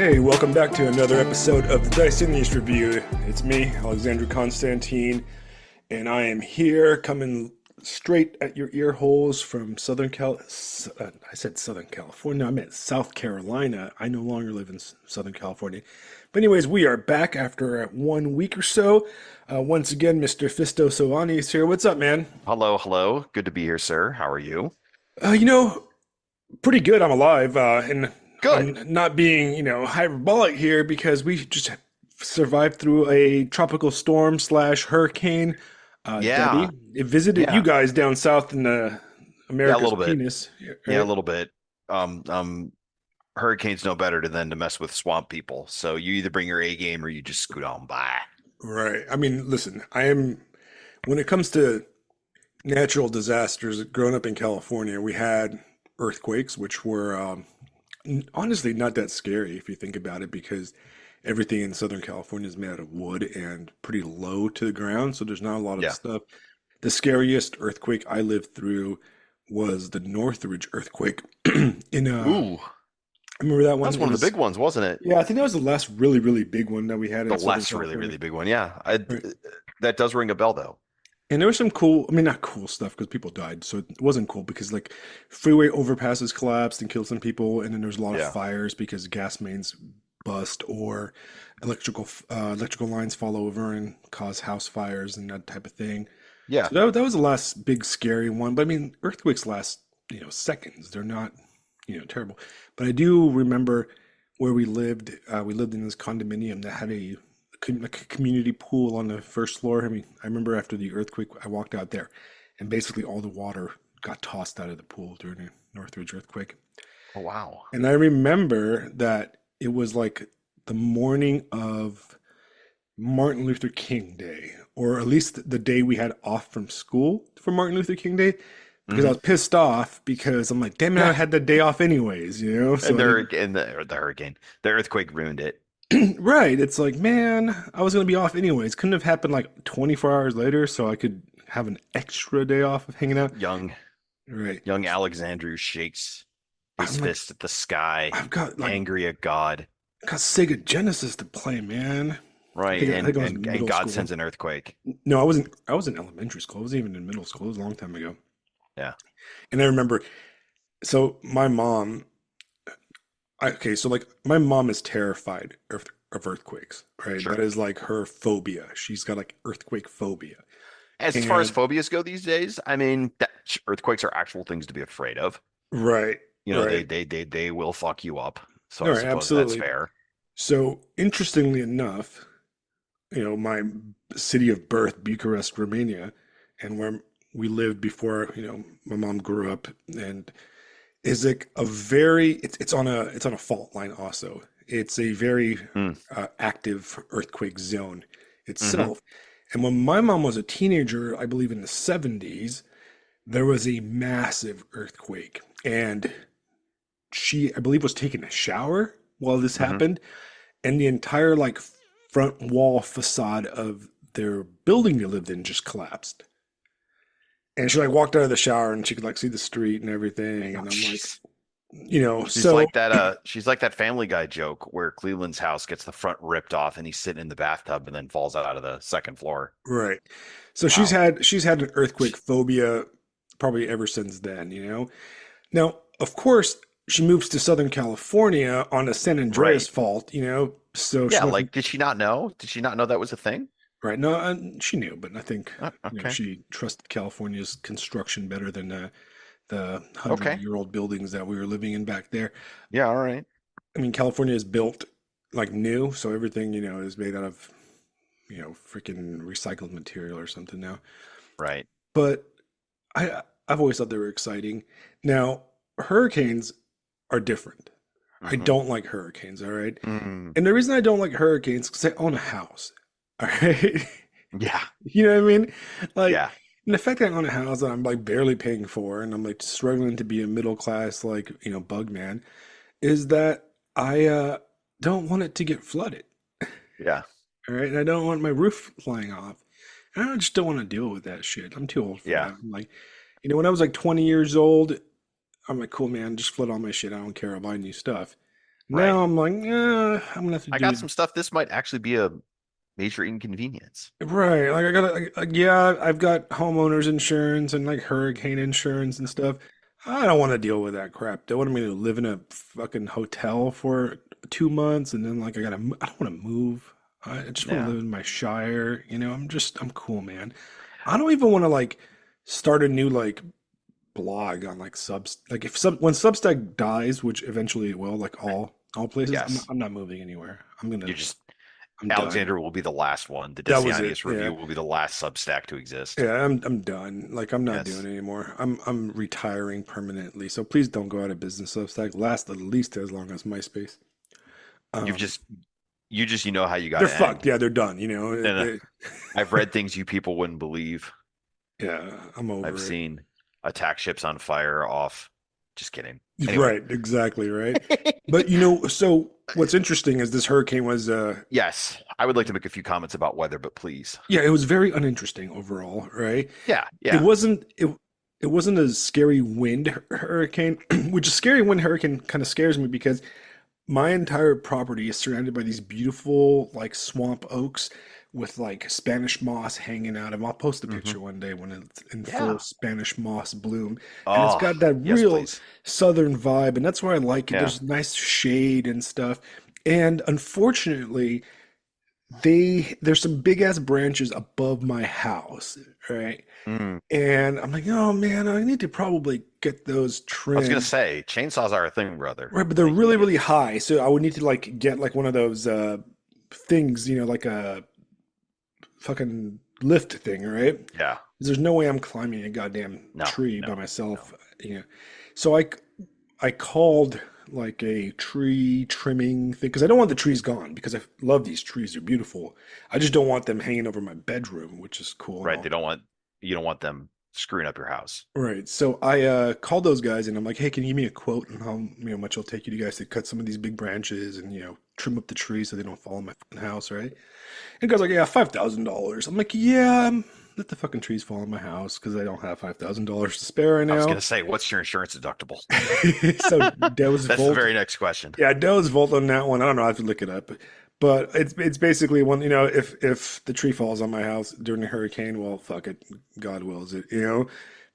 Hey, welcome back to another episode of the Dice Indies Review. It's me, Alexander Constantine, and I am here coming straight at your ear holes from I said Southern California, I meant South Carolina. I no longer live in Southern California. But anyways, we are back after 1 week or so. Once again, Mr. Fisto Silvani is here. What's up, man? Hello, hello. Good to be here, sir. How are you? Uh, you know, Pretty good. I'm alive, and Good. I'm not being, hyperbolic here because we just survived through a tropical storm slash hurricane. Debby, Yeah, it visited you yeah, guys down south in yeah, a America's little bit. penis, Yeah, a right? little bit. Um, um, Hurricanes know better than to mess with swamp people. So you either bring your A game or you just scoot on by. Right. I mean, listen, when it comes to natural disasters, growing up in California, we had earthquakes, which were honestly not that scary if you think about it, because everything in Southern California is made out of wood and pretty low to the ground, so there's not a lot of Yeah. stuff. The scariest earthquake I lived through was the Northridge earthquake. In Ooh, I remember that one. that's It one of the was big ones, wasn't it? Yeah, I think that was the last really really big one that we had The in Southern less really, California. really big one. Yeah, Right. that does ring a bell though. And there was some cool, I mean, not cool stuff because people died. So it wasn't cool because like freeway overpasses collapsed and killed some people. And then there's a lot of Yeah, fires because gas mains bust or electrical lines fall over and cause house fires and that type of thing. yeah. So that was the last big scary one. But I mean, earthquakes last, seconds. They're not, terrible. But I do remember where we lived. We lived in this condominium that had like a community pool on the first floor. I mean, I remember after the earthquake, I walked out there, and basically all the water got tossed out of the pool during the Northridge earthquake. Oh, wow. And I remember that it was like the morning of Martin Luther King Day, or at least the day we had off from school for Martin Luther King Day, because I Hmm. was pissed off because I'm like, damn it, I had the day off anyways, And So I didn't. the hurricane, the earthquake ruined it. Right. It's like, man, I was gonna be off anyways. Couldn't have happened like 24 hours later, so I could have an extra day off of hanging out. Young, Right. young Alexandru shakes his I'm like, fist at the sky, angry at God. I've got Sega Genesis to play, man. Right, I think I was and in and middle God school. sends an earthquake. No, I was in elementary school. I wasn't even in middle school. It was a long time ago. Yeah. And I remember, so my mom, okay, so like my mom is terrified of earthquakes, right? That Sure. is like her phobia. She's got like earthquake phobia. As far as And phobias go these days, I mean, earthquakes are actual things to be afraid of. right, You know, right. they will fuck you up. So All I right, suppose that's absolutely. fair. So interestingly enough, my city of birth, Bucharest, Romania, and where we lived before, my mom grew up, and is like it's on a fault line also. It's a very Hmm. active earthquake zone Mm-hmm. itself. And when my mom was a teenager, I believe in the 70s, there was a massive earthquake, and she, I believe, was taking a shower while this Mm-hmm. happened, and the entire like front wall facade of their building they lived in just collapsed. And she like walked out of the shower and she could like see the street and everything. Oh, And I'm like, jeez. so She's like that Family Guy joke where Cleveland's house gets the front ripped off and he's sitting in the bathtub and then falls out of the second floor. right. So Wow. she's had an earthquake phobia probably ever since then. Now, of course, she moves to Southern California on a San Andreas Right. fault. So she Yeah, went from like did she not know? Did she not know that was a thing? right. No, she knew, but I think Okay. she trusted California's construction better than the Okay. hundred-year-old buildings that we were living in back there. Yeah, all right. I mean, California is built like new, so everything, is made out of, freaking recycled material or something now. Right. But I've always thought they were exciting. Now, hurricanes are different. I Mm-hmm. don't like hurricanes, all right? Mm, And the reason I don't like hurricanes is because I own a house, all right? yeah. You know what I mean? Like, Yeah. and the fact that I own a house that I'm like barely paying for and I'm like struggling to be a middle class, like, bug man, is that I don't want it to get flooded. Yeah. All right. And I don't want my roof flying off. And I just don't want to deal with that shit. I'm too old for Yeah. that. I'm like, when I was like 20 years old, I'm like, cool, man, just flood all my shit. I don't care. I'll buy new stuff. Right. Now I'm like, I'm gonna have to I do got it. some stuff. This might actually be a major inconvenience. Right. Like I gotta, yeah, I've got homeowners insurance and like hurricane insurance and stuff. I don't want to deal with that crap. They want me to live in a fucking hotel for 2 months and then like I don't want to move. I just want to Yeah. live in my shire. I'm cool, man. I don't even want to like start a new like blog on like subs like if sub when Substack dies, which eventually it will, like all places, Yes. I'm not moving anywhere. You just I'm done. Alexander will be the last one. The That was it. Decianius Yeah. review will be the last Substack to exist. Yeah, I'm done. Like I'm not doing Yes. it anymore. I'm retiring permanently. So please don't go out of business. Substack last at least as long as MySpace. You've Um, just you know how you got they're to fucked. end. Yeah, they're done. And I've read things you people wouldn't believe. Yeah, I'm I've over it. seen attack ships on fire off. Just kidding. Anyway, Right, exactly, right. But so what's interesting is this hurricane was yes, I would like to make a few comments about weather, but please. yeah, it was very uninteresting overall, right? Yeah, It yeah. wasn't it it wasn't a scary wind hurricane, which a scary wind hurricane kind of scares me because my entire property is surrounded by these beautiful like swamp oaks with like Spanish moss hanging out. And I'll post a Hmm. picture one day when it's in full Yeah. Spanish moss bloom. And it's Oh, got that yes, real please. southern vibe, and that's why I like it. Yeah. There's nice shade and stuff. And unfortunately, there's some big ass branches above my house, right? Mm. And I'm like, oh man, I need to probably get those I was gonna trimmed. say chainsaws are a thing, brother. Right, but they're Like you really, get, really high. So I would need to like get like one of those things, like a fucking lift thing, right? 'Cause yeah. there's no way I'm climbing a goddamn No, tree by no, no. myself, you know. So I called like a tree trimming thing because I don't want the trees gone because I love these trees. They're beautiful. I just don't want them hanging over my bedroom, which is cool and Right. all. You don't want them screwing up your house. Right. So I called those guys and I'm like, hey, can you give me a quote on how much it'll take you guys to cut some of these big branches and trim up the trees so they don't fall in my fucking house, right? And the guy's like, yeah, $5,000. I'm like, yeah, let the fucking trees fall in my house because I don't have $5,000 to spare right I was now. gonna say, what's your insurance deductible? So Dell's That's the Volt, very next question. yeah, Dell's Volt on that one. I don't know. I have to look it up, but it's basically one. If the tree falls on my house during a hurricane, well, fuck it, God wills it, Yeah.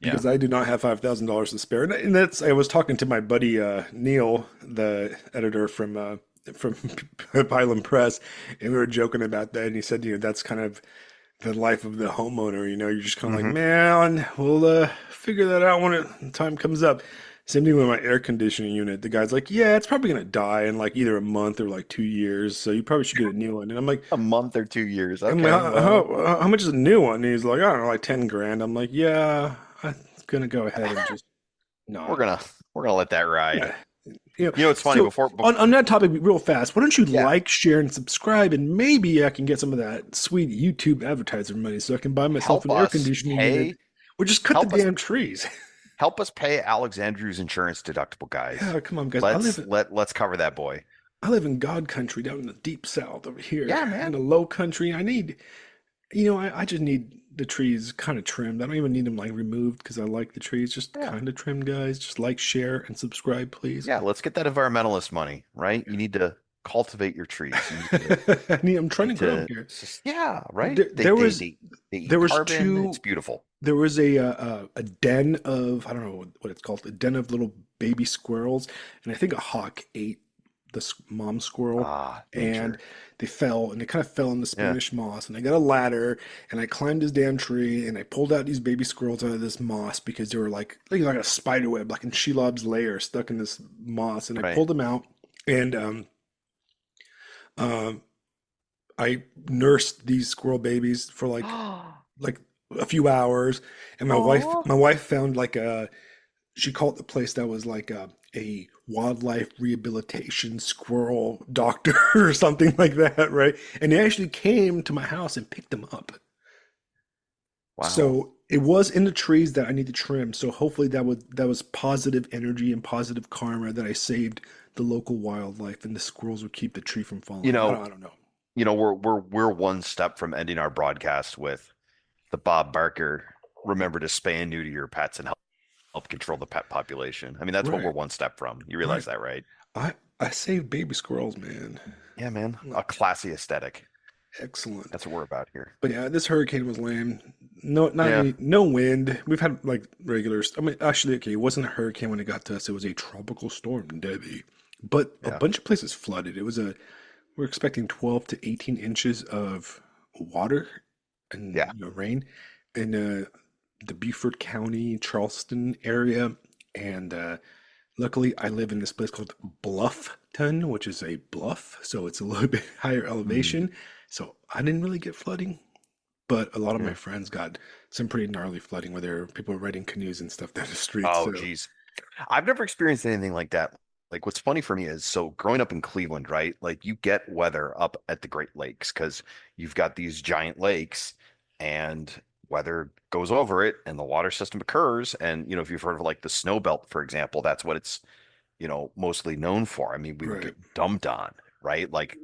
because I do not have $5,000 to spare. And that's I was talking to my buddy Neil, the editor from Pylon Press, and we were joking about that. And he said, that's kind of the life of the homeowner. You're just kind of like, Hmm. man, we'll figure that out when time comes up. Same thing with my air conditioning unit. The guy's like, yeah, it's probably gonna die in like either a month or like 2 years, so you probably should get a new one. And A month or 2 years. I'm like, Okay, well, how much is a new one? And he's like, I don't know, like 10 grand. I'm like, yeah, I'm gonna go ahead and just we're not. gonna we're gonna let that ride. Yeah. It's funny So before on that topic, real fast, why don't you yeah. like, share, and subscribe, and maybe I can get some of that sweet YouTube advertiser money so I can buy myself help an air us conditioning unit, pay or just cut the help us damn trees. help us pay Alexandru's insurance deductible, guys. Yeah, come on, guys. Let's cover that boy. I live in God country down in the deep south over here Yeah, in man. the low country. I need, I just need the trees kind of trimmed. I don't even need them like removed because I like the trees just Yeah. kind of trimmed, guys. Just like, share, and subscribe, please. Yeah, let's get that environmentalist money, right? You need to cultivate your trees. You I'm trying to need grow to here. yeah, right? There, there was They eat there was carbon. It's two. beautiful. There was a den of I don't know what it's called, a den of little baby squirrels, and I think a hawk ate the mom squirrel, Ah, and nature. they kind of fell in the Yeah. Spanish moss, and I got a ladder, and I climbed this damn tree, and I pulled out these baby squirrels out of this moss because they were like a spider web, like in Shelob's lair, stuck in this moss, and I Right. pulled them out, and um, I nursed these squirrel babies for like a few hours, and my wife Oh. my wife found like she called the place that was like a wildlife rehabilitation squirrel doctor or something like that, right? And they actually came to my house and picked them up. Wow. So it was in the trees that I need to trim. So hopefully that was positive energy and positive karma that I saved the local wildlife, and the squirrels would keep the tree from You falling. know, I don't know. we're one step from ending our broadcast with the Bob Barker remember to spay and neuter your pets and help control the pet population. I mean, that's what we're Right, one step from. You right. realize that, right? I save baby squirrels, man. Yeah, man. A Like, classy aesthetic. excellent. That's what we're about here. But yeah, this hurricane was lame. No, not Yeah, any, no wind. We've had like regular. I mean, actually, okay, it wasn't a hurricane when it got to us. It was a tropical storm, Debby. But a yeah, bunch of places flooded. We're expecting 12 to 18 inches of water and yeah. rain in the Beaufort County, Charleston area. And luckily, I live in this place called Bluffton, which is a bluff, so it's a little bit higher Hmm. elevation. So I didn't really get flooding, but a lot of my Yeah. friends got some pretty gnarly flooding where people were riding canoes and stuff down the street. Oh, So geez. I've never experienced anything like that. Like, what's funny for me is so growing up in Cleveland, right? Like, you get weather up at the Great Lakes because you've got these giant lakes and weather goes over it and the water system occurs. And, if you've heard of like the snow belt, for example, that's what it's, mostly known for. I mean, we would right, get dumped on, right? Like,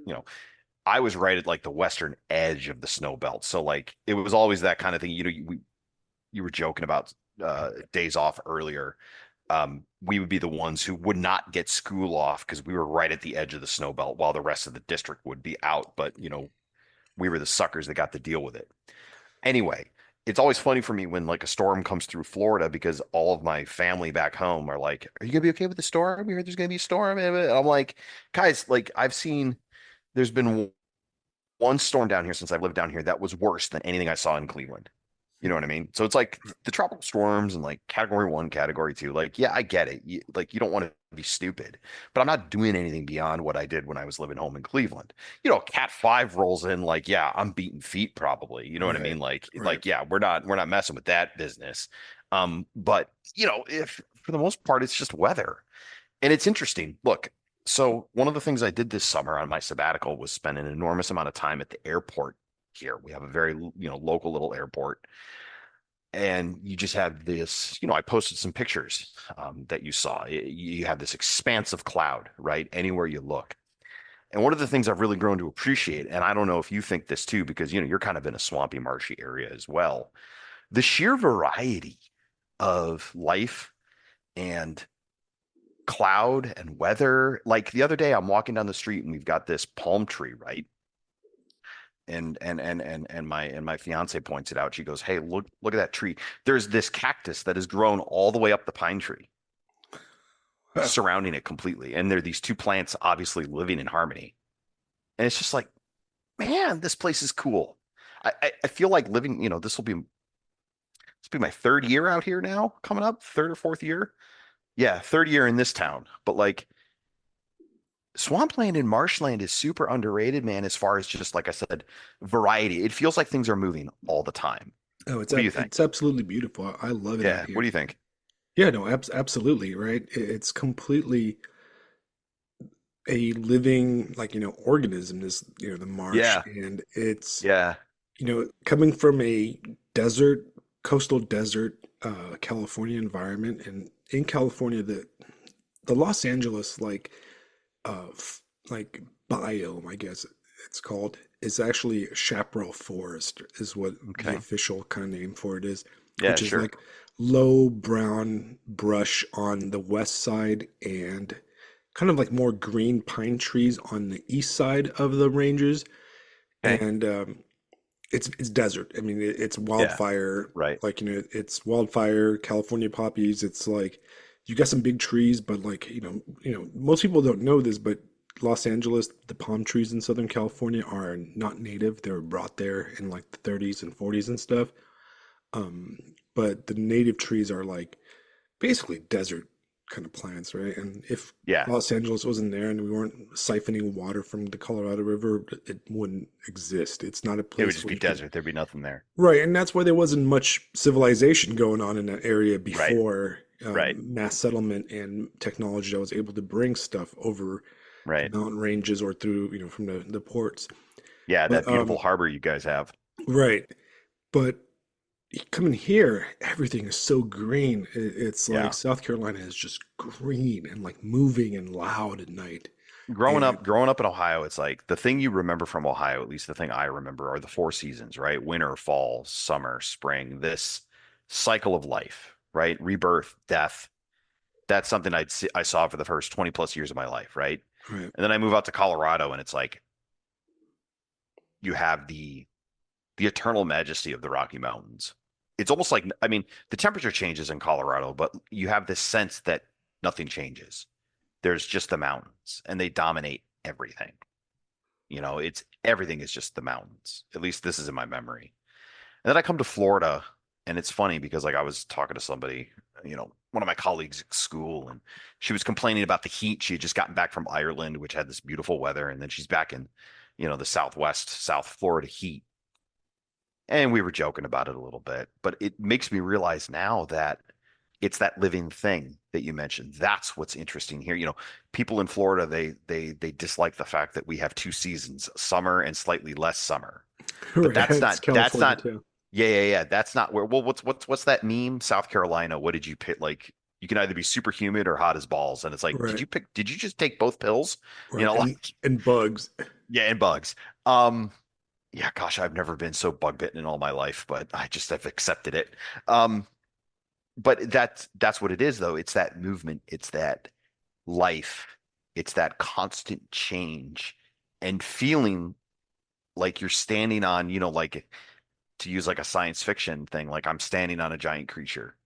I was right at like the western edge of the snow belt. So, like, it was always that kind of thing. You were joking about days off earlier. We would be the ones who would not get school off because we were right at the edge of the snow belt while the rest of the district would be out. But, we were the suckers that got to deal with it. Anyway, it's always funny for me when like a storm comes through Florida because all of my family back home are like, "Are you gonna be okay with the storm? We heard there's gonna be a storm." And I'm like, guys, like there's been one storm down here since I've lived down here that was worse than anything I saw in Cleveland. You know what I mean? So it's like the tropical storms and like category one, category two. Like, yeah, I get it. You don't want to be stupid, but I'm not doing anything beyond what I did when I was living home in Cleveland. Cat five rolls in, like, yeah, I'm beating feet probably. You know what I right, mean? right. Yeah, we're not messing with that business. But if for the most part, it's just weather. And it's interesting. Look, so one of the things I did this summer on my sabbatical was spend an enormous amount of time at the airport here. We have a very, local little airport. And you just have this, I posted some pictures that you saw. You have this expansive cloud, right? Anywhere you look. And one of the things I've really grown to appreciate, and I don't know if you think this too, because you're kind of in a swampy, marshy area as well, the sheer variety of life and cloud and weather. Like the other day, I'm walking down the street and we've got this palm tree, right? And my fiance points it out. She goes, "Hey, look at that tree. There's this cactus that has grown all the way up the pine tree, surrounding it completely. And there are these two plants obviously living in harmony. And it's just like, man, this place is cool. I feel like living, this will be my third year out here now, coming up, third or fourth year. Yeah, third year in this town. But like swampland and marshland is super underrated, man, as far as just like I said, variety. It feels like things are moving all the time. Oh, What do you think? it's absolutely beautiful. I love it out Yeah, what here. do you think? Yeah, no, absolutely, right? It's completely a living, like, organism, this, the marsh, Yeah, and it's, yeah, coming from a desert, coastal desert, California environment, and in California, the Los Angeles, like biome, I guess it's called, is actually chaparral forest, is what the okay. official kind of name for it is, Yeah, which is sure. like low brown brush on the west side and kind of like more green pine trees on the east side of the ranges. Okay. And it's desert. I mean, it's Yeah, wildfire, right, like, it's wildfire, California poppies. It's like you got some big trees, but like, most people don't know this, but Los Angeles, the palm trees in Southern California are not native. They were brought there in like the 30s and 40s and stuff. Um, but the native trees are like basically desert kind of plants, right? And if yeah. Los Angeles wasn't there and we weren't siphoning water from the Colorado River, it wouldn't exist. It's not a It would place just where be you could, desert. There'd be nothing there. right? And that's why there wasn't much civilization going on in that area Right, before right, mass settlement and technology that was able to bring stuff over the right. mountain ranges or through, from the ports. Yeah, But that beautiful harbor you guys have. right. But coming here, everything is so green. It's like Yeah. South Carolina is just green and like moving and loud at night. Growing And up, growing up in Ohio, it's like the thing you remember from Ohio, at least the thing I remember, are the four seasons, right? Winter, fall, summer, spring, this cycle of life. right? Rebirth, death. That's something I saw for the first 20 plus years of my life, right? Right. And then I move out to Colorado and it's like you have the eternal majesty of the Rocky Mountains. It's almost like, I mean, the temperature changes in Colorado, but you have this sense that nothing changes. There's just the mountains and they dominate everything. It's everything is just the mountains. At least this is in my memory. And then I come to Florida and it's funny because like I was talking to somebody, one of my colleagues at school, and she was complaining about the heat. She had just gotten back from Ireland, which had this beautiful weather, and then she's back in, the Southwest, South Florida heat. And we were joking about it a little bit, but it makes me realize now that it's that living thing that you mentioned. That's what's interesting here. People in Florida, they dislike the fact that we have two seasons, summer and slightly less summer. But Right. It's that's California not too. yeah. That's not where well what's that meme? South Carolina, what did you pick? Like you can either be super humid or hot as balls. And it's like, Right. did you just take both pills? Right. Like And bugs. yeah, and bugs. Um yeah, gosh, I've never been so bug bitten in all my life, but I just have accepted it. Um, but that's what it is, though. It's that movement, it's that life, it's that constant change, and feeling like you're standing on, like to use like a science fiction thing, like I'm standing on a giant creature,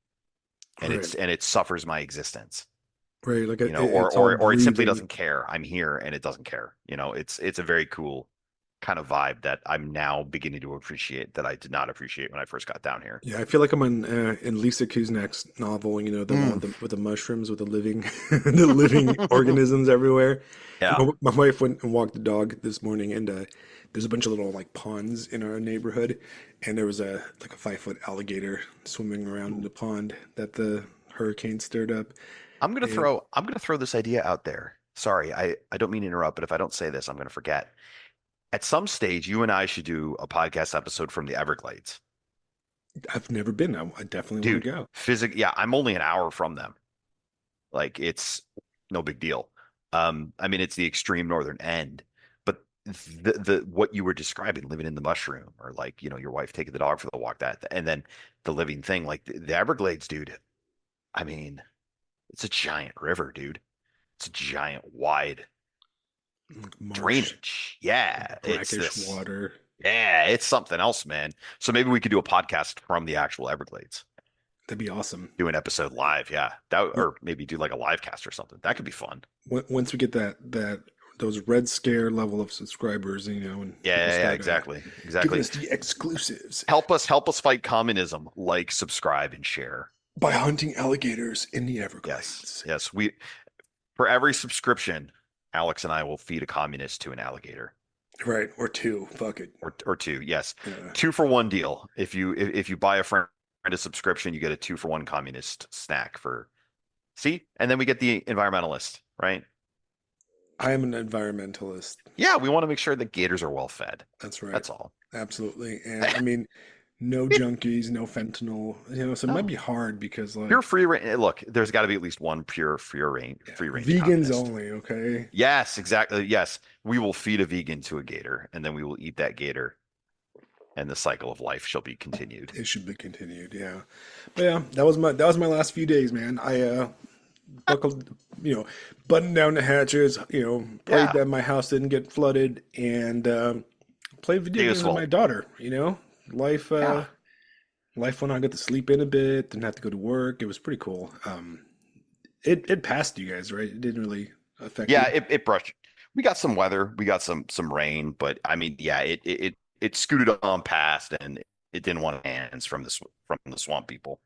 and Right. it suffers my existence, Right. Like or it's all or it simply breathing. doesn't care. I'm here, and it doesn't care. It's a very cool kind of vibe that I'm now beginning to appreciate that I did not appreciate when I first got down here. Yeah, I feel like I'm in Lisa Kuznak's novel, the one Mm. with the mushrooms with the living the living organisms everywhere. Yeah. My wife went and walked the dog this morning, and there's a bunch of little like ponds in our neighborhood, and there was a like a 5 foot alligator swimming around in the pond that the hurricane stirred up. And I'm gonna throw this idea out there. Sorry, I don't mean to interrupt, but if I don't say this, I'm gonna forget. At some stage, you and I should do a podcast episode from the Everglades. I've never been. I definitely want Dude, to go. yeah, I'm only an hour from them. Like it's no big deal. I mean, it's the extreme northern end, but the what you were describing, living in the mushroom, or like, your wife taking the dog for the walk, and then the living thing, like the Everglades, dude. I mean, it's a giant river, dude. It's a giant wide Like marsh, drainage. Yeah, it's brackish this. water. Yeah, it's something else, man. So maybe we could do a podcast from the actual Everglades, That'd be awesome. do an episode live. Yeah, or maybe do like a live cast or something. That could be fun. Once we get that those Red Scare level of subscribers, and people Yeah, start exactly, giving exactly. us the exclusives Help us fight communism. Like, subscribe, and share. by hunting alligators in the Yes, Everglades. yes. We For every subscription, Alex and I will feed a communist to an alligator. Right, or two. Fuck it. Or two. Yes, Yeah. 2 for 1 deal. If you buy a friend a subscription, you get a 2 for 1 communist snack for. See, and then we get the environmentalist, right? I am an environmentalist. Yeah, we want to make sure that gators are well fed. That's right. That's all. Absolutely. And I mean, no junkies, no fentanyl. So it might No, be hard because pure like, free range. Look, there's got to be at least one pure yeah, free range vegans communist. only, okay? Yes, exactly. Yes, we will feed a vegan to a gator, and then we will eat that gator, and the cycle of life shall be continued. It should be continued, yeah. But yeah, that was my last few days, man. I buckled, buttoned down the hatches, prayed Yeah, that my house didn't get flooded, and played video games with useful. my daughter. Life Yeah, life went on. I got to sleep in a bit, didn't have to go to work. It was pretty cool. It passed you guys, right? It didn't really affect yeah. you. It brushed. We got some weather. We got some rain, but I mean, yeah, it scooted on past, and it didn't want hands from the swamp people.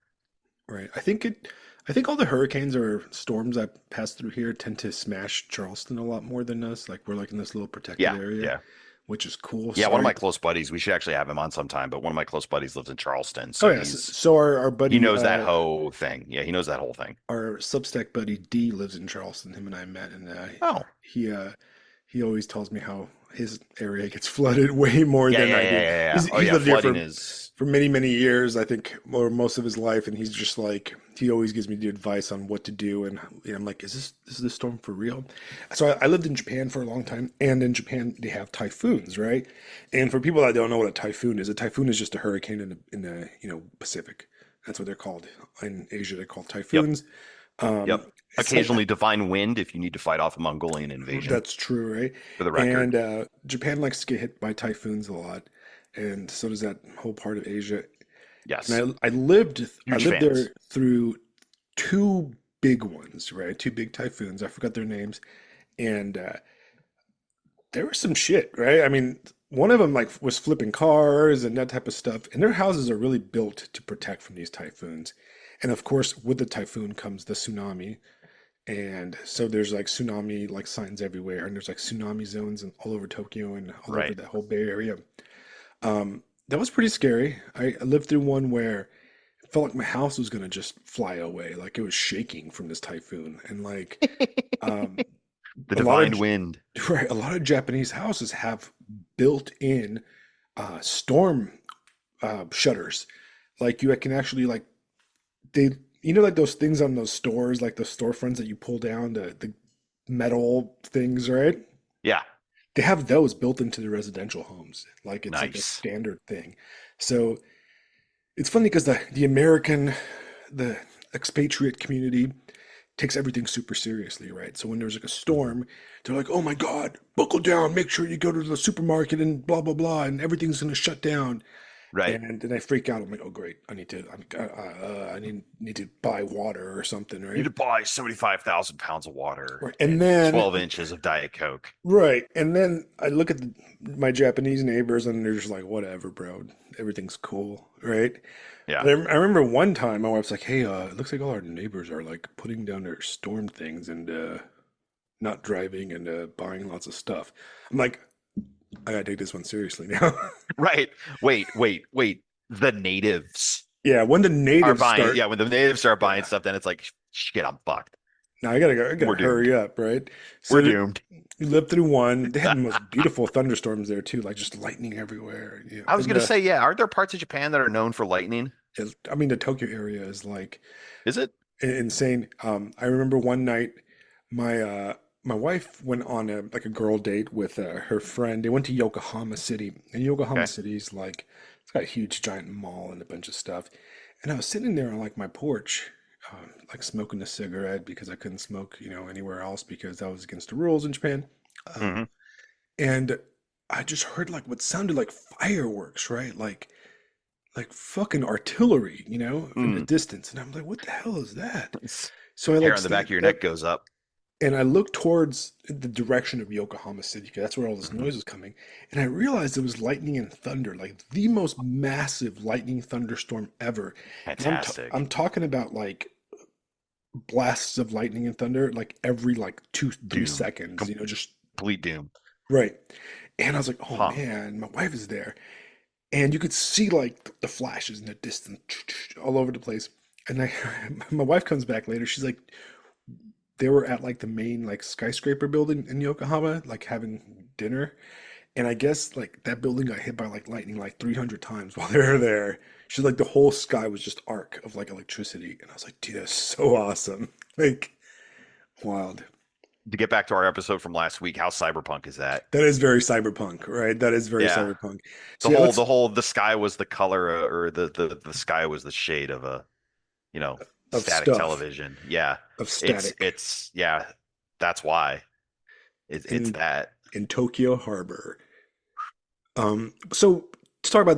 Right. I think all the hurricanes or storms that pass through here tend to smash Charleston a lot more than us. Like we're like in this little protected Yeah, area, yeah. which is cool. Yeah, one of Sorry. my close buddies, we should actually have him on sometime, but one of my close buddies lives in Charleston, Oh so yes. So our he buddy, knows that whole thing. Yeah, he knows that whole thing. our Substack buddy D lives in Charleston. Him and I met, and Oh, he uh, he always tells me how his area gets flooded way more yeah, than yeah, I yeah, do. yeah, yeah. He's Oh, he's yeah, lived here flooding for is many, many years, I think, or most of his life, and he's just like he always gives me the advice on what to do, and I'm like, is this storm for real? So I lived in Japan for a long time, and in Japan they have typhoons, right? And for people that don't know what a typhoon is just a hurricane in the Pacific. That's what they're called in Asia. They're called Yep. typhoons. Yep. It's like Occasionally divine wind if you need to fight off a Mongolian invasion, that's true, right? for the record. And Japan likes to get hit by typhoons a lot, and so does that whole part of Asia. Yes. And I Huge lived fans. there through two big ones, right? Two big typhoons. I forgot their names, and there was some shit, right? I mean, one of them like was flipping cars and that type of stuff, and their houses are really built to protect from these typhoons. And of course, with the typhoon comes the tsunami, and so there's like tsunami like signs everywhere, and there's like tsunami zones and all over Tokyo and all over Right. the whole Bay Area. That was pretty scary. I lived through one where it felt like my house was gonna just fly away, like it was shaking from this typhoon, and like um, The a lot of divine wind. right, a lot of Japanese houses have built-in storm shutters. Like you can actually like they like those things on those stores, like the storefronts that you pull down the metal things, right? Yeah. They have those built into the residential homes. Like it's like a Nice. standard thing. So it's funny because the expatriate community takes everything super seriously, right? So when there's like a storm, they're like, "Oh my God, buckle down, make sure you go to the supermarket and blah blah blah, and everything's gonna shut down." Right. And then I freak out. I'm like, "Oh great, I need to buy water or something, You need right?" to buy 75,000 pounds of water Right, and and then 12 inches of Diet Coke. right, and then I look at my Japanese neighbors, and they're just like, "Whatever, bro, everything's cool, right?" Yeah. But I remember one time my wife's like, "Hey, it looks like all our neighbors are like putting down their storm things and not driving and buying lots of stuff." I'm like, I gotta take this one seriously now. Right. Wait. The natives Yeah, when the are natives buying. start, Yeah. When the natives start buying yeah, stuff, then it's like, shit, I'm fucked. now I gotta go, I gotta We're doomed. hurry up, right? So We're doomed. we lived through one. They had the most beautiful thunderstorms there too, like just lightning everywhere. Yeah, I was and going to say, yeah, aren't there parts of Japan that are known for lightning? I mean, the Tokyo area is like Is it? insane. I remember one night my my wife went on a like a girl date with her friend. They went to Yokohama City, and Yokohama Okay. City is like it's got a huge giant mall and a bunch of stuff. And I was sitting there on like my porch, like smoking a cigarette because I couldn't smoke, anywhere else because that was against the rules in Japan. Um, Hmm. and I just heard like what sounded like fireworks, right? Like fucking artillery, in the Mm. distance. And I'm like, what the hell is that? So I Hair like on the back stand of your up neck goes up. and I looked towards the direction of Yokohama City because that's where all this Hmm. noise was coming. And I realized it was lightning and thunder, like the most massive lightning thunderstorm ever. And I'm Fantastic. talking about like blasts of lightning and thunder, like every like 2, 3 Doom. seconds, just Complete doom. right. And I was like, oh Huh. man, my wife is there. And you could see like the flashes in the distance all over the place. And my wife comes back later. She's like, they were at like the main like skyscraper building in Yokohama, like having dinner. And I guess like that building got hit by like lightning like 300 times while they were there. She's like, the whole sky was just arc of like electricity. And I was like, dude, that's so awesome. Like, wild. To get back to our episode from last week, how cyberpunk is that? That is very cyberpunk, right? That is very Yeah. cyberpunk. The So yeah, whole, let's the whole, the sky was the color, or the sky was the shade of a, you know, of static stuff, television. Yeah. of It's, static it's, yeah, that's why it's in that. Tokyo Harbor. So to talk about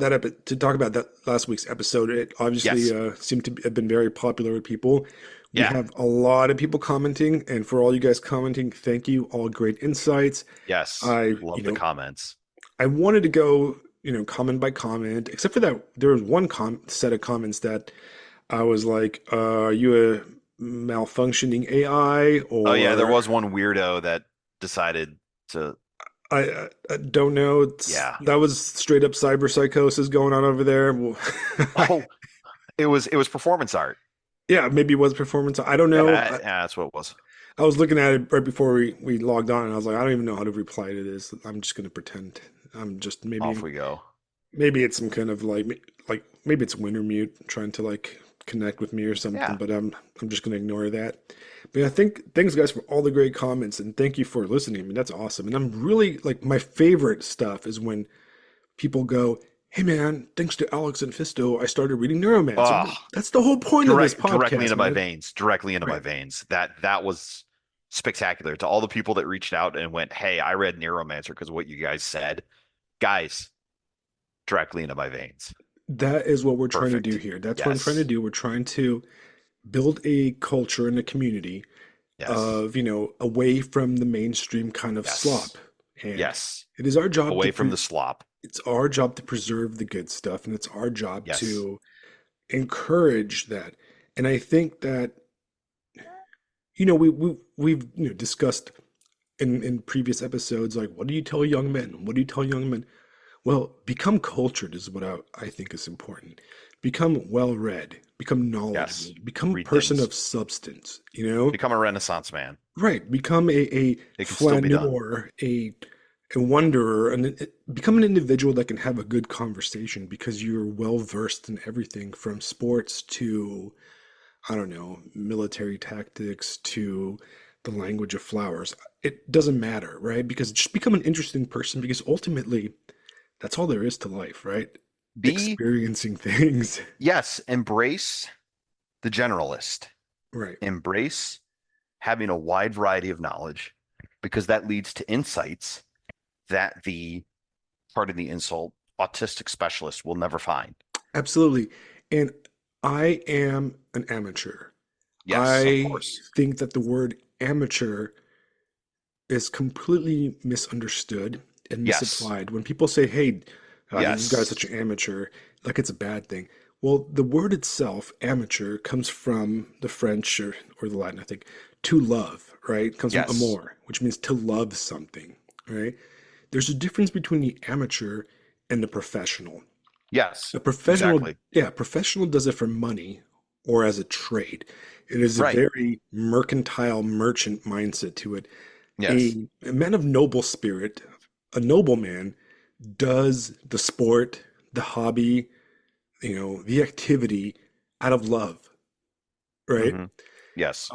that last week's episode, it obviously Yes. seemed to have been very popular with people. We Yeah. have a lot of people commenting, and for all you guys commenting, thank you. All great insights. Yes. I, Love the comments. I wanted to go, comment by comment, except for that there was one set of comments that I was like, are you a malfunctioning AI Oh yeah, there or was one weirdo that decided to, I don't know. yeah. That was straight up cyberpsychosis going on over there. Well, Oh, it was performance art. yeah, maybe it was performance. I don't Yeah, know. yeah, that's what it was. I was looking at it right before we logged on, and I was like, I don't even know how to reply to this. I'm just gonna pretend. I'm just Off we go. maybe it's some kind of like maybe it's winter mute trying to like connect with me or something. Yeah. But I'm just gonna ignore that. But yeah, thanks guys for all the great comments and thank you for listening. I mean, that's awesome. And I'm really like my favorite stuff is when people go, Hey man, thanks to Alex and Fisto, I started reading Neuromancer. Oh, That's the whole point of this directly podcast, into my man. veins, directly into my Right. veins. That was spectacular. To all the people that reached out and went, "Hey, I read Neuromancer because of what you guys said." Guys, directly into my veins. That is what we're trying to do Perfect. here. That's what I'm trying to Yes. do. We're trying to build a culture and a community Yes. of, away from the mainstream kind of Yes. slop. And Yes. it is our job Away from the slop. it's our job to preserve the good stuff, and it's our job Yes. to encourage that. And I think that, we've discussed in previous episodes, like, what do you tell young men? What do you tell young men? Well, become cultured is what I think is important. Become well read, become knowledgeable, Yes. become a Read person things. of substance, you know? Become a Renaissance man. Right. Become a It can still be done. flaneur, a wanderer, and become an individual that can have a good conversation because you're well versed in everything from sports to, I don't know, military tactics to the language of flowers. It doesn't matter, right? Because just become an interesting person because ultimately that's all there is to life, right? Be, Experiencing things. yes, embrace the generalist. Right. Embrace having a wide variety of knowledge because that leads to insights that the, pardon the insult, autistic specialist will never find. Absolutely. And I am an amateur. Yes, of I course. think that the word amateur is completely misunderstood and Yes. misapplied. When people say, hey, this guy's such Yes. an amateur, like it's a bad thing. Well, the word itself, amateur, comes from the French or the Latin, I think, to love, right? It comes from Yes. amor, which means to love something, right? There's a difference between the amateur and the professional. Yes. A professional, Exactly. yeah, a professional does it for money or as a trade. It is a Right. very mercantile merchant mindset to it. Yes. A man of noble spirit, a nobleman, does the sport, the hobby, the activity out of love, right? Hmm. Yes.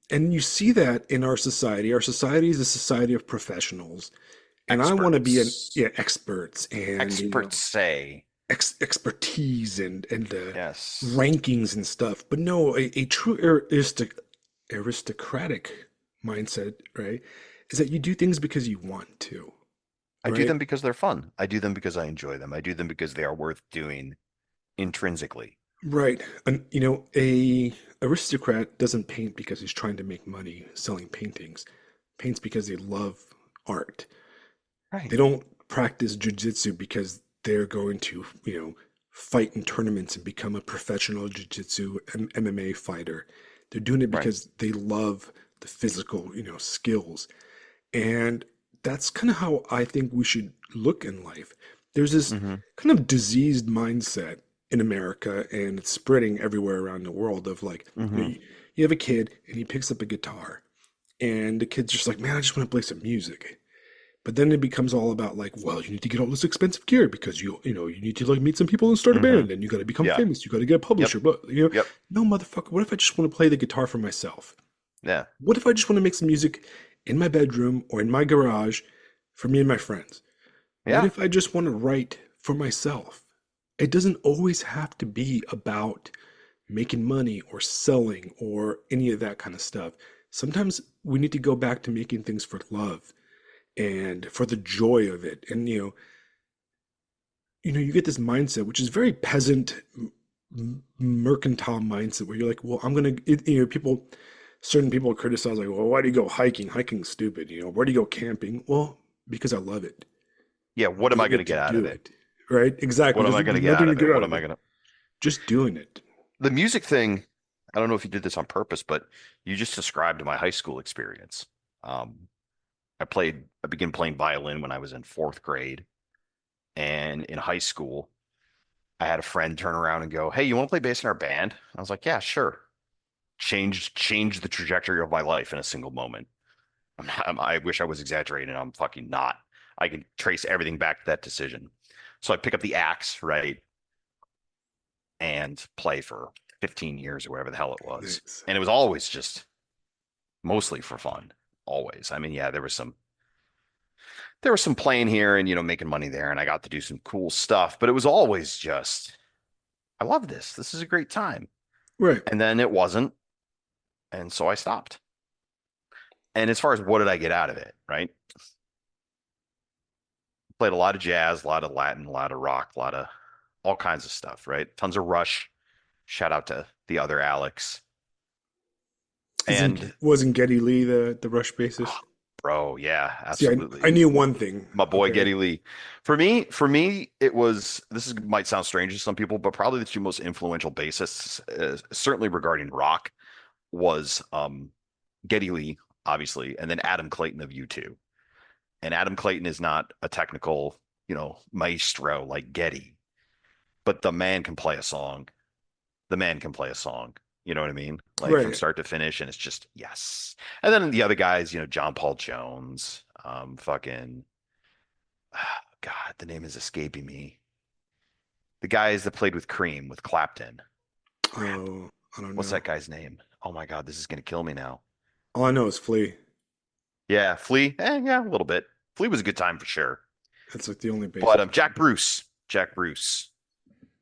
And you see that in our society. Our society is a society of professionals, and I want to be an Experts. yeah experts and Experts say. expertise and Yes. rankings and stuff. But no, a true aristocratic mindset, right, is that you do things because you want to, I do right? them because they're fun. I do them because I enjoy them. I do them because they are worth doing intrinsically. Right. And a aristocrat doesn't paint because he's trying to make money selling paintings. Paints because they love art. Right. They don't practice jujitsu because they're going to, fight in tournaments and become a professional jujitsu MMA fighter. They're doing it Right. because they love the physical, skills. And that's kind of how I think we should look in life. There's this Hmm. kind of diseased mindset in America, and it's spreading everywhere around the world of like, Hmm. you have a kid and he picks up a guitar, and the kid's just like, man, I just want to play some music. But then it becomes all about like, well, you need to get all this expensive gear because you need to like meet some people and start a Hmm. band, and you got to become Yeah. famous. You got to get a Yep. publisher. But Yep. no, motherfucker. What if I just want to play the guitar for myself? Yeah. What if I just want to make some music in my bedroom or in my garage for me and my friends? What Yeah. if I just want to write for myself? It doesn't always have to be about making money or selling or any of that kind of stuff. Sometimes we need to go back to making things for love and for the joy of it. And you get this mindset which is very peasant mercantile mindset where you're like, well, I'm gonna people certain people criticize like, well, why do you go hiking? Hiking's stupid. Where do you go camping? Well, because I love it. Yeah. What I am I love going to it to get out of do it? it. Right? Exactly. What am I going to There's get out nothing to of get it? out What of am I it. going to? Just doing it. The music thing, I don't know if you did this on purpose, but you just described my high school experience. Um, I began playing violin when I was in fourth grade. And in high school, I had a friend turn around and go, "Hey, you want to play bass in our band?" I was like, "Yeah, sure." Changed the trajectory of my life in a single moment. I wish I was exaggerating. I'm fucking not. I can trace everything back to that decision. So I pick up the axe, right, and play for 15 years or whatever the hell it was. Nice. And it was always just mostly for fun. Always. I mean, yeah, there was some there was some playing here and making money there, and I got to do some cool stuff. But it was always just, I love this. This is a great time. Right. And then it wasn't, and so I stopped. And as far as what did I get out of it, right? Played a lot of jazz, a lot of Latin, a lot of rock, a lot of all kinds of stuff, right? Tons of Rush. Shout out to the other Alex. Isn't And wasn't Geddy Lee the Rush bassist? bro, yeah, See, I absolutely. knew one thing. My boy Okay. Geddy Lee. For me, it was this is might sound strange to some people, but probably the two most influential bassists, certainly regarding rock, was Geddy Lee, obviously, and then Adam Clayton of U2. And Adam Clayton is not a technical, maestro like Geddy, but the man can play a song. The man can play a song. You know what I mean? Like from Right. start to finish, and it's just yes. And then the other guys, John Paul Jones, fucking God, the name is escaping me. The guys that played with Cream with Clapton. Crap. Oh, I don't What's know. that guy's name? Oh my God, this is gonna kill me now. All I know is Flea. Yeah, Flea. Yeah, a little bit. Flea was a good time for sure. That's like the only But bassist. Jack Bruce. Jack Bruce.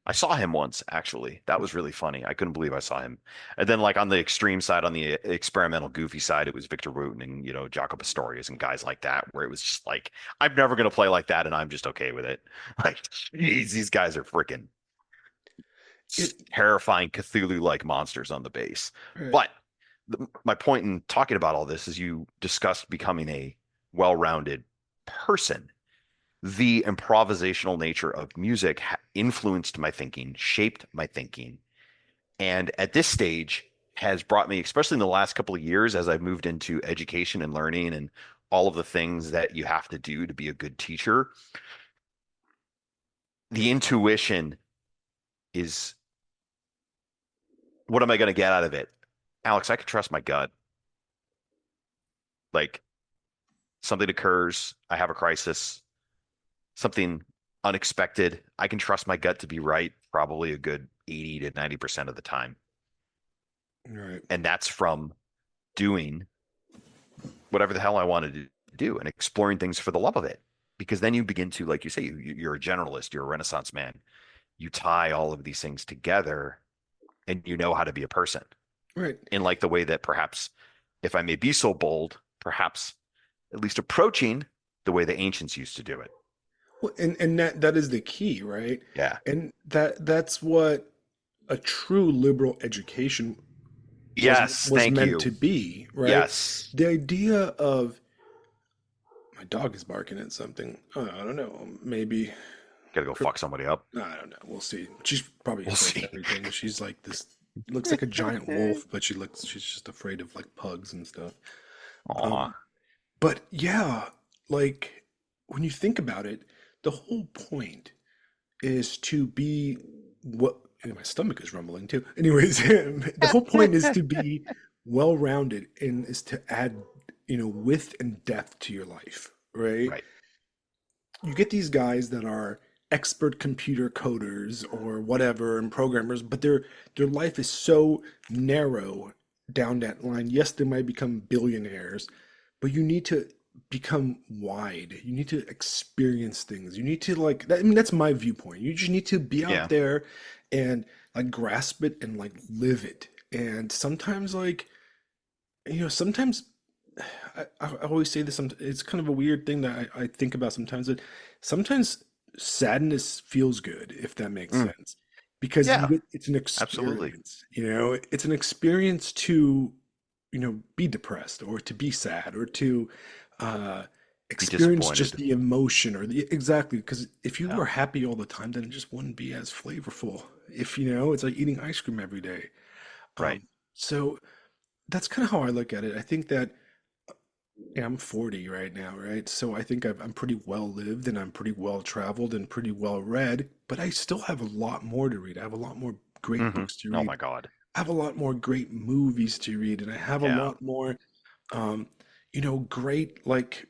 I saw him once, actually. That was really funny. I couldn't believe I saw him. And then, like on the extreme side, on the experimental, goofy side, it was Victor Wooten and Jaco Pastorius and guys like that, where it was just like, I'm never gonna play like that, and I'm just okay with it. Like, geez, these guys are freaking It terrifying Cthulhu-like monsters on the bass. right. But my point in talking about all this is you discussed becoming a well-rounded person. The improvisational nature of music influenced my thinking, shaped my thinking, and at this stage has brought me, especially in the last couple of years, as I've moved into education and learning and all of the things that you have to do to be a good teacher. The intuition is what am I going to get out of it? Alex, I can trust my gut. Like something occurs, I have a crisis, something unexpected. I can trust my gut to be right probably a good 80 to 90% of the time. Right. And that's from doing whatever the hell I wanted to do and exploring things for the love of it. Because then you begin to, like you say, you're a generalist, you're a Renaissance man. You tie all of these things together and you know how to be a person Right. in like the way that perhaps, if I may be so bold, perhaps at least approaching the way the ancients used to do it. Well, and that is the key, right? Yeah. And that's what a true liberal education was Yes. was Thank meant you. to be, right? Yes. The idea of my dog is barking at something. I don't know. Maybe Gotta go fuck somebody up. I don't know. We'll see. She's probably We'll afraid of see. everything. She's like this. Looks like a giant wolf, but she's just afraid of like pugs and stuff. Aw. Um, but yeah, like when you think about it, the whole point is to be what and my stomach is rumbling too. Anyways, the whole point is to be well-rounded and is to add, width and depth to your life, right? Right. You get these guys that are expert computer coders or whatever and programmers, but their life is so narrow down that line. Yes, they might become billionaires, but you need to become wide. You need to experience things. You need to like that, I mean that's my viewpoint. You just need to be out Yeah. there and like grasp it and like live it. And sometimes like sometimes I always say this. It's kind of a weird thing that I think about sometimes. That sometimes sadness feels good, if that makes Mm. sense, because Yeah. it's an Absolutely. experience. It's an experience to be depressed or to be sad or to uh, Be experience just disappointed. the emotion or the exactly. Because if you Yeah. were happy all the time, then it just wouldn't be as flavorful. If it's like eating ice cream every day. Right. So that's kind of how I look at it. I think that yeah, I'm 40 right now, right? So I think I'm pretty well lived and I'm pretty well traveled and pretty well read, but I still have a lot more to read. I have a lot more great Hmm. books to Oh read. my God. I have a lot more great movies to read, and I have a Yeah. lot more, um, great like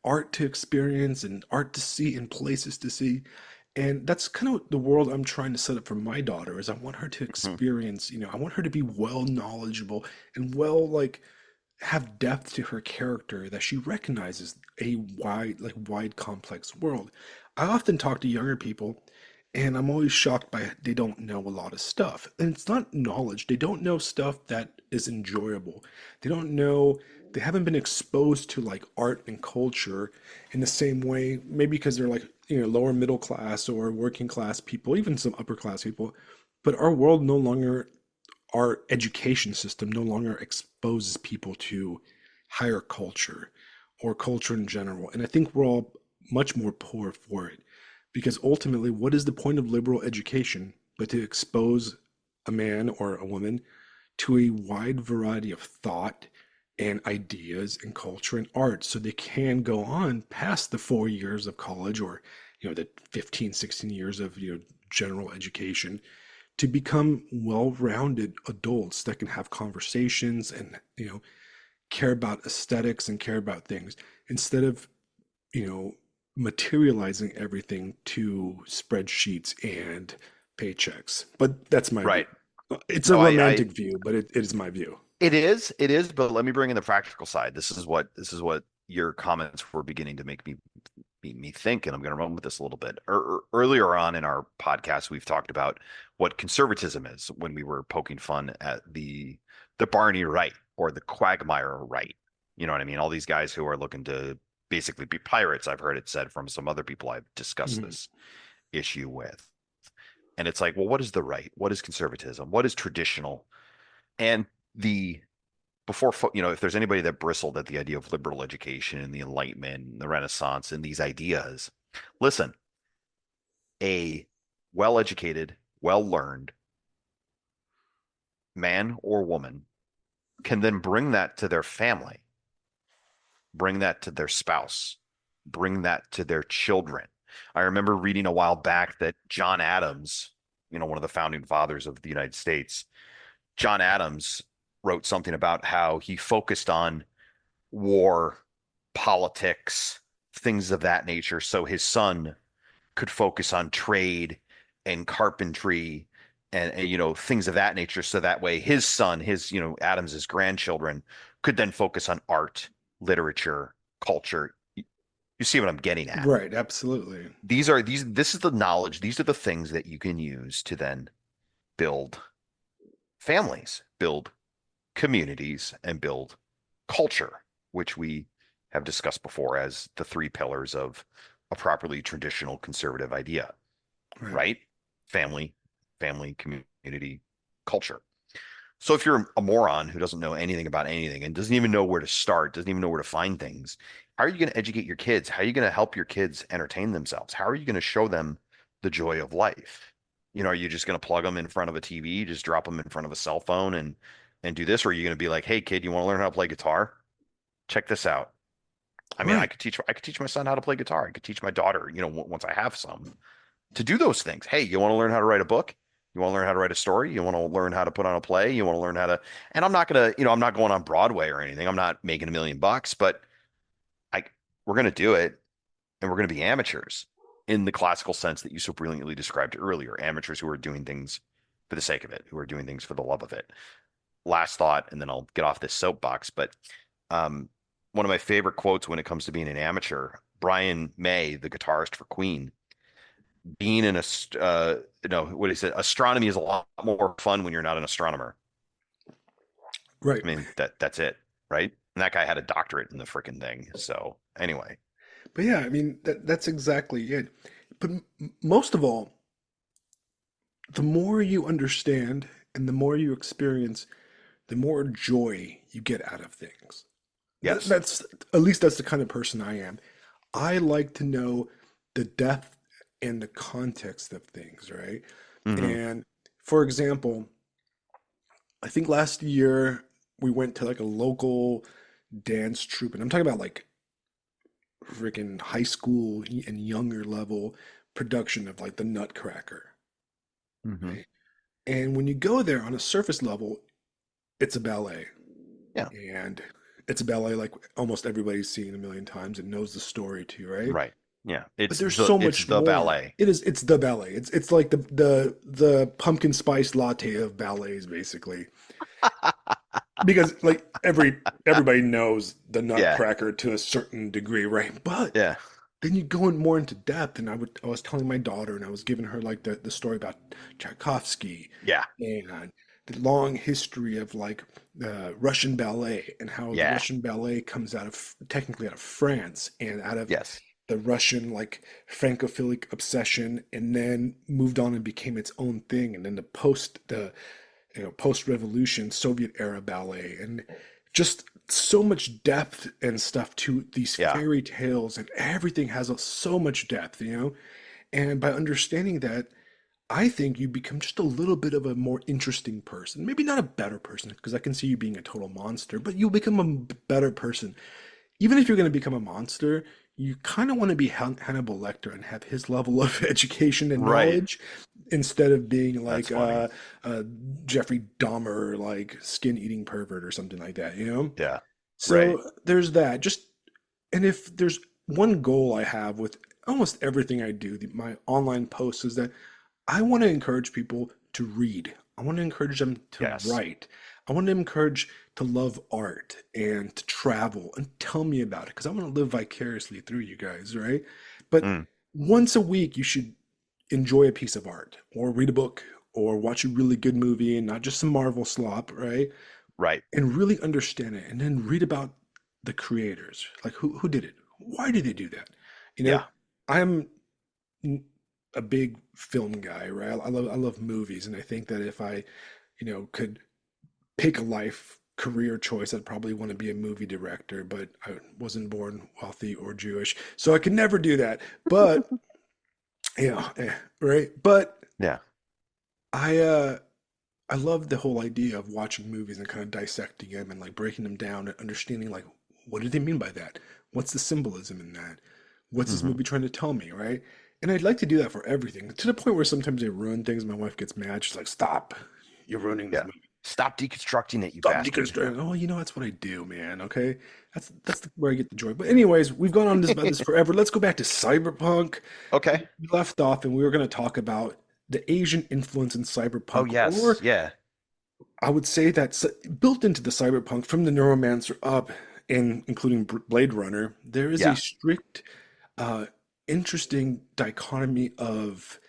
art to experience and art to see and places to see. And that's kind of the world I'm trying to set up for my daughter is I want her to Hmm. experience, I want her to be well knowledgeable and well like have depth to her character, that she recognizes a wide complex world. I often talk to younger people and I'm always shocked by they don't know a lot of stuff. And it's not knowledge. They don't know stuff that is enjoyable. They don't know, they haven't been exposed to like art and culture in the same way, maybe because they're like, lower middle class or working class people, even some upper class people. But our world no longer, our education system no longer exposes people to higher culture or culture in general. And I think we're all much more poor for it. Because ultimately, what is the point of liberal education but to expose a man or a woman to a wide variety of thought and ideas and culture and art so they can go on past the 4 years of college or the 15, 16 years of general education to become well-rounded adults that can have conversations and care about aesthetics and care about things instead of you know materializing everything to spreadsheets and paychecks. But that's my view. Right. It's a No, I romantic view, but it is my view. it is, but let me bring in the practical side. This is what your comments were beginning to make me think, and I'm going to run with this a little bit. Earlier on in our podcast, we've talked about what conservatism is when we were poking fun at the Barney right or the Quagmire right. You know what I mean? All these guys who are looking to basically be pirates. I've heard it said from some other people I've discussed Mhm. this issue with. And it's like, well, what is the right? What is conservatism? What is traditional? And the before, if there's anybody that bristled at the idea of liberal education and the Enlightenment and the Renaissance and these ideas, listen, a well-educated, well-learned man or woman can then bring that to their family, bring that to their spouse, bring that to their children. I remember reading a while back that John Adams, one of the founding fathers of the United States, John Adams wrote something about how he focused on war, politics, things of that nature, so his son could focus on trade and carpentry and things of that nature. So that way his son, Adams's grandchildren could then focus on art, literature, culture. You see what I'm getting at? Right, absolutely. This is the knowledge, these are the things that you can use to then build families, build communities, and build culture, which we have discussed before as the three pillars of a properly traditional conservative idea, Right. right? Family, family, community, culture. So if you're a moron who doesn't know anything about anything and doesn't even know where to start, doesn't even know where to find things, how are you going to educate your kids? How are you going to help your kids entertain themselves? How are you going to show them the joy of life? Are you just going to plug them in front of a TV, just drop them in front of a cell phone and do this? Or are you going to be like, hey kid, you want to learn how to play guitar? Check this out. I mean, Right. I could teach my son how to play guitar. I could teach my daughter, once I have some to do those things. Hey, you want to learn how to write a book? You want to learn how to write a story? You want to learn how to put on a play? You want to learn how to, and I'm not going to, I'm not going on Broadway or anything. I'm not making $1 million, but I, we're going to do it and we're going to be amateurs in the classical sense that you so brilliantly described earlier. Amateurs who are doing things for the sake of it, who are doing things for the love of it. Last thought, and then I'll get off this soapbox, but um, one of my favorite quotes when it comes to being an amateur, Brian May, the guitarist for Queen, being an no, what he said, astronomy is a lot more fun when you're not an astronomer. Right. I mean, that's it, right? And that guy had a doctorate in the freaking thing. So anyway, But yeah, I mean that's exactly it. But most of all, the more you understand and the more you experience, the more joy you get out of things. yes. That's at least that's the kind of person I am. I like to know the depth and the context of things, right? Hmm. And for example, I think last year we went to like a local dance troupe, and I'm talking about like freaking high school and younger level production of like the Nutcracker, Hmm. right? And when you go there on a surface level, it's a ballet. Yeah. And it's a ballet like almost everybody's seen a million times and knows the story too, right? Right. Yeah. But there's so It's much the more. ballet. It's the ballet. It's like the pumpkin spice latte of ballets, basically. because like everybody knows the Yeah, Nutcracker to a certain degree, right? But yeah, then you go in more into depth, and I was telling my daughter, and I was giving her like the story about Tchaikovsky yeah, and the long history of like Russian ballet, and how the yeah, Russian ballet comes out of technically out of France and out of yes, the Russian like Francophilic obsession, and then moved on and became its own thing, and then the post-revolution Soviet era ballet, and just so much depth and stuff to these yeah, fairy tales, and everything has so much depth, and by understanding that, I think you become just a little bit of a more interesting person. Maybe not a better person, because I can see you being a total monster, but you'll become a better person. Even if you're going to become a monster, you kind of want to be Hannibal Lecter and have his level of education and right. knowledge, instead of being That's like funny. uh, Jeffrey Dahmer, like skin eating pervert or something like that? Yeah, right. So there's that. And if there's one goal I have with almost everything I do, my online posts, is that I want to encourage people to read. I want to encourage them to Yes. write. I want to encourage to love art and to travel and tell me about it, because I want to live vicariously through you guys, right? But Mm, once a week, you should enjoy a piece of art or read a book or watch a really good movie, and not just some Marvel slop, right? right. And really understand it, and then read about the creators, like who did it, why did they do that? You know, Yeah. I'm a big film guy, right? I love movies, and I think that if I, could pick a life career choice, I'd probably want to be a movie director, but I wasn't born wealthy or Jewish, so I could never do that. But right. But Yeah. I uh I love the whole idea of watching movies and kind of dissecting them and like breaking them down and understanding like, what do they mean by that? What's the symbolism in that? What's this Hmm. movie trying to tell me, right? And I'd like to do that for everything, to the point where sometimes they ruin things. My wife gets mad. She's like, "Stop! You're ruining this Yeah. movie. Stop deconstructing it, you Stop bastard. deconstructing." Oh, that's what I do, man. Okay, where I get the joy. But anyways, we've gone on about this forever. Let's go back to Cyberpunk. Okay. We left off, and we were going to talk about the Asian influence in Oh, Cyberpunk, yes. or Yeah. I would say that built into the cyberpunk from the Neuromancer up, and including Blade Runner, there is a Yeah. strict, uh, interesting dichotomy of,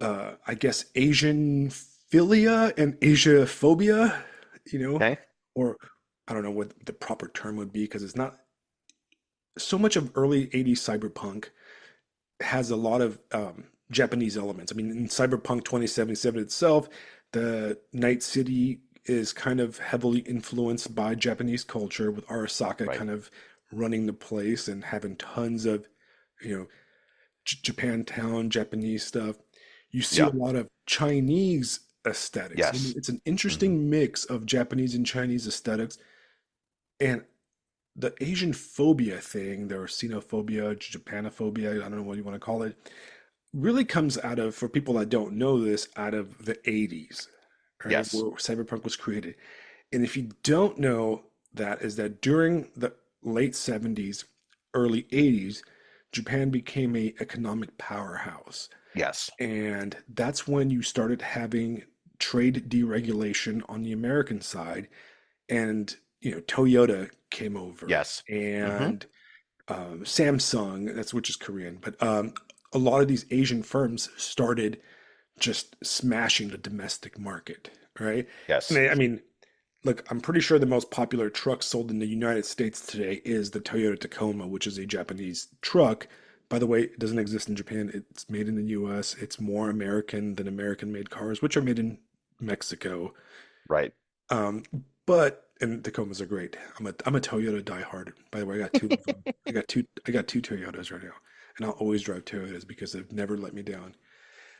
I guess, Asian philia and Asia phobia, Okay. or I don't know what the proper term would be, because it's not so much of early 80s cyberpunk has a lot of Japanese elements. I mean, in Cyberpunk 2077 itself, the Night City is kind of heavily influenced by Japanese culture, with Arasaka Right. kind of running the place and having tons of, you know, Japantown Japanese stuff. You see a Yeah. lot of Chinese aesthetics. I mean, Yes. it's an Hmm. interesting mix of Japanese and Chinese aesthetics. And the Asian phobia thing, or xenophobia, Japanophobia, I don't know what you want to call it, really comes out of, for people that don't know this, out of the 80s, right? Yes. Where Cyberpunk was created. And if you don't know that, is that during the late 70s, early 80s, Japan became a economic powerhouse. Yes. And that's when you started having trade deregulation on the American side, and Toyota came over, Yes. Hmm. and Samsung, which is Korean, but a lot of these Asian firms started just smashing the domestic market, right? And Yes. I mean, look, I'm pretty sure the most popular truck sold in the United States today is the Toyota Tacoma, which is a Japanese truck. By the way, it doesn't exist in Japan. It's made in the US. It's more American than American-made cars, which are made in Mexico. Right. Um, and Tacomas are great. I'm a Toyota diehard. By the way, I got two of them. I got two Toyotas right now, and I'll always drive Toyotas because they've never let me down.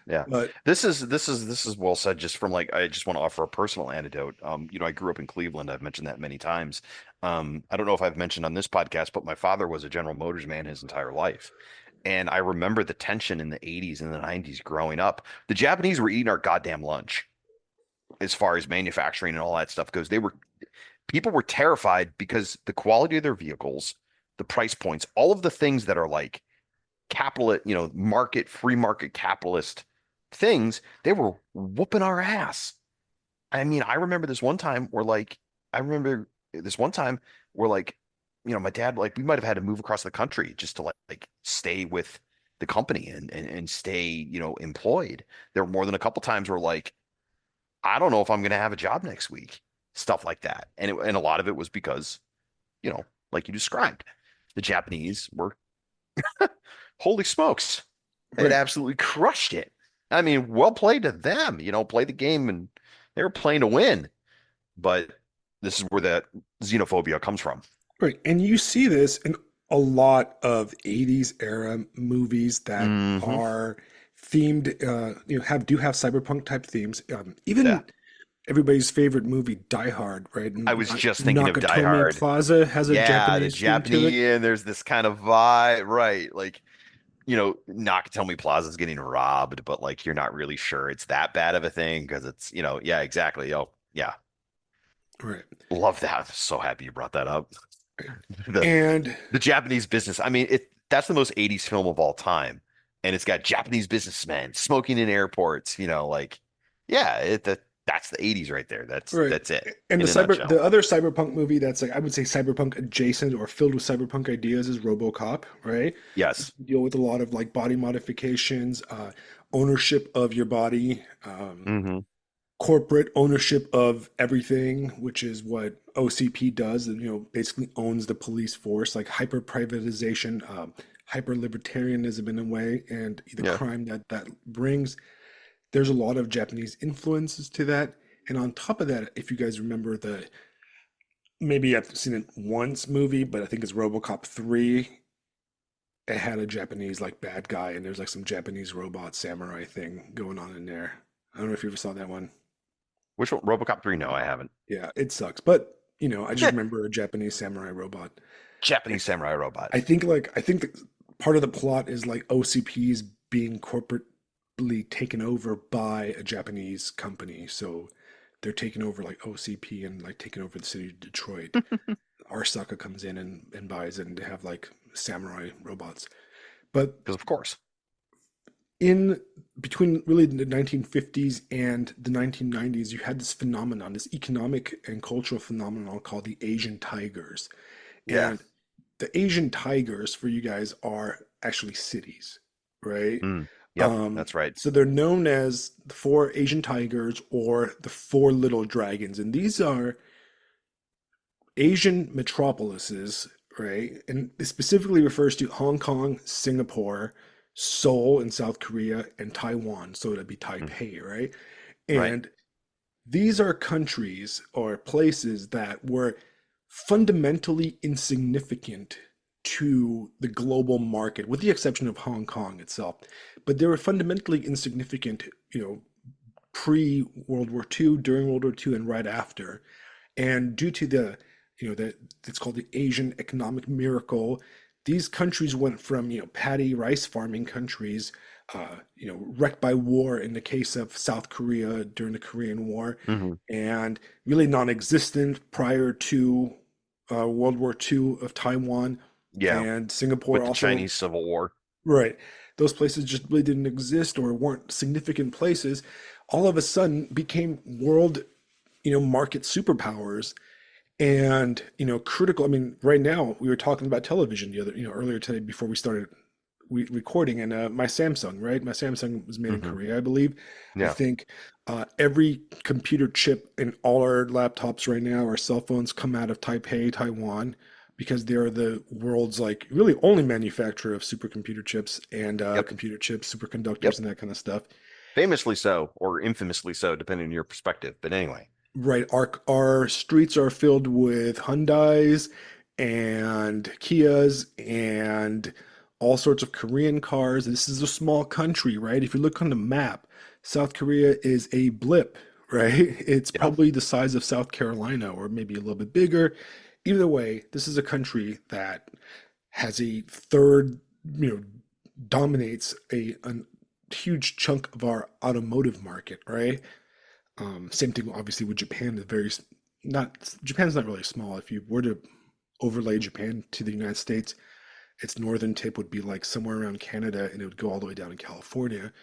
Yeah. But This is well said, just from like, I just want to offer a personal anecdote. I grew up in Cleveland. I've mentioned that many times. I don't know if I've mentioned on this podcast, but my father was a General Motors man his entire life. And I remember the tension in the 80s and the 90s growing up. The Japanese were eating our goddamn lunch as far as manufacturing and all that stuff goes. People were terrified because the quality of their vehicles, the price points, all of the things that are like capitalist, free market capitalist things, they were whooping our ass. I mean, I remember this one time where like I remember this one time where like, my dad, like we might have had to move across the country just to like stay with the company and stay, employed. There were more than a couple times where like, I don't know if I'm going to have a job next week, stuff like that. And a lot of it was because, like you described, the Japanese were, holy smokes, they had Right. absolutely crushed it. I mean, well played to them, play the game and they were playing to win. But this is where that xenophobia comes from. Right. And you see this in a lot of 80s era movies that Hmm. are themed, have cyberpunk type themes. Yeah. Even everybody's favorite movie, Die Hard, right? I was just thinking of Die Nakatomi Hard. Plaza has a Yeah, the Japanese theme to Japanese, it. and there's this kind of vibe, right? Like, Nakatomi Plaza's getting robbed, but like you're not really sure it's that bad of a thing because it's, yeah, exactly. Oh, yeah. Right. Love that. I'm so happy you brought that up. The And the Japanese business. I mean, that's the most 80s film of all time. And it's got Japanese businessmen smoking in airports, like yeah, that's the 80s right there. That's right. that's it And in a nutshell. the other cyberpunk movie that's like I would say cyberpunk adjacent or filled with cyberpunk ideas is RoboCop, right? Yes. Deal with a lot of like body modifications, ownership of your body, Hmm. corporate ownership of everything, which is what OCP does, and basically owns the police force, like hyper privatization, hyper libertarianism in a way, and the Yeah. crime that brings. There's a lot of Japanese influences to that, and on top of that, if you guys remember the maybe I've seen it once movie, but I think it's RoboCop 3. It had a Japanese like bad guy, and there's like some Japanese robot samurai thing going on in there. I don't know if you ever saw that one. Which one? RoboCop 3? No, I haven't. Yeah, it sucks. But, I just remember a Japanese samurai robot. Japanese samurai robot. I think part of the plot is like OCP's being corporately taken over by a Japanese company. So they're taking over like OCP and like taking over the city of Detroit. Arasaka comes in and buys it and they have like samurai robots. But Because of course. in between really the 1950s and the 1990s, you had this phenomenon, this economic and cultural phenomenon called the Asian tigers. Yeah. And the Asian tigers for you guys are actually cities, right? Mm. Yep, that's right. So they're known as the four Asian tigers or the four little dragons. And these are Asian metropolises, right? And it specifically refers to Hong Kong, Singapore, Seoul in South Korea, and Taiwan. So that'd be Mm. Taipei, right? Right. And these are countries or places that were fundamentally insignificant to the global market, with the exception of Hong Kong itself. But they were fundamentally insignificant, pre-World War II, during World War II, and right after. And due to that it's called the Asian economic miracle, these countries went from, paddy rice farming countries, wrecked by war in the case of South Korea during the Korean War, Hmm. and really non-existent prior to World War II of Taiwan Yeah. and Singapore With the also. Chinese Civil War. Right. Those places just really didn't exist or weren't significant places. All of a sudden became world, market superpowers and, critical. I mean, right now we were talking about television earlier today before we started recording, and my Samsung, right? My Samsung was made in Hmm. Korea, I believe. I Yeah. think every computer chip in all our laptops right now, our cell phones come out of Taipei, Taiwan, because they're the world's like really only manufacturer of supercomputer chips and Yep. computer chips, superconductors, Yep. and that kind of stuff. Famously so, or infamously so, depending on your perspective. But anyway. Right. Our streets are filled with Hyundais and Kias and all sorts of Korean cars. This is a small country, right? If you look on the map, South Korea is a blip, right? It's Yeah. probably the size of South Carolina or maybe a little bit bigger. Either way, this is a country that has a third, dominates a huge chunk of our automotive market, right? Same thing, obviously, with Japan. Not Japan's not really small. If you were to overlay Japan to the United States, its northern tip would be like somewhere around Canada, and it would go all the way down to California.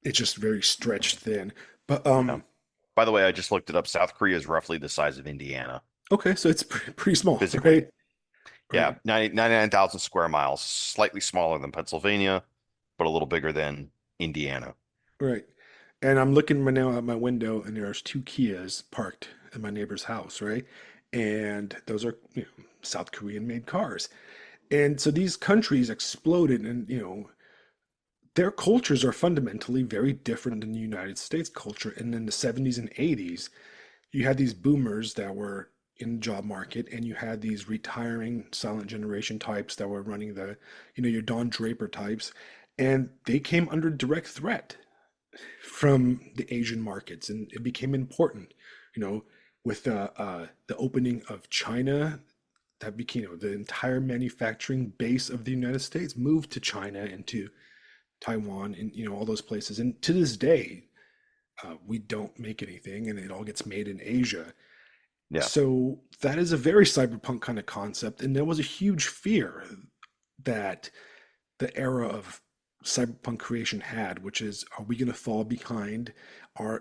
It's just very stretched thin. But Yeah. By the way, I just looked it up. South Korea is roughly the size of Indiana Okay, so it's pretty small, physically. right? Yeah, Right, 99,000 square miles, slightly smaller than Pennsylvania, but a little bigger than Indiana. right. And I'm looking right now out my window, and there's two Kias parked in my neighbor's house, right? And those are, South Korean made cars. And so these countries exploded, and their cultures are fundamentally very different than the United States culture. And in the 70s and 80s, you had these boomers that were in the job market, and you had these retiring silent generation types that were running your Don Draper types, and they came under direct threat from the Asian markets, and it became important, you know, with the opening of China. That became, the entire manufacturing base of the United States moved to China and to Taiwan and all those places. And to this day, we don't make anything, and it all gets made in Asia. Yeah. So that is a very cyberpunk kind of concept, and there was a huge fear that the era of cyberpunk creation had, which is, are we going to fall behind?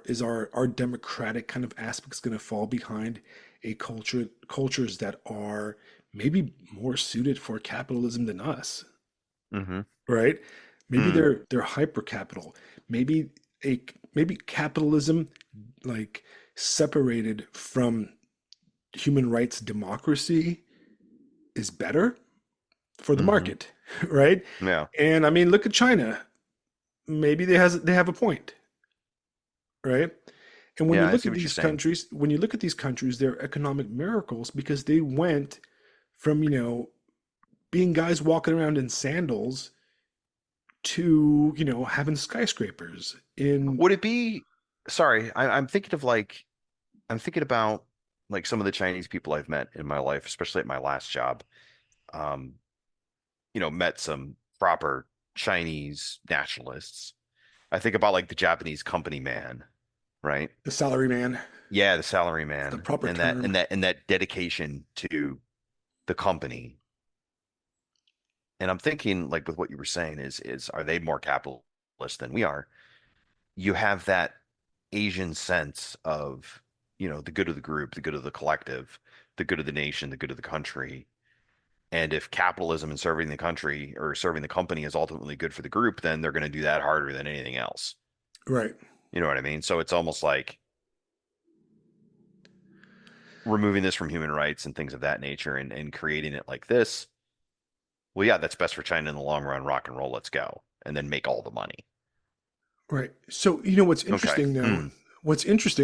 Is our democratic kind of aspects going to fall behind a cultures that are maybe more suited for capitalism than us, Hmm. right? Maybe Mm. they're hyper capital. Maybe a maybe capitalism, like, separated from human rights democracy, is better for the Hmm. market, right? Yeah. And I mean, look at China. Maybe they have a point, right? And Yeah, I see what you're saying. when you look at these countries, they're economic miracles because they went from, being guys walking around in sandals to, having skyscrapers in. Would it be, sorry, I'm thinking of like, I'm thinking about like some of the Chinese people I've met in my life, especially at my last job. Um, met some proper Chinese nationalists. I think about like the Japanese company man, right? The salary man, Yeah, the salary the man proper term. and that dedication to the company. And I'm thinking like with what you were saying is are they more capitalist than we are? You have that Asian sense of, the good of the group, the good of the collective, the good of the nation, the good of the country. And if capitalism and serving the country or serving the company is ultimately good for the group, then they're going to do that harder than anything else. Right. You know what I mean? So it's almost like removing this from human rights and things of that nature and creating it like this. Well, yeah, that's best for China in the long run. Rock and roll, let's go. And then make all the money. Right. So, what's Okay. interesting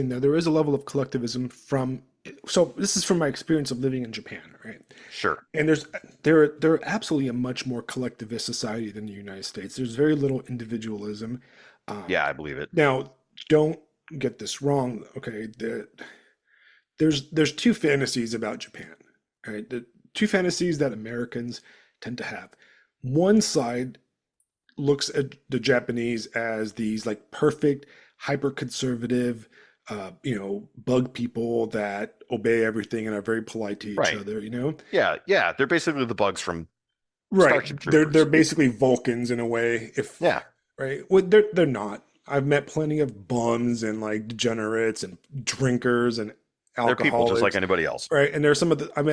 though, Hmm. there is a level of collectivism so this is from my experience of living in Japan, right? Sure. And they're absolutely a much more collectivist society than the United States. There's very little individualism. Um, Yeah, I believe it. Now, don't get this wrong, okay? There's two fantasies about Japan, right? The two fantasies that Americans tend to have. One side looks at the Japanese as these, like, perfect, hyper conservative, bug people that obey everything and are very polite to each Right. other. Yeah, yeah. They're basically the bugs from Right. Starship They're Troopers. basically Vulcans in a way, if Yeah. right. Well, they're not. I've met plenty of bums and, like, degenerates and drinkers and They're people just like alcoholics, anybody else. right? And I met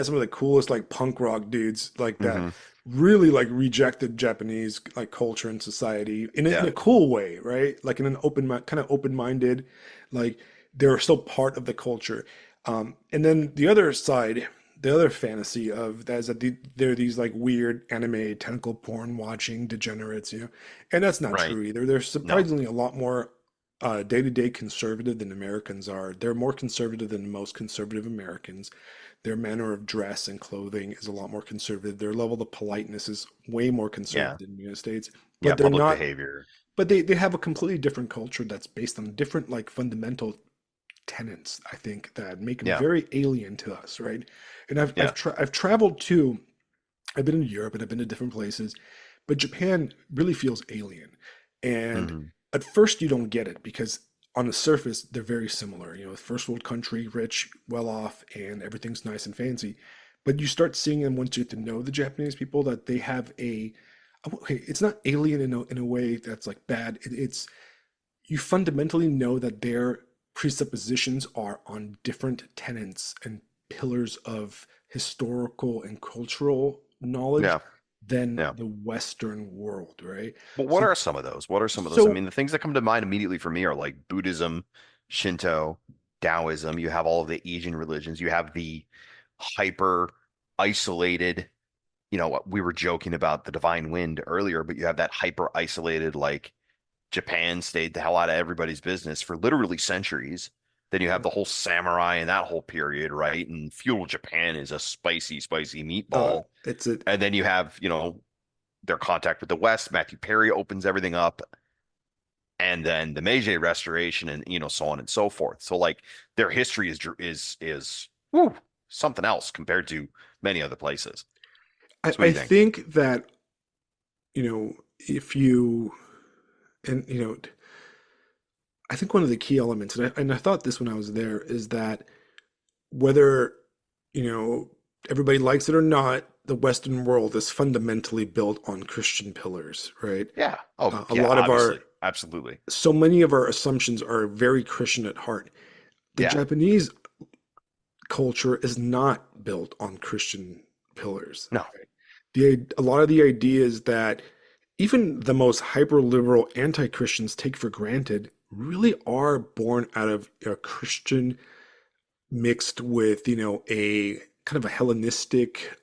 some of the coolest, like, punk rock dudes like that, Hmm. really, like, rejected Japanese, like, culture and society in Yeah. a cool way, right? Like, in an kind of open minded, like, they're still part of the culture. And then the other side, the other fantasy of that is that they're these, like, weird anime tentacle porn watching degenerates, and that's not Right. true either. They're No. surprisingly a lot more day-to-day conservative than Americans are. They're more conservative than most conservative Americans. Their manner of dress and clothing is a lot more conservative. Their level of politeness is way more Yeah. conservative than the United States. Yeah. But they're Public not, behavior. but they have a completely different culture that's based on different, like, fundamental tenets, I think, that make them Yeah. very alien to us, right? And Yeah. I've traveled to, I've been in Europe and I've been to different places, but Japan really feels alien. And Hmm. at first you don't get it because on the surface they're very similar. First world country, rich, well off, and everything's nice and fancy. But you start seeing them once you get to know the Japanese people, that they have okay, it's not alien in a way that's, like, bad. It's, you fundamentally know that they're presuppositions are on different tenets and pillars of historical and cultural knowledge Yeah. than Yeah. the Western world, right? But what So, are some of those? What are some of those? I so mean, the things that come to mind immediately for me are like Buddhism, Shinto, Taoism. You have all of the Asian religions. You have the hyper isolated, we were joking about the divine wind earlier, but you have that hyper isolated, like Japan stayed the hell out of everybody's business for literally centuries. Then you have the whole samurai and that whole period, right? And feudal Japan is a spicy, spicy meatball. it's a And then you have, their contact with the West. Matthew Perry opens everything up, and then the Meiji Restoration, and so on and so forth. So like their history is whew, something else compared to many other places. So what do I you think? think that, if you, and I think one of the key elements, and I thought this when I was there, is that whether, you know, everybody likes it or not, the Western world is fundamentally built on Christian pillars, right? Yeah. Oh, A yeah, lot of obviously. our, Absolutely. so many of our assumptions are very Christian at heart. The Yeah. Japanese culture is not built on Christian pillars. No. A lot of the ideas that even the most hyper liberal anti Christians take for granted really are born out of a Christian mixed with, a kind of a Hellenistic,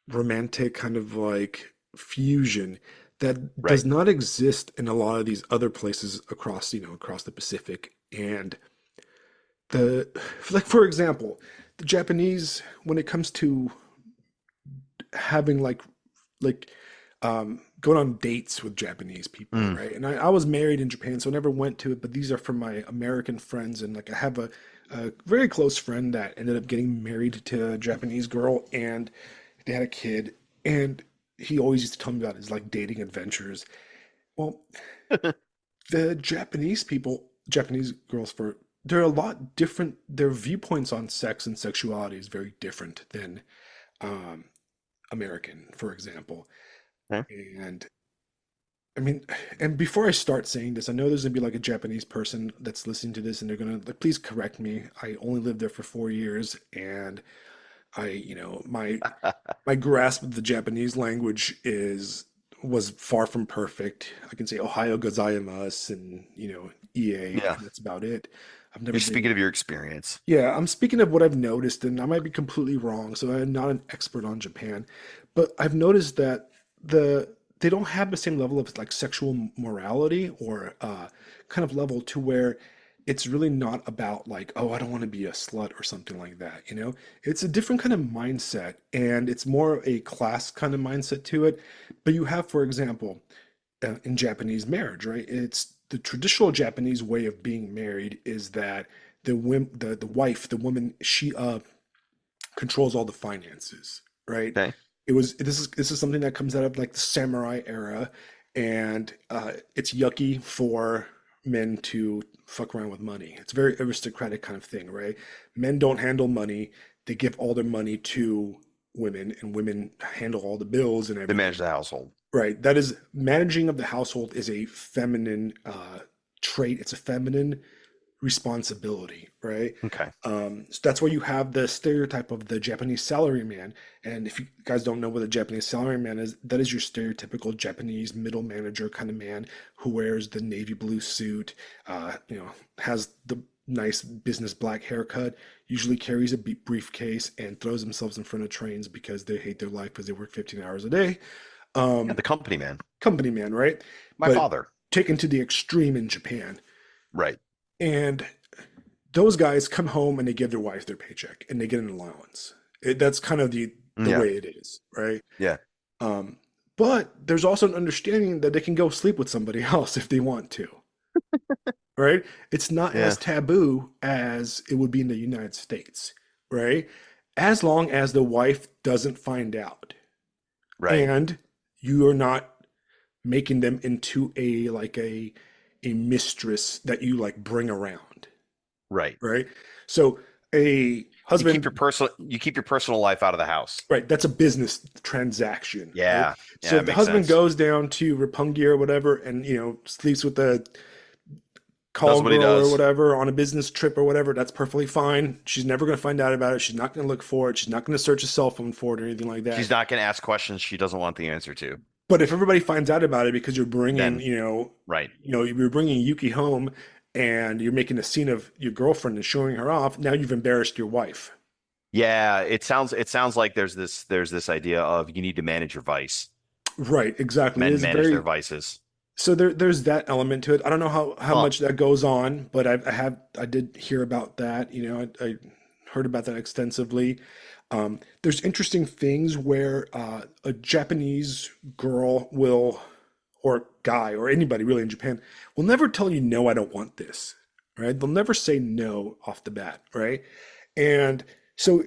romantic kind of like fusion that Right. does not exist in a lot of these other places across, across the Pacific. And the, like, for example, the Japanese, when it comes to having like going on dates with Japanese people, Mm. right? And I was married in Japan, so I never went to it, but these are from my American friends. And like I have a very close friend that ended up getting married to a Japanese girl, and they had a kid. And he always used to tell me about his like dating adventures. Well, the Japanese people, Japanese girls, they're a lot different. Their viewpoints on sex and sexuality is very different than um, American, for example. Okay. And I mean, and before I start saying this, I know there's gonna be like a Japanese person that's listening to this, and they're gonna like, please correct me. I only lived there for 4 years, and my grasp of the Japanese language is was far from perfect. I can say Ohio gozaimasu and EA, Yeah. and that's about it. I've never You're been. speaking of your experience. Yeah, I'm speaking of what I've noticed, and I might be completely wrong, so I'm not an expert on Japan. But I've noticed that they don't have the same level of like sexual morality or kind of level to where it's really not about like, oh, I don't want to be a slut or something like that, you know? It's a different kind of mindset, and it's more a class kind of mindset to it. But you have, for example, in Japanese marriage, right? It's the traditional Japanese way of being married is that the wife, the woman, she controls all the finances, right? Okay. This is something that comes out of like the samurai era, and it's yucky for men to fuck around with money. It's a very aristocratic kind of thing, right? Men don't handle money; they give all their money to women, and women handle all the bills and They manage everything. the household. Right. That is managing of the household is a feminine trait. It's a feminine responsibility, right? Okay. So that's why you have the stereotype of the Japanese salaryman. And if you guys don't know what a Japanese salaryman is, that is your stereotypical Japanese middle manager kind of man who wears the navy blue suit, has the nice business black haircut, usually carries a briefcase, and throws themselves in front of trains because they hate their life because they work 15 hours a day. Yeah, Um, the company man. company man, right? My But father. taken to the extreme in Japan. Right. And those guys come home and they give their wife their paycheck and they get an allowance. That's kind of the Yeah. way it is, right? Yeah. Um, but there's also an understanding that they can go sleep with somebody else if they want to, right? It's not Yeah. as taboo as it would be in the United States, right? As long as the wife doesn't find out Right. and you are not making them into a mistress that you like bring around, Right. right? So a husband, You keep your personal life out of the house. right? That's a business transaction, right? Yeah. So Yeah, it the makes husband sense. goes down to Roppongi or whatever, and sleeps with That's call what he girl or does. whatever on a business trip or whatever, that's perfectly fine. She's never going to find out about it. She's not going to look for it. She's not going to search a cell phone for it or anything like She's that. not going to ask questions she doesn't want the answer to. But if everybody finds out about it because you're bringing, Then, right. you're bringing Yuki home and you're making a scene of your girlfriend and showing her off, now you've embarrassed your wife. Yeah, it sounds like there's this idea of you need to manage your vice. Right, exactly. It Men is manage their very vices. so there's that element to it. I don't know how Huh. much that goes on, but I did hear about that. I heard about that extensively. There's interesting things where a Japanese girl will, or guy, or anybody really in Japan, will never tell you, no, I don't want this, right? They'll never say no off the bat, right? And so,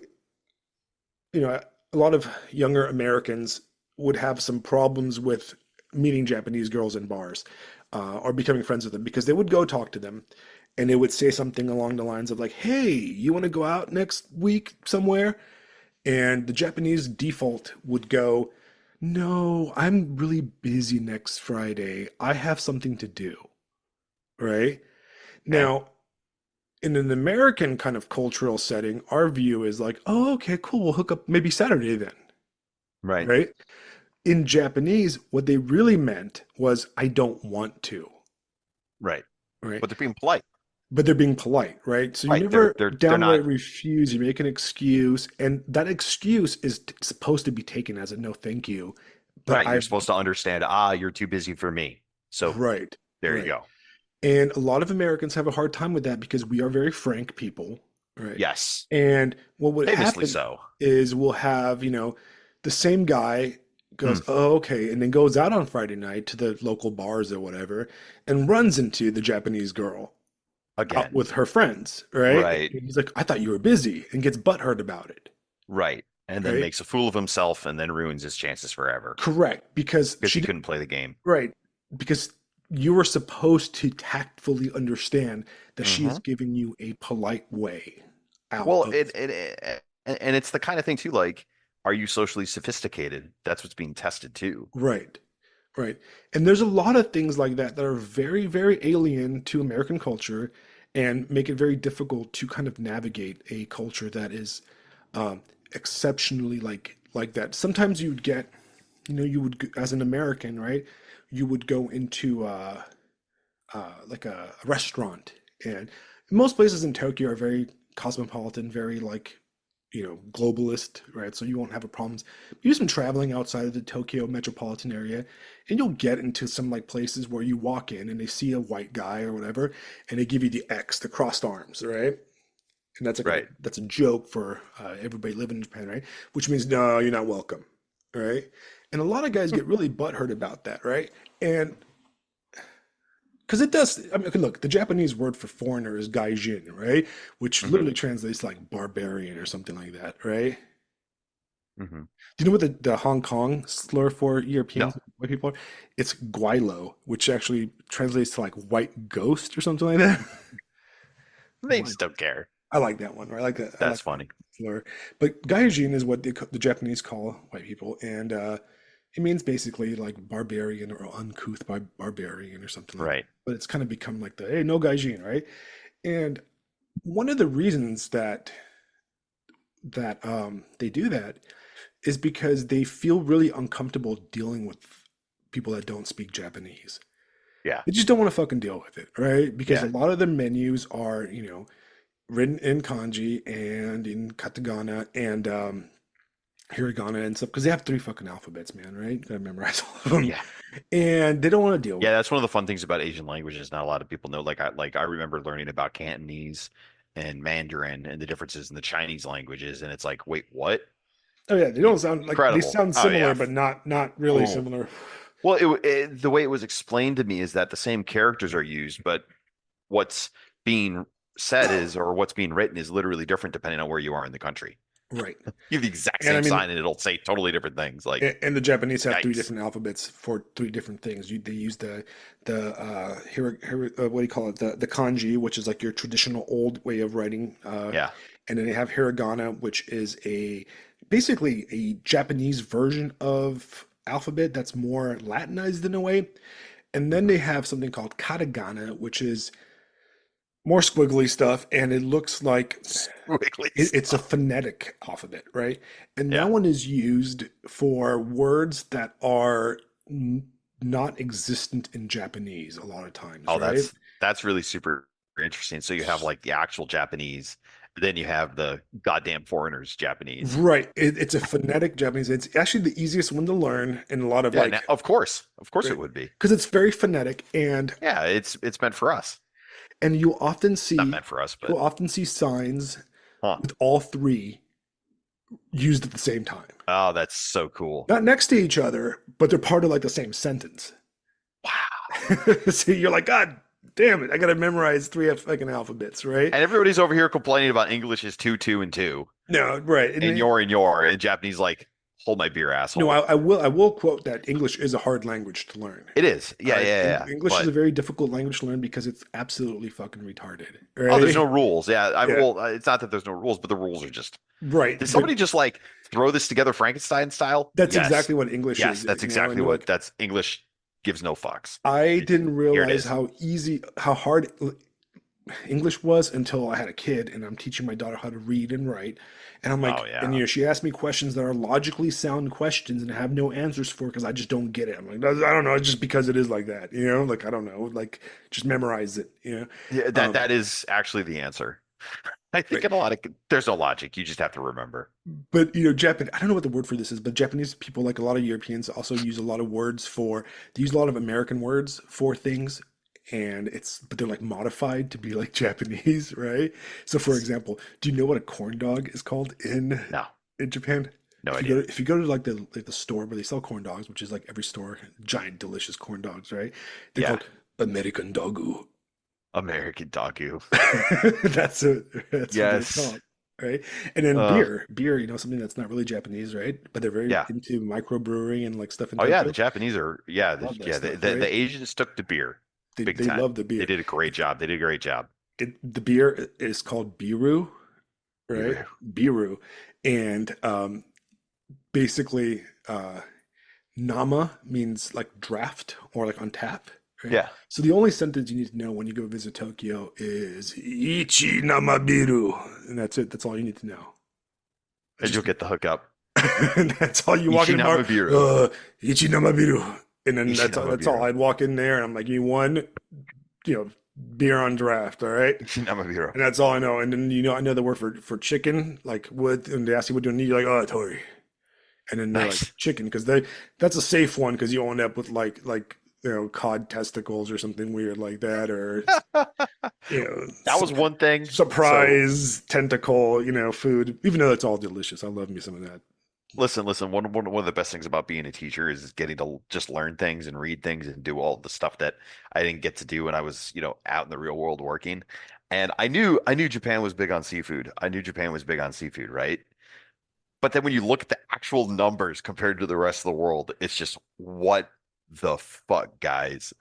a lot of younger Americans would have some problems with meeting Japanese girls in bars or becoming friends with them because they would go talk to them and they would say something along the lines of like, "Hey, you want to go out next week somewhere?" And the Japanese default would go, "No, I'm really busy next Friday. I have something to do." Right? Okay. Now, in an American kind of cultural setting, our view is like, "Oh, okay, cool. We'll hook up maybe Saturday then." Right. Right? In Japanese, what they really meant was, "I don't want to." Right. Right? But they're being polite. But they're being polite, right? So you Right. They're never they're not downright refuse, you make an excuse, and that excuse is supposed to be taken as a no thank you. But right. You're I've supposed to understand, you're too busy for me. So Right, there you right. go. And a lot of Americans have a hard time with that because we are very frank people, right? Yes. And what would Famously happen so. is we'll have, the same guy Hmm. goes, "Oh, okay," and then goes out on Friday night to the local bars or whatever and runs into the Japanese girl out Again. with her friends, right? Right. And he's like, "I thought you were busy," and gets butthurt about it, Right. And then right? makes a fool of himself and then ruins his chances forever Correct, because because he couldn't play the game. right, because you were supposed to tactfully understand that she is Hmm. giving you a polite way out Well, of and it's the kind of thing too, like, are you socially sophisticated? That's what's being tested too. right, right. And there's a lot of things like that that are very, very alien to American culture and make it very difficult to kind of navigate a culture that is exceptionally like that. Sometimes you'd get, as an American, right? You would go into like a restaurant, and most places in Tokyo are very cosmopolitan, very like, globalist, right? So you won't have a problems. You do some traveling outside of the Tokyo metropolitan area, and you'll get into some like places where you walk in and they see a white guy or whatever, and they give you the X, the crossed arms, right? And that's like Right. that's a joke for everybody living in Japan, right? Which means no, you're not welcome, right? And a lot of guys get really butthurt about that, right? And because it does, I mean, okay, look, the Japanese word for foreigner is gaijin, right? Which Hmm. literally translates to like barbarian or something like that, right? Hmm. Do you know what the Hong Kong slur for No, Europeans, white people are? It's guaylo, which actually translates to like white ghost or something like that. they Guaylo. just don't care. I like that one, right? I like that. I That's like that funny. slur. But gaijin is what the Japanese call white people, and it means basically like barbarian or uncouth by barbarian or something like that. Right. But it's kind of become like the hey, no gaijin, right? And one of the reasons that they do that is because they feel really uncomfortable dealing with people that don't speak Japanese. Yeah. They just don't want to fucking deal with it, right? Because a Yeah. lot of the menus are, written in kanji and in katakana and hiragana and stuff because they have three fucking alphabets, man, right? Gotta memorize all of them, Yeah. and they don't want to deal Yeah, with it. that's one of the fun things about Asian languages. Not a lot of people know. Like I remember learning about Cantonese and Mandarin and the differences in the Chinese languages, and it's like, wait, what? Oh yeah, they don't sound like they Incredible. sound Oh similar, yeah. but not really Oh. similar. Well, the way it was explained to me is that the same characters are used, but what's being said is, or what's being written is literally different depending on where you are in the country. Right. You have the exact And I same mean, sign and it'll say totally different things. Like, and the Japanese have three yikes. different alphabets for three different things. They use what do you call it? The kanji, which is like your traditional old way of writing, Yeah. and then they have hiragana, which is basically a Japanese version of alphabet that's more Latinized in a way. And then Hmm. they have something called katakana, which is more squiggly stuff, and it looks like Wiggly it's a stuff. phonetic alphabet, right? And that Yeah. one is used for words that are not existent in Japanese a lot of times, Oh, right? that's really super interesting. So you have like the actual Japanese, then you have the goddamn foreigners Japanese. Right. It's a phonetic Japanese. It's actually the easiest one to learn in a lot of Yeah, like, of course it right? would be. Because it's very phonetic, and Yeah, it's meant for us. you'll often Not see meant for us, but you'll often see signs huh. with all three used at the same time. Oh, that's so cool. Not next to each other, but they're part of like the same sentence. Wow. So you're like, God damn it, I gotta memorize three fucking alphabets, right? And everybody's over here complaining about English is two, two, and two, No, right. and your, and Japanese like, hold my beer, No, asshole. I will quote that English is a hard language to learn. It is. Yeah, yeah, yeah. English is But a very difficult language to learn because it's absolutely fucking retarded, oh, there's right? no rules. Yeah, I Yeah, well, it's not that there's no rules, but the rules are just. right. Did somebody just like throw this together Frankenstein style? That's Yes. exactly what English Yes, is, that's and exactly you're what like, that's English gives no fucks. I It's didn't here it realize is. how easy, how hard English was until I had a kid and I'm teaching my daughter how to read and write. And I'm like, Oh and yeah. she asked me questions that are logically sound questions and I have no answers for because I just don't get it. I'm like, I don't know, it's just because it is like that, like I don't know, like just memorize it. Yeah, that Um, that is actually the answer. I think right. in a lot of there's no logic. You just have to remember. But Japan, I don't know what the word for this is, but Japanese people, like a lot of Europeans, also use a lot of words for, they use a lot of American words for things, and but they're like modified to be like Japanese, right? So for example, do you know what a corn dog is called No, in Japan? no If you idea. go to, if you go to like the store where they sell corn dogs, which is like every store, giant delicious corn dogs, right? They're Yeah, called American dogu. American Dogu. That's it. That's what they're Yes. called, right? And then Uh, beer, something that's not really Japanese, right? But they're very yeah. into microbrewery and like stuff in Oh yeah, the Tokyo. Japanese are Love that yeah, stuff, the right? Asians took to beer big They time. love the They beer. did a great job. They did a great job. The beer is called biru, right? Beer. Biru, and basically, nama means like draft or like on tap, right? Yeah. So the only sentence you need to know when you go visit Tokyo is Ichi nama biru, and that's it. That's all you need to know. And you'll get the hookup. And that's all you walk in the bar. Ishinamabiru. Ichi nama biru, and then that's all. Ishinamabiru. I'd walk in there and I'm like, you one, beer on draft, all right. Ishinamabiru. And that's all I know. And then I know the word for chicken, like what, and they ask you what do you need, you're like, oh, Tori. And then they're like Nice. chicken because that's a safe one because you end up with like cod testicles or something weird like that, or That was one thing. So surprise tentacle, food. Even though it's all delicious, I love me some of that. listen. One of the best things about being a teacher is getting to just learn things and read things and do all the stuff that I didn't get to do when I was, out in the real world working. And I knew Japan was big on seafood. I knew Japan was big on seafood, right? But then when you look at the actual numbers compared to the rest of the world, it's just what the fuck, guys?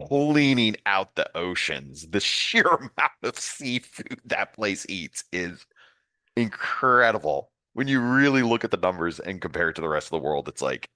Cleaning out the oceans, the sheer amount of seafood that place eats is incredible. When you really look at the numbers and compare it to the rest of the world, it's like,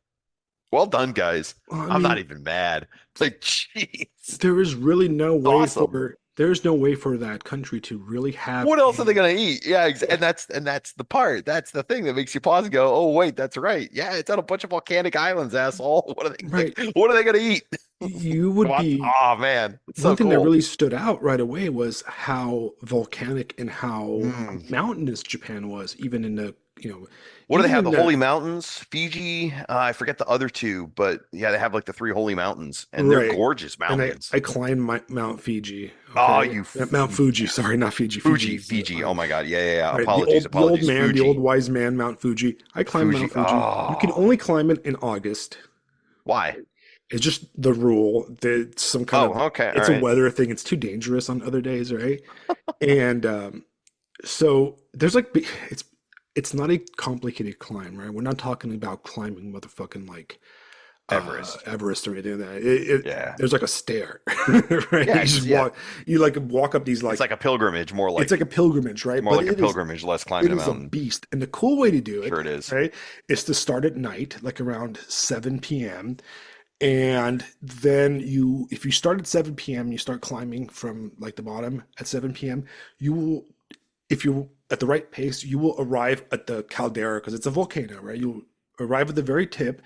well done, guys. Well, I I'm not mean, even mad. Like, jeez, there is really no way awesome. for there's no way for that country to really have What else are they a gonna eat? Yeah, yeah, and that's the part. That's the thing that makes you pause and go, "Oh wait, that's right. Yeah, it's on a bunch of volcanic islands, asshole. What are they right. what are they gonna eat?" You would What? be Oh man, it's one so thing that cool. really stood out right away was how volcanic and how Mm. mountainous Japan was, even in What do they even have? in The the Holy Mountains, Fiji. I forget the other two, but yeah, they have like the three holy mountains, and they're right. gorgeous And mountains. I climbed Mount Fiji. Oh, Okay, Mount Fuji. Sorry, not Fiji. Fuji, Fuji's Fiji. Oh my God. Yeah, yeah, yeah. right. Apologies, The old apologies. man, the old Fuji, wise man, Mount Fuji. I climbed Fuji. Mount Fuji. You can Oh, only climb it in August. why? It's just the rule. That some kind Oh, of okay. All it's a right. weather thing. It's too dangerous on other days, right? And so there's like it's not a complicated climb, right? We're not talking about climbing motherfucking like Everest. Everest or anything like that. Yeah. There's like a stair, right? Yeah, You just yeah. you like walk up these It's like like a pilgrimage, it's like a pilgrimage, right? more But like a pilgrimage, less climbing it a is a mountain. beast. And the cool way to do it, Sure it is. right, is to start at night, like around 7 p.m. And then if you start at 7 p.m., you start climbing from like the bottom at 7 p.m., you will, if you're at the right pace, you will arrive at the caldera because it's a volcano, right? You'll arrive at the very tip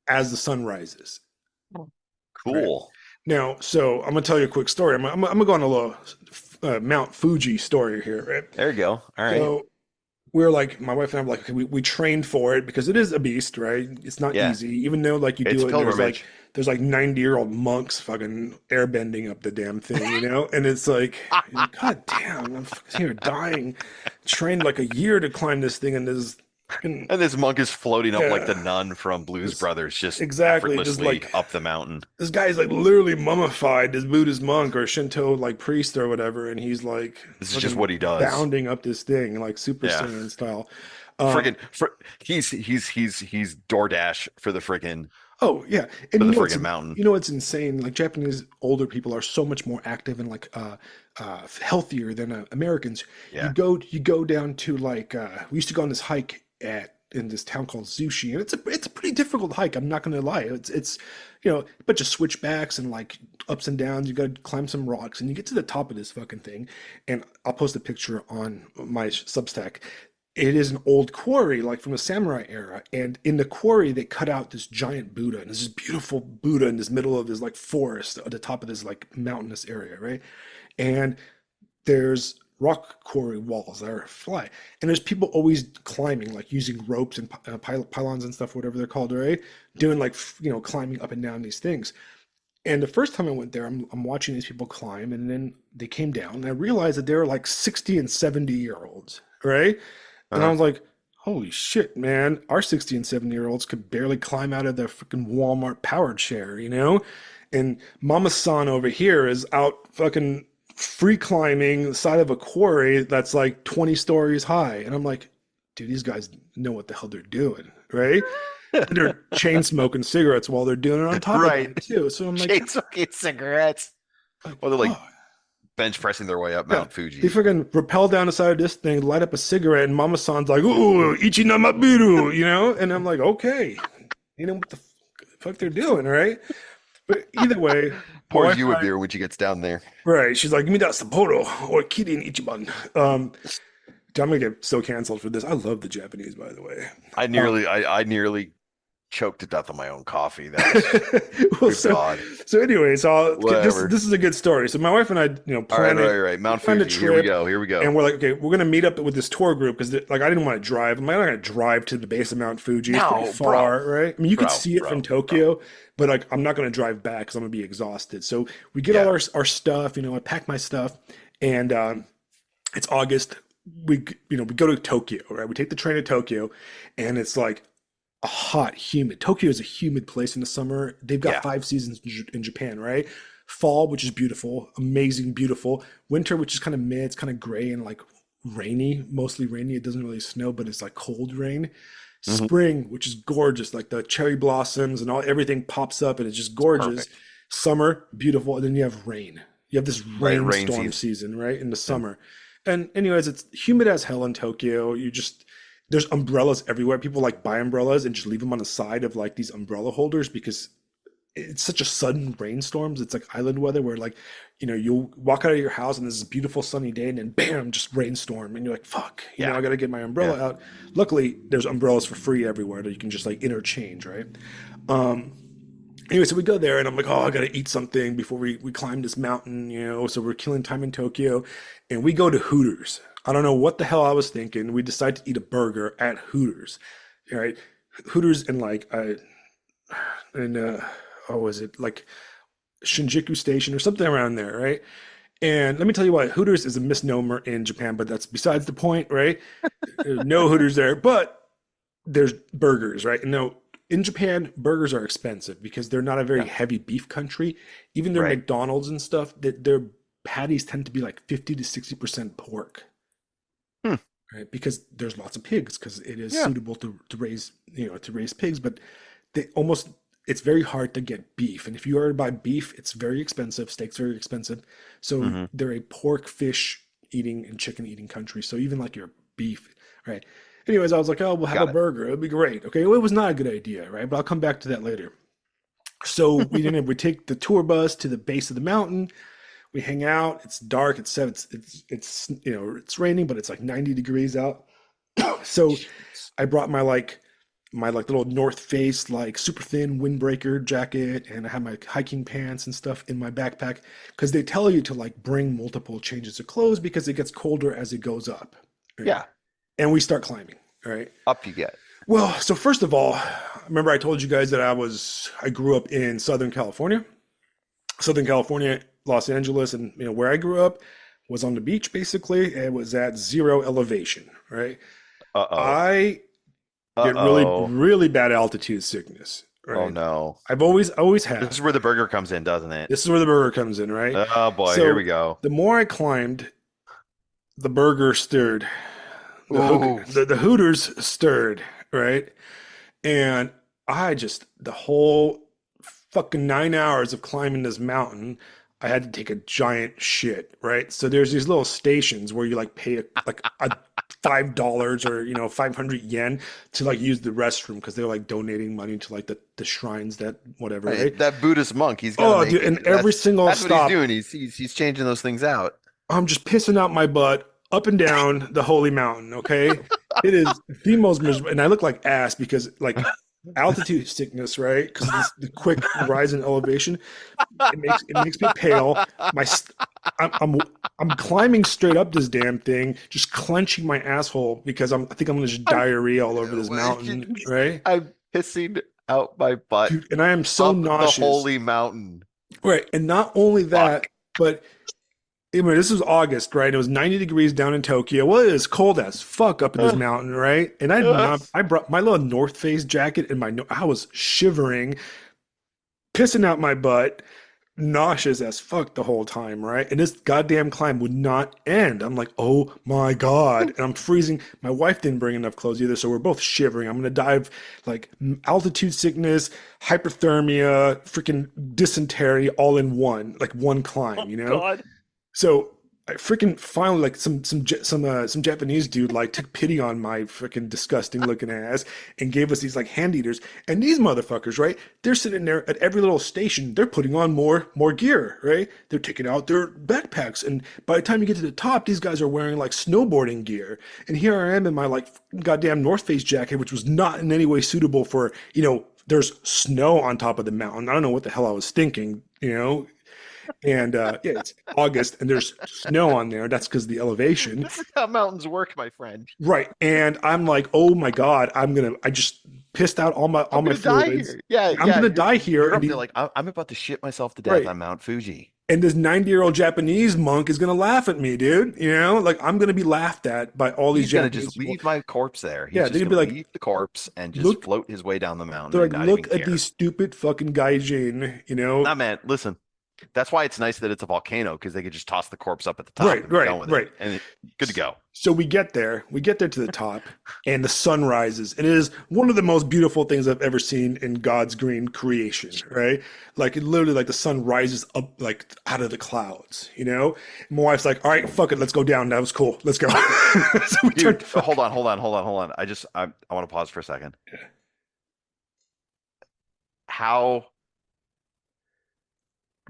as the sun rises, right? Cool. Now, so I'm gonna tell you a quick story. I'm gonna go on a little Mount Fuji story here, right? There you go. All right. So we're like, my wife and I were like, okay, we trained for it because it is a beast, right? It's not Yeah. easy, even though like you It's do it, and pilgrimage. there's like 90-year-old monks fucking airbending up the damn thing, you know? And it's like, God damn, I'm fucking here dying, trained like a year to climb this thing, and this fucking, And this monk is floating up like the yeah, nun from Blues just Brothers, just exactly, just effortlessly like up the mountain. this guy's like literally mummified, this Buddhist monk or Shinto like priest or whatever, and he's like This is just fucking what he does. bounding up this thing like Super Yeah. Saiyan style. Friggin' Um, he's DoorDash for oh yeah, and the friggin' mountain. you know it's insane. Like Japanese older people are so much more active and like healthier than Americans. Yeah. You go down to like we used to go on this hike at in this town called Zushi, and it's a pretty difficult hike. I'm not gonna lie. It's you know a bunch of switchbacks and like ups and downs. You got to climb some rocks, and you get to the top of this fucking thing. And I'll post a picture on my Substack. It is an old quarry, like from the samurai era. And in the quarry, they cut out this giant Buddha, and there's this beautiful Buddha in this middle of this like forest at the top of this like mountainous area, right? And there's rock quarry walls that are flat, and there's people always climbing, like using ropes and pylons and stuff, whatever they're called, right? Doing like you know climbing up and down these things. And the first time I went there, I'm watching these people climb, and then they came down, and I realized that they were like 60 and 70-year-olds, right? And I Uh-huh. was like, holy shit, man, our 60 and 70-year-olds could barely climb out of their freaking Walmart powered chair, you know? And Mama San over here is out fucking free climbing the side of a quarry that's like 20 stories high. And I'm like, dude, these guys know what the hell they're doing, right? And they're chain smoking cigarettes while they're doing it on top of Right. that too. So I'm like, Chain smoking cigarettes. Well, they're like oh, bench pressing their way up yeah. Mount They Fuji. freaking rappel down the side of this thing, light up a cigarette, and Mama San's like, ooh, ichi namabiru, you know? And I'm like, okay, you know what the fuck they're doing, right? But either way, my Pours wife you and a I, beer when she gets down there. right, she's like, give me that Sapporo or Kirin Ichiban. Dude, I'm gonna get so canceled for this. I love the Japanese, by the way. I nearly choked to death on my own coffee. That was Well, good God. so anyway, Whatever. this is a good story. So my wife and I, you know, All right, planned right. Mount planned a Fuji. Here we trip. go. Here we go. And we're like, okay, we're gonna meet up with this tour group because like I didn't want to drive. I'm not gonna drive to the base of Mount Fuji. It's pretty No, far, right? I mean, you could see it from bro. Tokyo, but like I'm not gonna drive back because I'm gonna be exhausted. So we get all Yeah. our stuff. You know, I pack my stuff, and it's August. We we go to Tokyo, right? We take the train to Tokyo, and it's like a hot, humid. Tokyo is a humid place in the summer. They've got Yeah. 5 seasons in Japan, right? Fall, which is beautiful, amazing, beautiful. Winter, which is kind of mid, it's kind of gray and like rainy, mostly rainy. It doesn't really snow, but it's like cold rain. Mhm. Spring, which is gorgeous, like the cherry blossoms and all everything pops up and it's just gorgeous. Perfect. Summer, beautiful. And then you have rain. You have this Right, rain rainstorm season. season, right? In the Yeah. summer. And anyways, it's humid as hell in Tokyo. There's umbrellas everywhere. People like buy umbrellas and just leave them on the side of like these umbrella holders because it's such a sudden rainstorms. It's like island weather where like, you know, you'll walk out of your house and there's this beautiful sunny day and then bam, just rainstorm. And you're like, fuck, you know, Yeah. I got to get my umbrella Yeah. out. Luckily, there's umbrellas for free everywhere that you can just like interchange, right? Um, Anyway, so we go there and I'm like, oh, I gotta eat something before we climb this mountain, you know. So we're killing time in Tokyo and we go to Hooters. I don't know what the hell I was thinking. We decide to eat a burger at Hooters. All right. Hooters in like what was it? Like Shinjuku Station or something around there, right? And let me tell you why Hooters is a misnomer in Japan, but that's besides the point, right? There's no Hooters there, but there's burgers, right? And no, in Japan, burgers are expensive because they're not a very Yeah. heavy beef country. Even their Right. McDonald's and stuff, their patties tend to be like 50 to 60% pork, Hmm. right? Because there's lots of pigs, because it is Yeah. suitable to raise, you know, to raise pigs, but it's very hard to get beef. And if you are to buy beef, it's very expensive. Steak's very expensive. So hmm they're a pork, fish eating and chicken eating country. So even like your beef, right? Anyways, I was like, oh, we'll have Got a it. burger. It'll be great. Okay. Well, it was not a good idea, right? But I'll come back to that later. So we take the tour bus to the base of the mountain. We hang out. It's dark. It's it's raining, but it's like 90 degrees out. So Jeez. I brought my like little North Face like super thin windbreaker jacket, and I had my hiking pants and stuff in my backpack because they tell you to like bring multiple changes of clothes because it gets colder as it goes up. Right? Yeah, And we start climbing. All right. up you get. Well, so first of all, remember I told you guys that I grew up in Southern California, Los Angeles, and where I grew up was on the beach basically. It was at zero elevation, right? Uh-oh. I get really, Uh-oh. really bad altitude sickness, Oh right? no. I've always This have. is where the burger comes in, doesn't it? This is where the burger comes in, right? Oh boy, here So we go. the more I climbed, the burger stirred, Ooh. the Hooters stirred, right? And the whole fucking 9 hours of climbing this mountain, I had to take a giant shit, right? So there's these little stations where you like pay like a $5 or 500 yen to like use the restroom because they're like donating money to like the shrines that whatever, Hey, right? that Buddhist monk, he's gonna Oh, make dude, it. and every single That's what he's stop, doing. He's changing those things out. I'm just pissing out my butt up and down the holy mountain, okay? It is the most miserable, and I look like ass because like altitude sickness, right? Because the quick rise in elevation, it makes me pale. My st- I'm climbing straight up this damn thing, just clenching my asshole because I think I'm gonna just I'm, diarrhea all over this mountain, right? I'm pissing out my butt Dude, and I am so up the nauseous, holy mountain. right? And not only that, Fuck. but I mean, this was August, right? It was 90 degrees down in Tokyo. Well, it is cold as fuck up in this mountain, right? And I brought my little North Face jacket and I was shivering, pissing out my butt, nauseous as fuck the whole time, right? And this goddamn climb would not end. I'm like, oh my God. And I'm freezing. My wife didn't bring enough clothes either, so we're both shivering. I'm gonna die of like altitude sickness, hyperthermia, freaking dysentery all in like one climb, God. So I freaking finally like some Japanese dude like took pity on my freaking disgusting looking ass and gave us these like hand eaters. And these motherfuckers, right? They're sitting there at every little station. They're putting on more gear, right? They're taking out their backpacks, and by the time you get to the top, these guys are wearing like snowboarding gear. And here I am in my like goddamn North Face jacket, which was not in any way suitable for There's snow on top of the mountain. I don't know what the hell I was thinking. And yeah, it's August and there's snow on there. That's because the elevation. This is how mountains work, my friend. Right. And I'm like, oh my God, I just pissed out all I'm my gonna die fluids. here. Yeah, I'm yeah. gonna die here. You're And up there like I'm about to shit myself to death right. on Mount Fuji. And this 90-year-old Japanese monk is gonna laugh at me, dude. Like I'm gonna be laughed at by all these He's gonna Japanese just people. leave my corpse there. He's Yeah, just they'd gonna be like, leave the corpse and just look, float his way down the mountain they're and like, not look even at care. these stupid fucking gaijin. Nah, man, listen. That's why it's nice that it's a volcano because they could just toss the corpse up at the top Right, and be done with right. it. And good to go. So we get there to the top, and the sun rises. And it is one of the most beautiful things I've ever seen in God's green creation, right? Like it literally, like the sun rises up like out of the clouds. And my wife's like, "All right, fuck it, let's go down. That was cool. Let's go." So we Dude, turned. hold on. I want to pause for a second. How,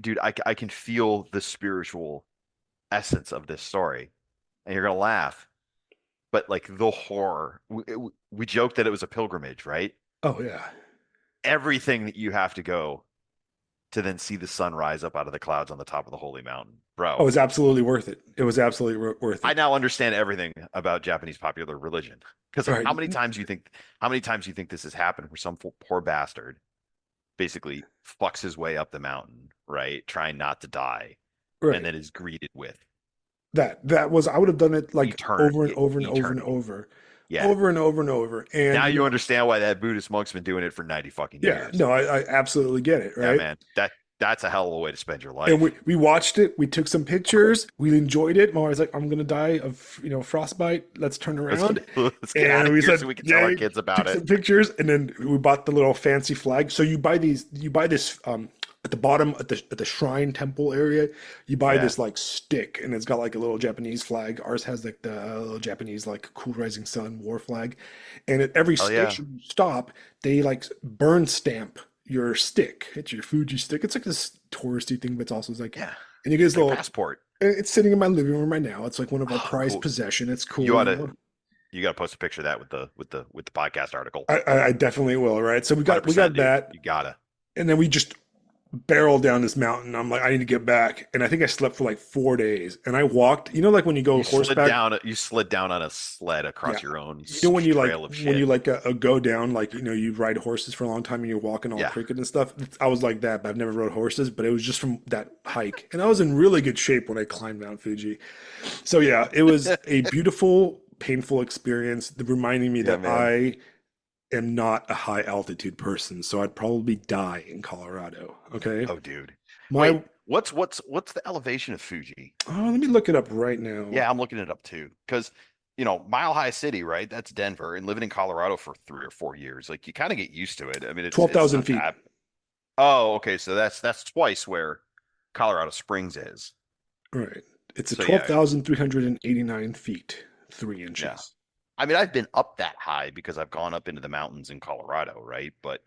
dude, I can feel the spiritual essence of this story, and you're gonna laugh, but like the horror. We joked that it was a pilgrimage, right? Oh yeah. Everything that you have to go to then see the sun rise up out of the clouds on the top of the holy mountain, bro. Oh, it was absolutely worth it. It was absolutely worth I it. now understand everything about Japanese popular religion because Right. how many times you think this has happened where some poor bastard basically fucks his way up the mountain, right, trying not to die, Right. and then is greeted with That was I would have done it like over and over and over and eternity. over. Yeah. Over and over and over. And Now you understand why that Buddhist monk's been doing it for 90 fucking yeah, years. no, I absolutely get it, Yeah, right? man. That's a hell of a way to spend your life. And we watched it. We took some pictures. We enjoyed it. My wife was like, "I'm gonna die of frostbite. Let's turn around." Let's get out of we here said, so we can tell our "Yay." kids about Took it. some pictures, and then we bought the little fancy flag. So you buy this at the bottom at the shrine temple area. You buy Yeah. this like stick, and it's got like a little Japanese flag. Ours has like the little Japanese like cool rising sun war flag. And at every Oh yeah. station you stop, they like burn stamp your stick. It's your Fuji stick. It's like this touristy thing, but it's also like, Yeah, and you get this it's like a little. passport. It's sitting in my living room right now. It's like one of our Oh, prized cool. possession. It's You cool, ought you to know. you got to post a picture of that with the podcast article. I definitely will. Right. So we got 100%, dude. that, You gotta. and then we just barreled down this mountain. I'm like, I need to get back, and I think I slept for like 4 days, and I walked. You know, like when you go horseback. You slid down on a sled Yeah. across your own You know when you like trail of when you shit. like go down like you ride horses for a long time and you're walking all Yeah. crooked and stuff. I was like that, but I've never rode horses. But it was just from that hike, and I was in really good shape when I climbed Mount Fuji. So yeah, it was a beautiful, painful experience, reminding me Yeah, that man. I am not a high altitude person. So I'd probably die in Colorado. Okay, Oh, dude. my Wait, what's the elevation of Fuji? let me look it up right now. Yeah, I'm looking it up too. Because, Mile High City, right? That's Denver, and living in Colorado for 3 or 4 years, like you kind of get used to it. I mean, it's 12,000 not feet. that. Oh, okay. So that's twice where Colorado Springs is. Right. It's a So yeah, 12,389 feet, three yeah. inches. I mean, I've been up that high because I've gone up into the mountains in Colorado, right? But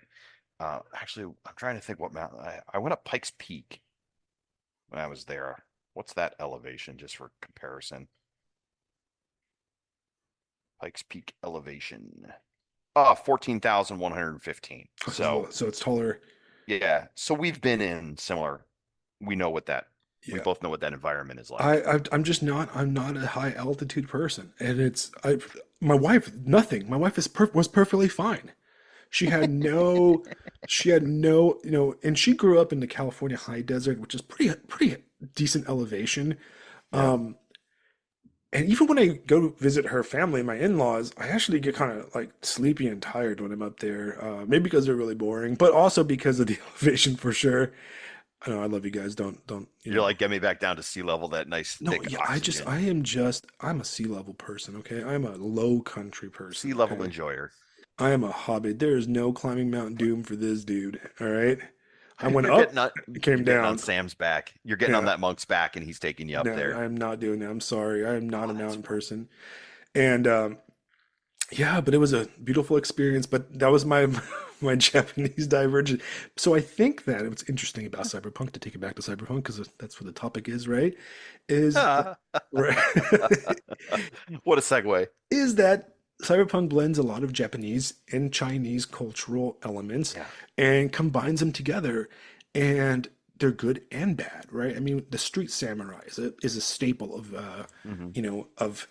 actually, I'm trying to think what mountain I went up Pikes Peak when I was there. What's that elevation, just for comparison? Pikes Peak elevation. 14,115. So So it's taller. yeah, so we've been in similar. We know what that. We Yeah. both know what that environment is like. I'm just not. I'm not a high altitude person, and it's I. My wife, nothing. My wife was perfectly fine. She had no. She had no. And she grew up in the California high desert, which is pretty decent elevation. Yeah. Um, and even when I go visit her family, my in-laws, I actually get kind of like sleepy and tired when I'm up there. Maybe because they're really boring, but also because of the elevation for sure. I know I love you guys. Don't. You're like, get me back down to sea level, that nice No, thick yeah, oxygen. I'm a sea level person, okay? I'm a low country Sea person, level okay? enjoyer. I am a hobbit. There is no climbing Mount Doom for this dude, all right? I went You're up, getting on it came you're getting on down. Sam's back. You're getting on Yeah, that monk's back and he's taking you up no, there. I'm not doing that. I'm sorry. I am not Oh, a that's mountain fun. person. And yeah, but it was a beautiful experience, but that was my my Japanese diversion. So I think that what's interesting about cyberpunk, to take it back to cyberpunk, because that's what the topic is, right? Is that, right? What a segue. is that cyberpunk blends a lot of Japanese and Chinese cultural elements Yeah. and combines them together, and they're good and bad, right? I mean, the street samurai is a staple of Hmm. you know of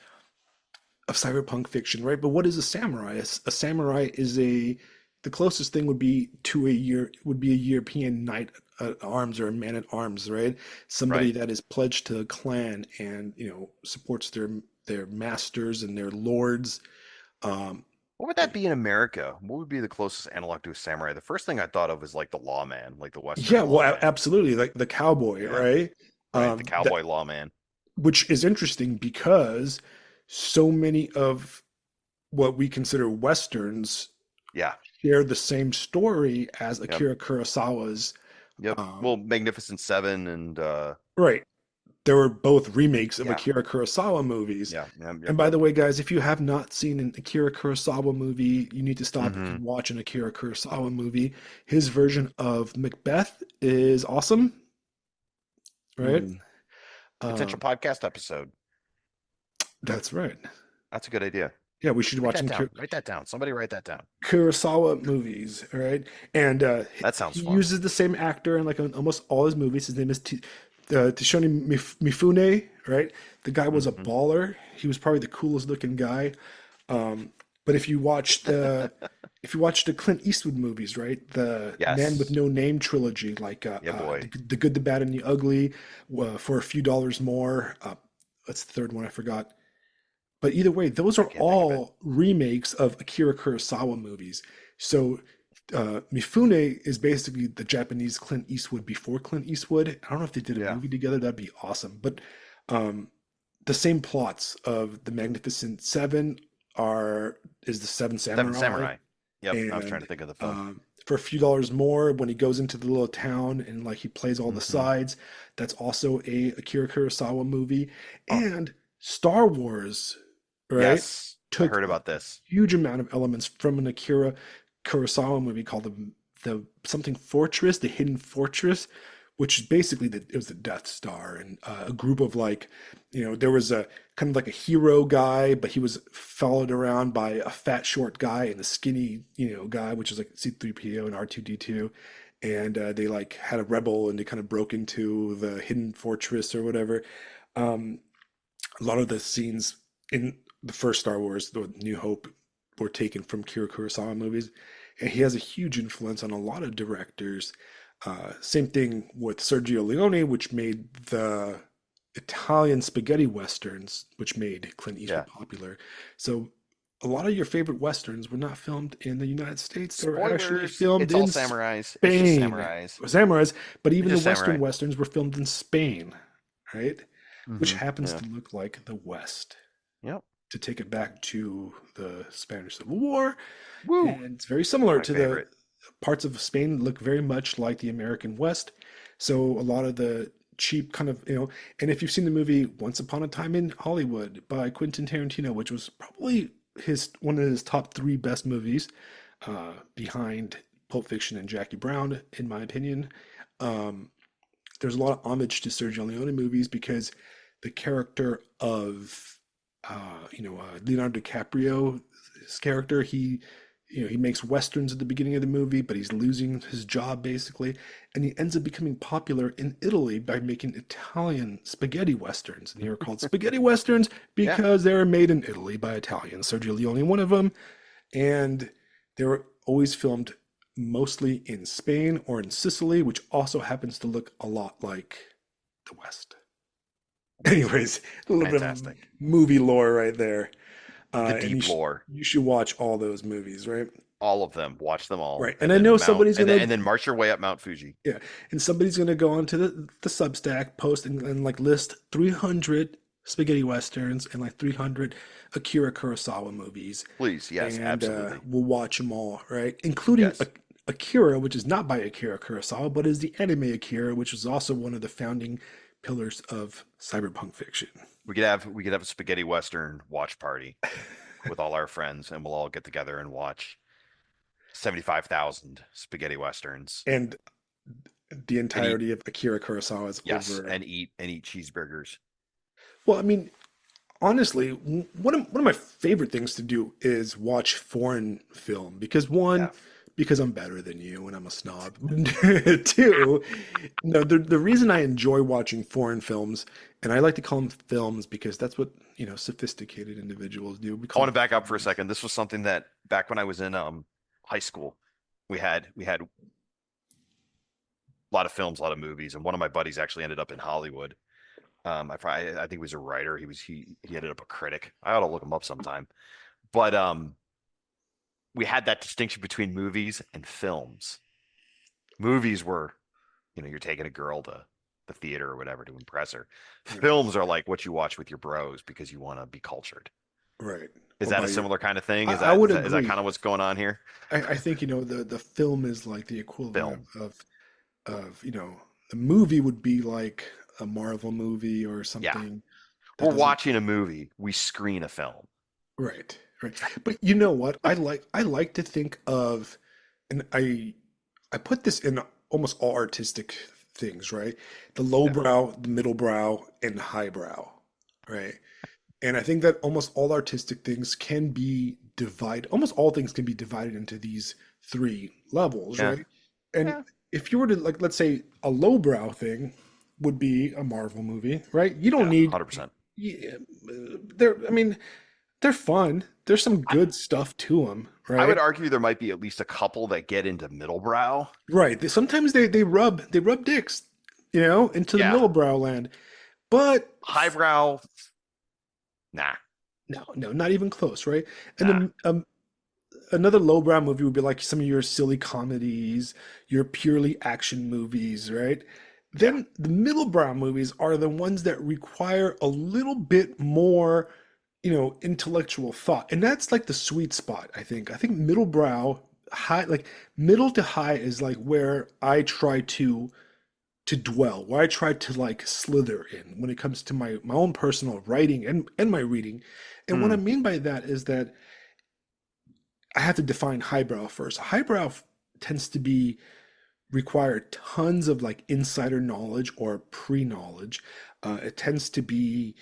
cyberpunk fiction, right? But what is a samurai? A samurai is the closest thing would be to a European knight at arms or a man at arms, right? Somebody Right. that is pledged to a clan and supports their masters and their lords. Um, What would that be in America? What would be the closest analog to a samurai? The first thing I thought of is like the lawman, like the yeah, Western well, lawman. absolutely, like the cowboy, Yeah. right? Right. The That cowboy lawman. which is interesting because so many of what we consider westerns Yeah. share the same story as Yep. Akira Kurosawa's. Yep. Um, Well, Magnificent Seven and right. There were both remakes of yeah. Akira Kurosawa movies. Yeah. Yep. And Yep. by Yep. the way, guys, if you have not seen an Akira Kurosawa movie, you need to stop Hmm. and watch an Akira Kurosawa movie. His version of Macbeth is awesome, right? Ooh. Potential Um, podcast episode. that's right. That's a good idea. Yeah, we should Write watch that some down. Write that down. Somebody write that down. Kurosawa movies, all right? And That he sounds fun. uses the same actor in like almost all his movies. His name is Tishoni Mifune, right? The guy was a Hmm. baller. He was probably the coolest looking guy. But if you watch the Clint Eastwood movies, right? The Man with Yes. No Name trilogy, like Yeah, boy. the Good, the Bad, and the Ugly, for a few dollars more. What's the third one? I forgot. But either way, those I are can't think of it. all remakes of Akira Kurosawa movies. So Mifune is basically the Japanese Clint Eastwood before Clint Eastwood. I don't know if they did a Yeah. movie together, that'd be awesome. But um, the same plots of the Magnificent Seven is the Seven Seven Samurai, Samurai. Yep. I was trying to and think of the film. for a few dollars more, when he goes into the little town and like he plays all the Hmm. sides, that's also a Akira Kurosawa movie. Oh, And Star Wars, right, yes. I took heard a about this. huge amount of elements from an Akira Kurosawa movie called the something fortress, the hidden fortress, which is basically it was the Death Star, and a group of like, there was a kind of like a hero guy, but he was followed around by a fat short guy and a skinny, guy, which is like C-3PO and R2-D2, and they like had a rebel and they kind of broke into the hidden fortress or whatever. Um, a lot of the scenes in the first Star Wars, the New Hope, were taken from Kira Kurosawa movies, and he has a huge influence on a lot of directors. Same thing with Sergio Leone, which made the Italian spaghetti westerns, which made Clint Eastwood popular. So a lot of your favorite westerns were not filmed in the United States. They were actually Spoilers. filmed It's all in samurais. It's just Spain. samurais. Samurais, but even the It's just Western samurai. westerns were filmed in Spain, right? Which happens Yeah. to look like the West. Yep. To take it back to the Spanish Civil War, Woo. and it's very similar My to favorite. the parts of Spain look very much like the American West. So a lot of the cheap kind of, and if you've seen the movie Once Upon a Time in Hollywood by Quentin Tarantino, which was probably one of his top three best movies, behind Pulp Fiction and Jackie Brown, in my opinion. There's a lot of homage to Sergio Leone movies because the character of Leonardo DiCaprio's character, he makes westerns at the beginning of the movie, but he's losing his job basically, and he ends up becoming popular in Italy by making Italian spaghetti westerns, and they are called spaghetti westerns because they were made in Italy by Italians. Sergio Leone, one of them, and they were always filmed mostly in Spain or in Sicily, which also happens to look a lot like the West. Anyways, a little bit of movie lore right there. The deep lore. You should watch all those movies, right? All of them. Watch them all. Right. And I know somebody's going to... And then march your way up Mount Fuji. Yeah. And somebody's going to go onto the Substack post and like list 300 spaghetti westerns and like 300 Akira Kurosawa movies. Please, yes, and, absolutely. We'll watch them all, right? Including Akira, which is not by Akira Kurosawa, but is the anime Akira, which is also one of the founding pillars of cyberpunk fiction. We could have a spaghetti western watch party with all our friends, and we'll all get together and watch 75,000 spaghetti westerns and the entirety of Akira Kurosawa's over. and eat cheeseburgers. Well, I mean, honestly, one of my favorite things to do is watch foreign film because because I'm better than you and I'm a snob. Two, the reason I enjoy watching foreign films, and I like to call them films because that's what, sophisticated individuals do. I want to back up for a second. This was something that back when I was in high school, we had a lot of films, a lot of movies, and one of my buddies actually ended up in Hollywood. I think he was a writer. He ended up a critic. I ought to look him up sometime. But we had that distinction between movies and films. Movies were, you're taking a girl to the theater or whatever to impress her. Films are like what you watch with your bros because you want to be cultured. Right. Is that a similar kind of thing? Is I would that agree. kind of what's going on here? I think, the film is like the equivalent of the movie would be like a Marvel movie or something. We're watching a movie. We screen a film. Right. But you know what? I like to think of, and I put this in almost all artistic things, right? The lowbrow, the middlebrow, and the highbrow, right? And I think that almost all artistic things can be divided. Almost all things can be divided into these three levels, right? And if you were to let's say a lowbrow thing would be a Marvel movie, right? You don't need 100%. Yeah, they're fun. There's some good stuff to them, right? I would argue there might be at least a couple that get into middlebrow. Right. Sometimes they rub dicks, into the middlebrow land. But highbrow, nah. No, not even close, right? And then another lowbrow movie would be like some of your silly comedies, your purely action movies, right? Then the middlebrow movies are the ones that require a little bit more, intellectual thought. And that's like the sweet spot, I think. I think middlebrow, high, like middle to high is like where I try to dwell, where I try to like slither in when it comes to my own personal writing and my reading. And what I mean by that is that I have to define highbrow first. Highbrow tends to be require tons of like insider knowledge or pre-knowledge. It tends to be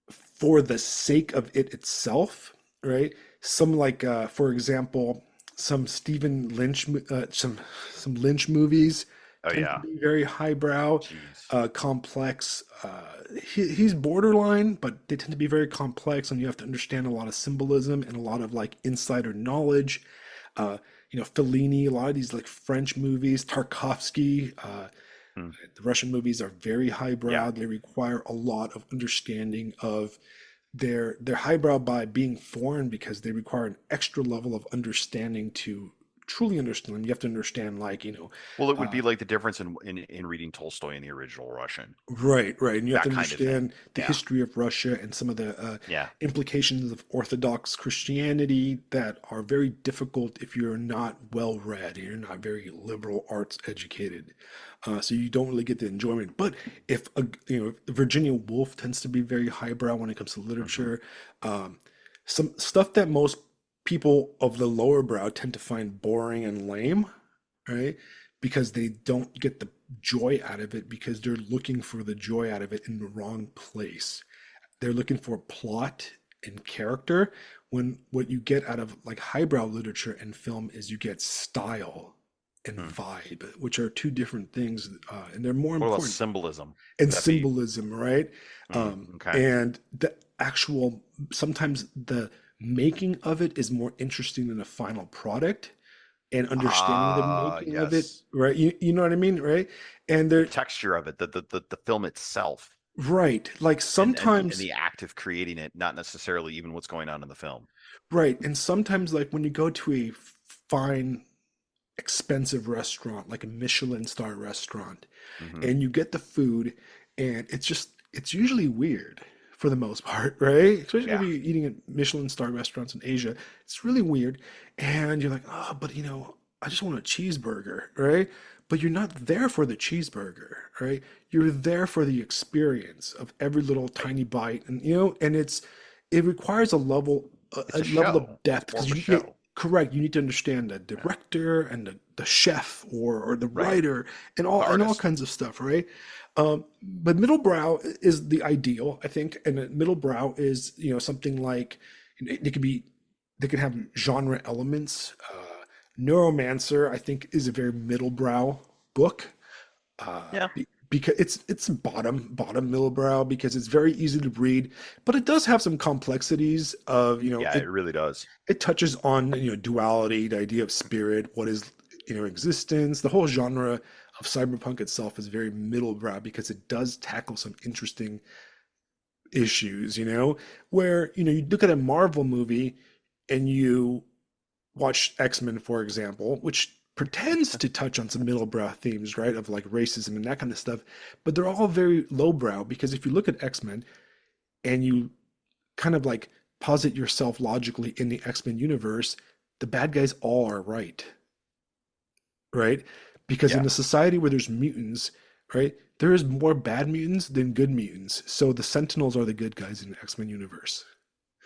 for the sake of it itself, right? Some like, for example, some Stephen Lynch, some Lynch movies Oh tend to yeah. be very highbrow, Jeez. complex. He's borderline, but they tend to be very complex, and you have to understand a lot of symbolism and a lot of like insider knowledge. Uh, Fellini, a lot of these like French movies, Tarkovsky, Hmm. the Russian movies are very Yeah. highbrow. They require a lot of understanding of they're highbrow by being foreign because they require an extra level of understanding to truly understand them. You have to understand like, Well, it would uh, be like the difference in reading Tolstoy in the original Russian. right, right. And you have to That kind of thing. understand the Yeah. history of Russia and some of the Yeah. implications of Orthodox Christianity that are very difficult if you're not well read and you're not very liberal arts educated. So you don't really get the enjoyment. But if Virginia Woolf tends to be very highbrow when it comes to Hmm. literature. Um, some stuff that most people of the lower brow tend to find boring and lame, right? Because they don't get the joy out of it because they're looking for the joy out of it in the wrong place. They're looking for plot and character when what you get out of like highbrow literature and film is you get style and Hmm. vibe, which are two different things, and they're more What about important. symbolism? And Would that be symbolism, right? okay? And the actual sometimes the making of it is more interesting than the final product and understanding the Ah, making of it, yes. right? You know what I mean, right? And The they're texture of it, the film itself, right. Like and sometimes, the act of creating it, not necessarily even what's going on in the film. right. And sometimes, like when you go to a fine, expensive restaurant, like a Michelin star restaurant, Hmm. and you get the food, and it's usually weird for the most part, right? Especially if Yeah. you're eating at Michelin star restaurants in Asia, it's really weird. And you're like, oh, but I just want a cheeseburger, right? But you're not there for the cheeseburger, right? You're there for the experience of every little Right. tiny bite, and and it requires It's a a level of show. It's depth more because of a you yeah, show. correct. You need to understand the Yeah. director and the chef or the Right. writer The and all artist. kinds of stuff, right? But middlebrow is the ideal, I think, and a middlebrow is something like it could be they could have genre elements. Neuromancer, I think, is a very middlebrow book Yeah. because it's bottom middlebrow because it's very easy to read, but it does have some complexities of Yeah, it really does. it touches on duality, the idea of spirit, what is existence. The whole genre of cyberpunk itself is very middlebrow because it does tackle some interesting issues. Where you look at a Marvel movie and you watch X-Men, for example, which pretends to touch on some middlebrow themes, right, of like racism and that kind of stuff, but they're all very lowbrow because if you look at X-Men and you kind of like posit yourself logically in the X-Men universe, the bad guys all are right, right? Because in Yeah. a society where there's mutants, right, there is more bad mutants than good mutants. So the Sentinels are the good guys in the X-Men universe,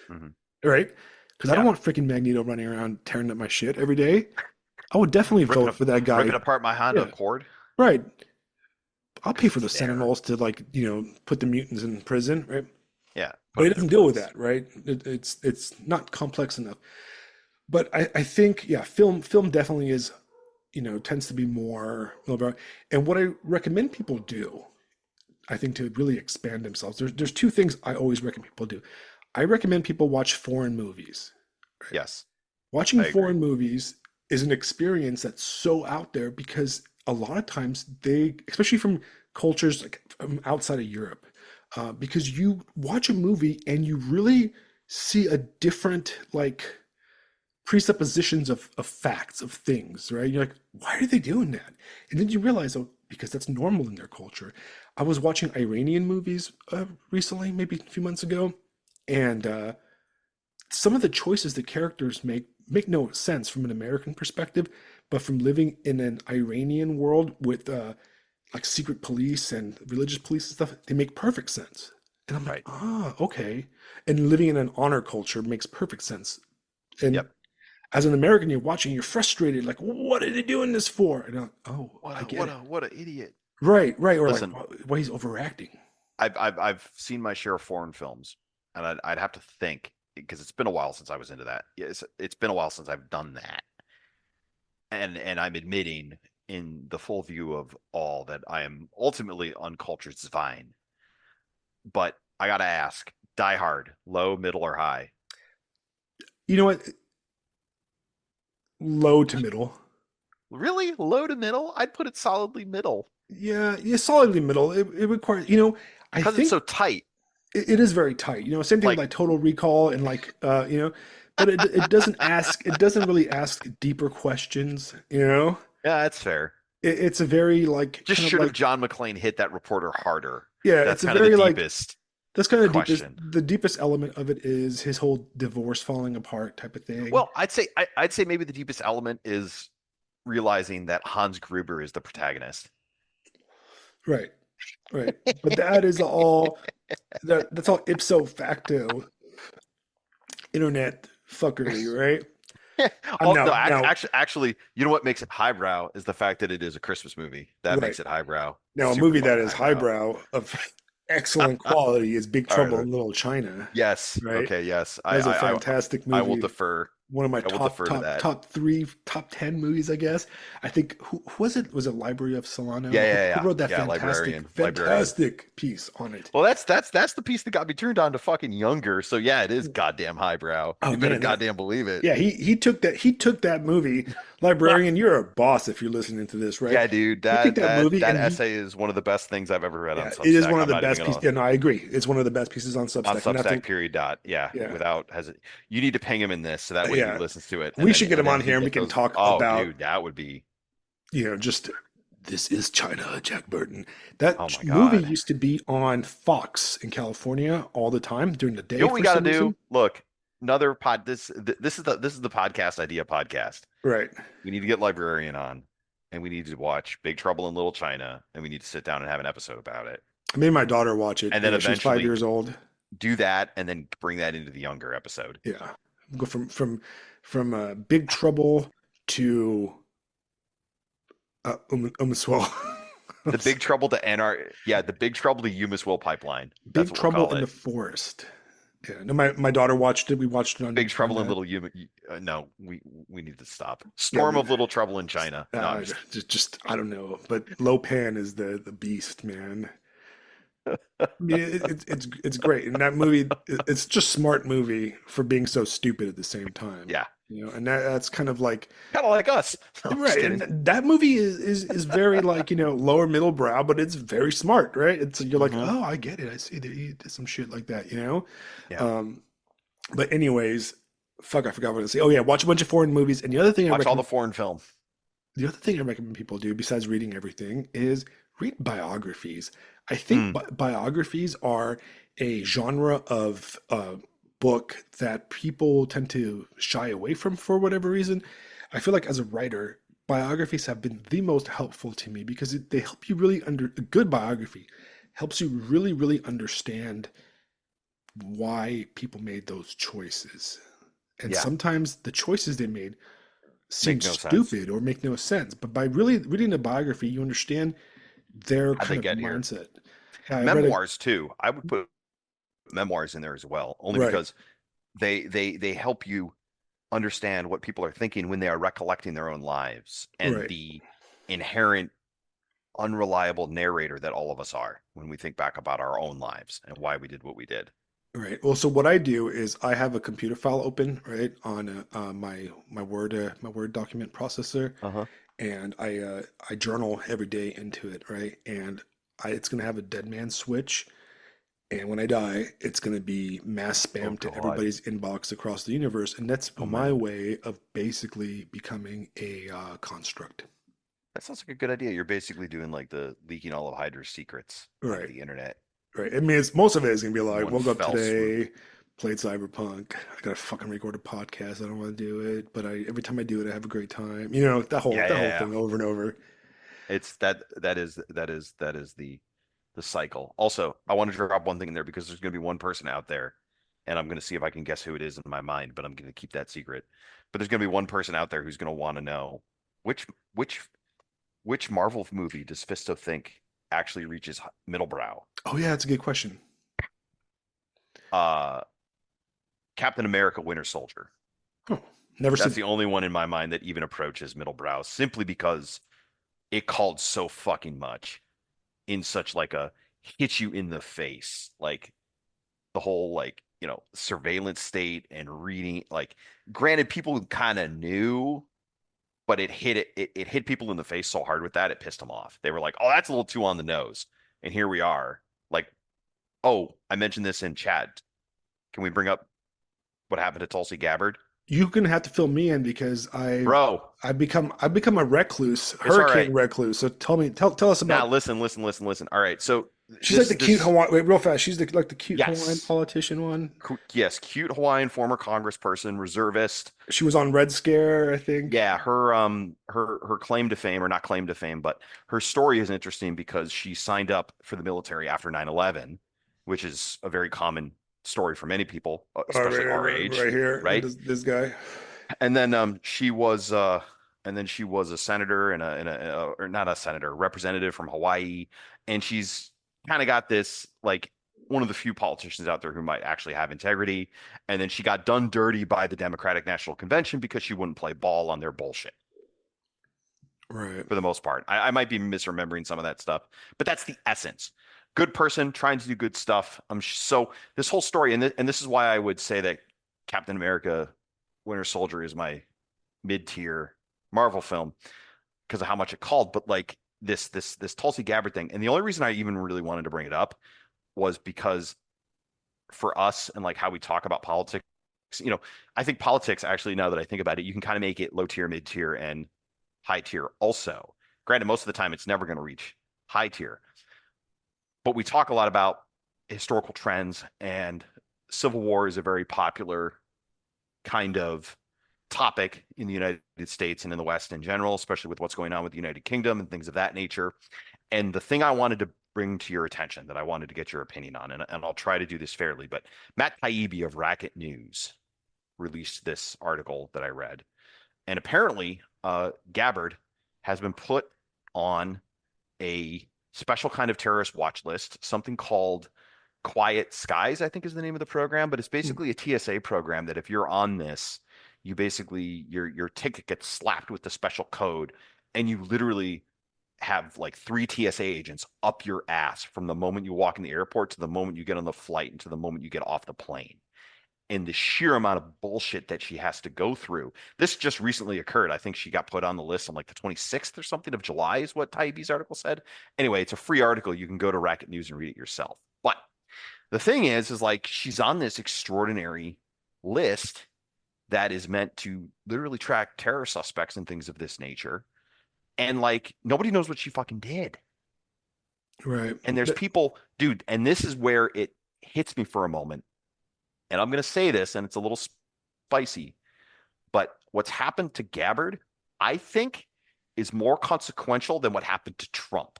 Hmm. right? Because I don't Yeah. want freaking Magneto running around tearing up my shit every day. I would definitely Ripping vote up for that guy. ripping apart my Honda Yeah, Accord right. I'll pay because for it's the there. Sentinels to like, put the mutants in prison, right? Yeah. Put But them it in their doesn't deal with place. that, right? It's not complex enough. But I think, yeah, film definitely is, tends to be more about. And what I recommend people do, I think, to really expand themselves, there's two things I always recommend people do. I recommend people watch foreign movies. Right? Yes, Watching I agree. foreign movies is an experience that's so out there because a lot of times they, especially from cultures like from outside of Europe, because you watch a movie and you really see a different like presuppositions of facts of things, right? You're like, why are they doing that? And then you realize, oh, because that's normal in their culture. I was watching Iranian movies recently, maybe a few months ago, and some of the choices the characters make no sense from an American perspective, but from living in an Iranian world with like secret police and religious police and stuff, they make perfect sense. And I'm like, Right. okay. And living in an honor culture makes perfect sense. And Yep. as an American, you're watching, you're frustrated, like, what are they doing this for? And I'm like, oh, What I a get what it. a what a idiot. Right, right. Or like, Listen, why he's overacting. I've seen my share of foreign films, and I'd have to think because it's been a while since I was into that. It's been a while since I've done that, and I'm admitting in the full view of all that I am ultimately uncultured swine. But I gotta ask, Die Hard, low, middle, or high? You know what? Low to middle. Really? Low to middle? I'd put it solidly middle Yeah, yeah, solidly middle. It requires, I because it's think so tight. it is very tight. Same thing with Like, like Total Recall and like, but it doesn't ask, it doesn't really ask deeper questions. yeah, that's fair. It's a very like Just kind of should have like, John McClane hit that reporter harder. yeah, That's it's a kind of the very like deepest that's kind of question. the deepest element of it is his whole divorce falling apart type of thing. Well, I'd say maybe the deepest element is realizing that Hans Gruber is the protagonist. Right, right. But that is all that's all ipso facto internet fuckery, right? Oh Now, no, now, actually, you know what makes it highbrow is the fact that it is a Christmas movie. That right. makes it highbrow. Now, a Super movie that fucking is highbrow. highbrow of excellent quality is Big All right, Trouble all right. in Little China, Yes. right? Okay. Yes. That's a fantastic I will movie. defer. One of my I will top defer to top that. top three top 10 movies, I guess. I think who was it? Was it Library of Yeah. Solano? Yeah. Who Yeah. wrote that Yeah. fantastic Librarian. Librarian. fantastic piece on it? Well, that's the piece that got me turned on to fucking younger. So yeah, it is goddamn highbrow. Oh You better man, goddamn believe it. yeah, he took that movie. Librarian, you're a boss if you're listening to this, right? Yeah, dude, He took that movie that and he essay is one of the best things I've ever read on yeah, it is Substack. one of I'm the not even best pieces. gonna Yeah, no, I agree. It's one of the best pieces on on Substack, and that's a Substack period dot. Yeah, yeah, without hesitation. You need to ping him in this so that way he yeah. listens to it We should get and him then on he here and we gets can those. talk Oh, about dude, that would be. just this is China, Jack Burton. Oh my Movie God. used to be on Fox in California all the time during the You know day what we for got to some do? reason. Look, another pod. This is the podcast idea podcast. Right. We need to get Librarian on, and we need to watch Big Trouble in Little China, and we need to sit down and have an episode about it, I made my daughter watch it. and then She's 5 years eventually old. do that, and then bring that into the younger episode. Yeah. Go from Big Trouble to Umaswell. The Big Trouble to yeah, the Big Trouble to Umaswil pipeline. That's Big what we'll Trouble call in the it. Forest. Yeah, no, my daughter watched it. We watched it Big on Trouble in Little no, we need to stop. yeah, Storm of Little Trouble in China. No, I'm just just I don't know, but Lopan is the beast, man. I mean, it's great, and that movie it's just smart movie for being so stupid at the same time, yeah, and that's kind of like kind of like us. No, I'm just right, kidding. and that movie is very like lower middle brow, but it's very smart, right? It's you're like, Hmm. oh, I get it, I see that you did some shit like that. Yeah, Um, but anyways, fuck, I forgot what to say. Oh yeah, watch a bunch of foreign movies, and the other thing I watch all the recommend. foreign film. The other thing I recommend people do, besides reading everything, is read biographies. I think Hmm. biographies are a genre of book that people tend to shy away from for whatever reason. I feel like as a writer, biographies have been the most helpful to me because they help you really a good biography helps you really, really understand why people made those choices. And Yeah, sometimes the choices they made seem make no sense. stupid or make no sense. But by really reading a biography, you understand their How'd they kind of get here? mindset. Yeah, I read a Memoirs too. I would put memoirs in there as well, only right, because they help you understand what people are thinking when they are recollecting their own lives and right, the inherent unreliable narrator that all of us are when we think back about our own lives and why we did what we did. right. Well, so what I do is I have a computer file open right on my Word document processor, Uh-huh. and I journal every day into it, right? And it's gonna have a dead man switch. And when I die, it's going to be mass Oh spam to God. everybody's inbox across the universe. And that's Oh my man. way of basically becoming a construct. That sounds like a good idea. You're basically doing like the leaking all of Hydra's secrets onto Right. the internet Right. I mean, most of it is going to be in like, one woke up fell swoop. today, played Cyberpunk. I got to fucking record a podcast. I don't want to do it. But every time I do it, I have a great time. Yeah, That yeah, whole yeah. thing over and over. It's that is the cycle. Also, I want to drop one thing in there because there's going to be one person out there and I'm going to see if I can guess who it is in my mind, but I'm going to keep that secret. But there's going to be one person out there who's going to want to know which which which Marvel movie does Fisto think actually reaches Middlebrow? Oh yeah, that's a good question. Uh, Captain America: Winter Soldier. Oh, never That's seen. the only one in my mind that even approaches Middlebrow, simply because it called so fucking much in such like a hit you in the face, like the whole like surveillance state and reading. Like, granted, people kind of knew, but it hit people in the face so hard with that it pissed them off. They were like, "Oh, that's a little too on the nose." And here we are, like, "Oh, I mentioned this in chat. Can we bring up what happened to Tulsi Gabbard?" You're gonna have to fill me in because Bro, I've become a recluse, it's all right. hurricane recluse. So tell us Now about. listen. All right, so She's like the cute this Hawaiian. Wait, real fast. She's the cute Hawaiian yes, politician one. yes, cute Hawaiian former congressperson, reservist. She was on Red Scare, I think. Yeah, her claim to fame, or not claim to fame, but her story is interesting because she signed up for the military after 9/11, which is a very common story for many people, especially our age, Right here, right? this guy. And then she was a senator or not a senator, representative from Hawaii, and she's kind of got this like one of the few politicians out there who might actually have integrity. And then she got done dirty by the Democratic National Convention because she wouldn't play ball on their bullshit Right. for the most part. I might be misremembering some of that stuff, but that's the essence. Good person trying to do good stuff. So this whole story, and this is why I would say that Captain America: Winter Soldier is my mid-tier Marvel film because of how much it called. But like this Tulsi Gabbard thing, and the only reason I even really wanted to bring it up was because for us and like how we talk about politics, I think politics actually, now that I think about it, you can kind of make it low tier, mid tier, and high tier also. Granted, most of the time it's never going to reach high tier, but we talk a lot about historical trends, and Civil War is a very popular kind of topic in the United States and in the West in general, especially with what's going on with the United Kingdom and things of that nature. And the thing I wanted to bring to your attention, that I wanted to get your opinion on, and I'll try to do this fairly, but Matt Taibbi of Racket News released this article that I read. And apparently, Gabbard has been put on a special kind of terrorist watch list, something called Quiet Skies, I think is the name of the program, but it's basically a TSA program that if you're on this, you basically your ticket gets slapped with the special code, and you literally have like 3 TSA agents up your ass from the moment you walk in the airport to the moment you get on the flight and to the moment you get off the plane. And the sheer amount of bullshit that she has to go through. This just recently occurred. I think she got put on the list on like the 26th or something of July is what Taibbi's article said. Anyway, it's a free article. You can go to Racket News and read it yourself. But the thing is like she's on this extraordinary list that is meant to literally track terror suspects and things of this nature. And like nobody knows what she fucking did. Right. And there's people, dude, and this is where it hits me for a moment. And I'm going to say this, and it's a little spicy, but what's happened to Gabbard, I think, is more consequential than what happened to Trump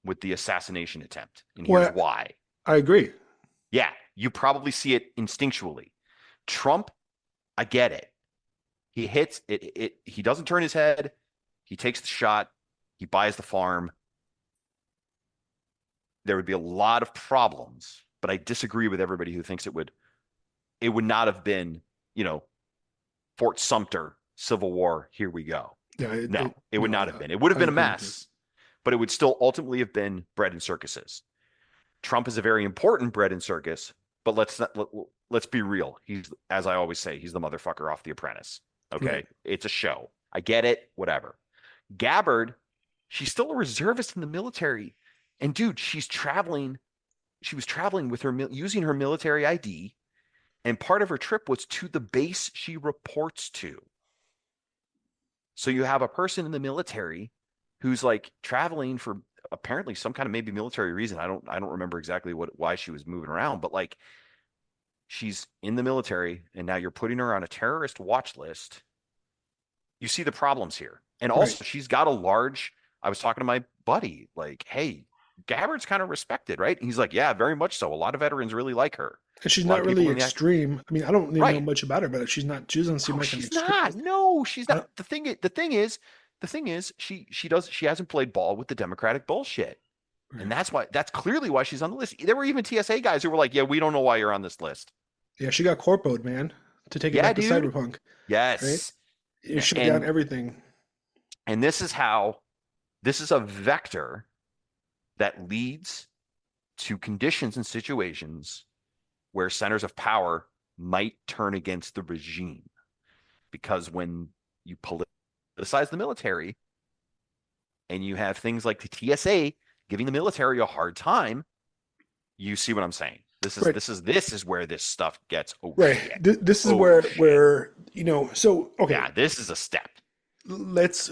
with the assassination attempt. And here's why. I agree. Yeah, you probably see it instinctually. Trump, I get it. He hits it. He doesn't turn his head. He takes the shot. He buys the farm. There would be a lot of problems, but I disagree with everybody who thinks it would not have been, Fort Sumter, Civil War, here we go. Yeah, it would not have been. It would have been a mess, but it would still ultimately have been bread and circuses. Trump is a very important bread and circus, but let's be real. He's, as I always say, he's the motherfucker off The Apprentice. Okay. Right. It's a show. I get it. Whatever. Gabbard, she's still a reservist in the military. And dude, she was traveling with using her military ID. And part of her trip was to the base she reports to. So you have a person in the military who's like traveling for apparently some kind of maybe military reason. I don't remember exactly why she was moving around, but like she's in the military and now you're putting her on a terrorist watch list. You see the problems here. And also she's got I was talking to my buddy, like, hey, Gabbard's kind of respected, right? And he's like, yeah, very much so. A lot of veterans really like her. And she's A lot not of people really in the extreme. I mean, I don't really know right. much about her, but she doesn't seem No, like an she's not. extremist. No, she's I not. don't, The thing is, she hasn't played ball with the Democratic bullshit. And right. that's clearly why she's on the list. There were even TSA guys who were like, "Yeah, we don't know why you're on this list." Yeah, she got corpoed, man, to take it Yeah, back to dude. Cyberpunk, right? Yes. You shut down And everything. and this is a vector that leads to conditions and situations where centers of power might turn against the regime. Because when you politicize the military and you have things like the TSA giving the military a hard time, you see what I'm saying. This is Right. this is this is where this stuff gets oh Right. shit. This is Oh shit. where so okay, Yeah, this is a step. let's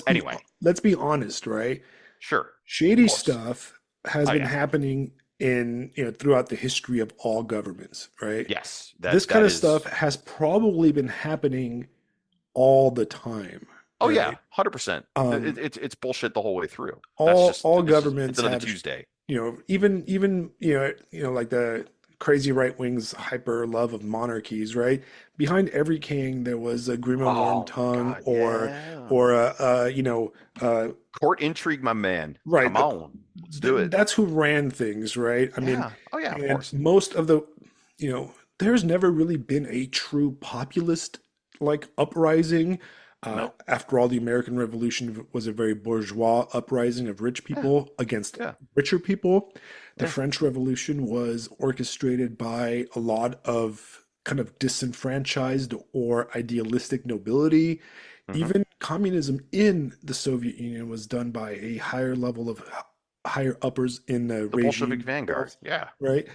be Anyway, let's be honest, right? sure. Of Shady course. stuff has Oh been yeah. happening in, throughout the history of all governments, right? Yes. This That kind that of stuff is has probably been happening all the time, oh yeah, right? 100%. Um, It's bullshit the whole way through. That's all just all it's governments another have, Tuesday. even like the crazy right wing's hyper love of monarchies, right? Behind every king, there was a grim and worm Oh my tongue, God, or yeah. or uh, Court intrigue, my man. right. Come on. Let's do it. That's who ran things, right? I mean, Yeah. Oh yeah, of and course. most of the, there's never really been a true populist like uprising. No. After all, the American Revolution was a very bourgeois uprising of rich Yeah. people against Yeah. richer people. The Yeah. French Revolution was orchestrated by a lot of kind of disenfranchised or idealistic nobility. Hmm. Even communism in the Soviet Union was done by a higher level of higher uppers in the The Bolshevik regime vanguard. themselves, Yeah. right?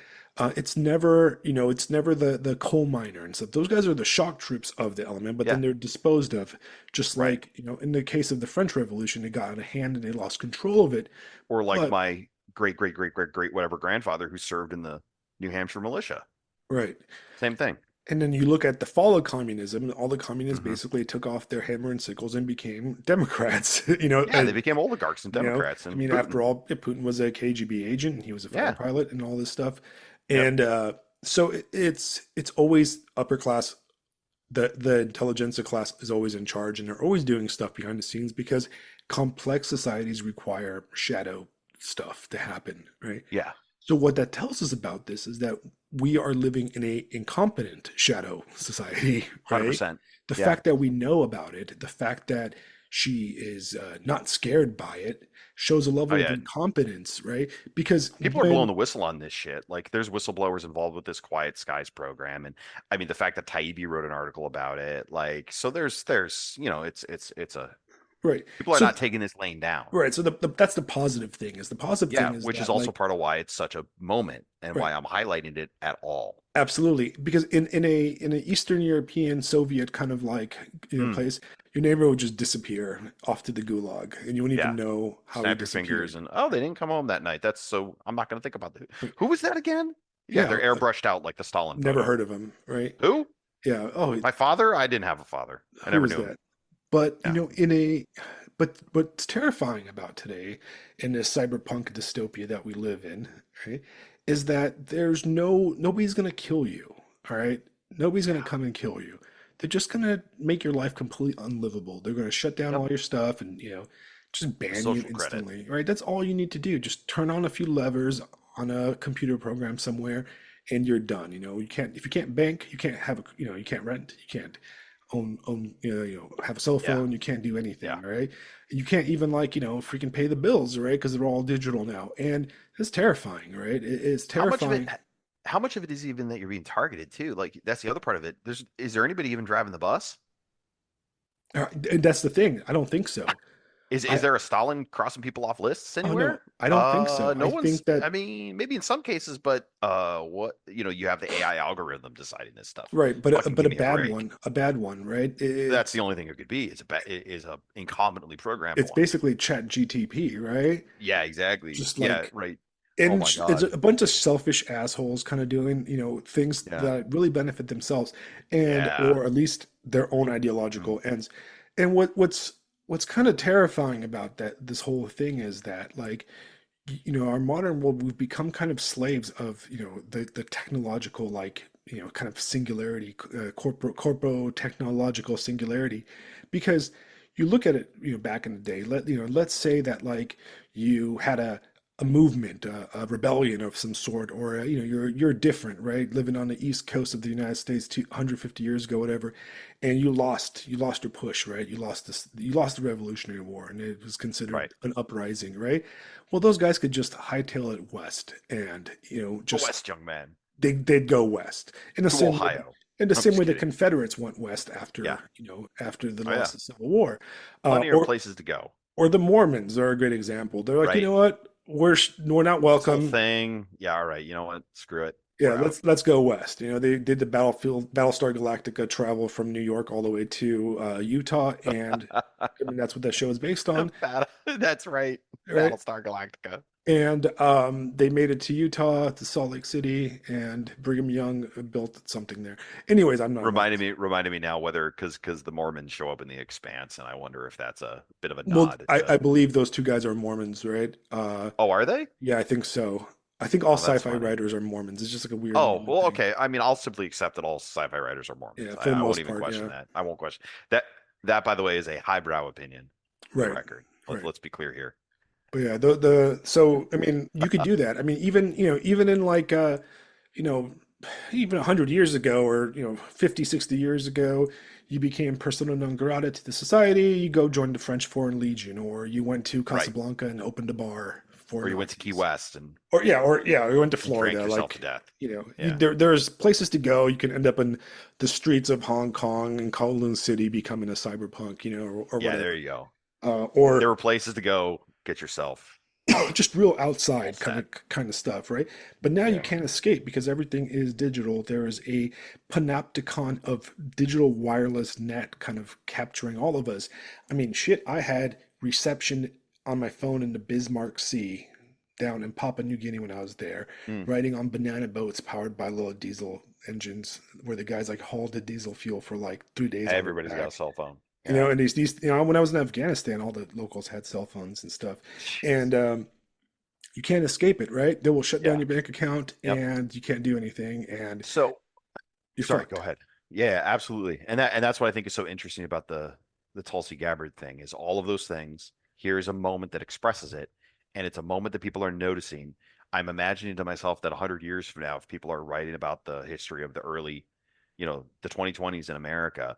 It's never the coal miner and stuff. Those guys are the shock troops of the element, but then Yeah. they're disposed of. Just Right. like, in the case of the French Revolution, it got out of hand and they lost control of it. Or like But my great great great great great whatever grandfather who served in the New Hampshire militia. right. Same thing. And then you look at the fall of communism, all the communists Hmm. basically took off their hammer and sickles and became Democrats. Yeah, they became oligarchs and Democrats I and mean, Putin. after all, Putin was a KGB agent and he was a fighter Yeah. pilot and all this stuff. Yep. And so it's always upper class. The intelligentsia class is always in charge and they're always doing stuff behind the scenes because complex societies require shadow stuff to happen, right? Yeah. So what that tells us about this is that we are living in a incompetent shadow society, right? 100%. The Yeah. fact that we know about it, the fact that she is not scared by it, shows a Oh level of yeah. incompetence, right? Because People are blowing when the whistle on this shit. Like there's whistleblowers involved with this Quiet Skies program. And I mean the fact that Taibbi wrote an article about it, like so there's it's a right, people are so not taking this lane down. right, so that's the positive thing. Is the positive Yeah, thing is which is that also like part of why it's such a moment and right. why I'm highlighting it at all. Absolutely, because in an Eastern European Soviet kind of like Mm, place, your neighbor would just disappear off to the gulag, and you wouldn't even yeah. know how he Snap your fingers disappeared. and oh, they didn't come home that night. That's so I'm not going to think about that. But Who was that again? Yeah, yeah, they're airbrushed out like the Stalin never photo. heard of him, right? Who? Yeah. Oh, My father? I didn't have a father. I who never is knew him. that? But Yeah. but what's terrifying about today in this cyberpunk dystopia that we live in, right, is that there's nobody's gonna kill you, all right? Nobody's gonna Yeah. come and kill you. They're just gonna make your life completely unlivable. They're gonna shut down Yep. all your stuff and just The ban you social credit. instantly, right? That's all you need to do. Just turn on a few levers on a computer program somewhere, and you're done. If you can't bank, you can't have you can't rent, you can't own have a cell Yeah. phone, you can't do anything, Yeah. right? You can't even freaking pay the bills, right? Because they're all digital now, and it's terrifying, right? It's How much of it terrifying. how much of it is even that you're being targeted too? Like that's the other part of it. Is there anybody even driving the bus? And that's the thing, I don't think so. Is I there a Stalin crossing people off lists Oh no, anywhere? I don't think so. No I one's think that I mean, maybe in some cases, but what you have the AI algorithm deciding this stuff. right, Fucking but give me a break. a bad one, right? That's the only thing it could be. Is a incompetently programmed It's one. basically Chat GTP, right? Yeah, exactly. Just Yeah, like right. Oh and my it's God. a bunch of selfish assholes kind of doing things Yeah. that really benefit themselves and Yeah. or at least their own Mm. ideological ends. And what's kind of terrifying about that this whole thing is that like our modern world, we've become kind of slaves of, the technological, like, kind of singularity, corpo technological singularity, because you look at it, back in the day, let's say that like you had a movement, a rebellion of some sort, or you're different, right? Living on the East Coast of the United States 250 years ago, whatever, and you lost your push, right? You lost the Revolutionary War, and it was considered Right. an uprising, right? Well, those guys could just hightail it west, and Go just west, young man. they'd go west in the To same way. Ohio. In the I'm same just way the kidding. Confederates went west Yeah. after the Oh loss yeah. of the Civil War, uh, Plenty of or places to go. or the Mormons are a great example. They're like, you Right. know what, we're not This whole welcome. thing. Yeah. All right. You know what? Screw it. Yeah, We're out. let's go west. They did the Battlestar Galactica travel from New York all the way to Utah, and I mean that's what that show is based on, That's right. right? Battlestar Galactica. And they made it to Utah, to Salt Lake City, and Brigham Young built something there. Anyways, I'm not. Reminded me now whether because the Mormons show up in The Expanse, and I wonder if that's a bit of a Well, nod I to. believe those two guys are Mormons, right? Oh, are they? Yeah, I think so. I think all Oh, that's sci-fi funny. writers are Mormons. It's just like a weird Oh, Mormon well, thing. okay. I mean, I'll simply accept that all sci-fi writers are Mormons. Yeah, for the I won't most even part, question yeah. that. I won't question that. That, by the way, is a highbrow opinion for the Right, record. right. Let's be clear here. But yeah, the so I mean, you could do that. I mean, even in like you know, even 100 years ago, or 50, 60 years ago, you became persona non grata to the society. You go join the French Foreign Legion, or you went to Right. Casablanca and opened a bar for Or you went to Key Nazis. West and Or you went to and drank Florida. yourself to Like, death. Yeah. there's places to go. You can end up in the streets of Hong Kong and Kowloon City becoming a cyberpunk, or Yeah, there whatever. you go. There Or were places to go get yourself just real all outside kind set. of kind of stuff, right? But now you Yeah. can't escape because everything is digital. There is a panopticon of digital wireless net kind of capturing all of us. I mean, shit, I had reception on my phone in the Bismarck Sea down in Papua New Guinea when I was there, Mm. riding on banana boats powered by little diesel engines, where the guys like hauled the diesel fuel for like 3 days on their Everybody's got a back. cell phone. Yeah. And these when I was in Afghanistan, all the locals had cell phones and stuff, Jeez. and you can't escape it, right? They will shut down Yeah. your bank account, Yep. and you can't do anything, and So you're sorry, go fucked. ahead. Yeah, absolutely. And that's what I think is so interesting about the Tulsi Gabbard thing is all of those things. Here's a moment that expresses it, and it's a moment that people are noticing. I'm imagining to myself that 100 years from now, if people are writing about the history of the early, the 2020s in America,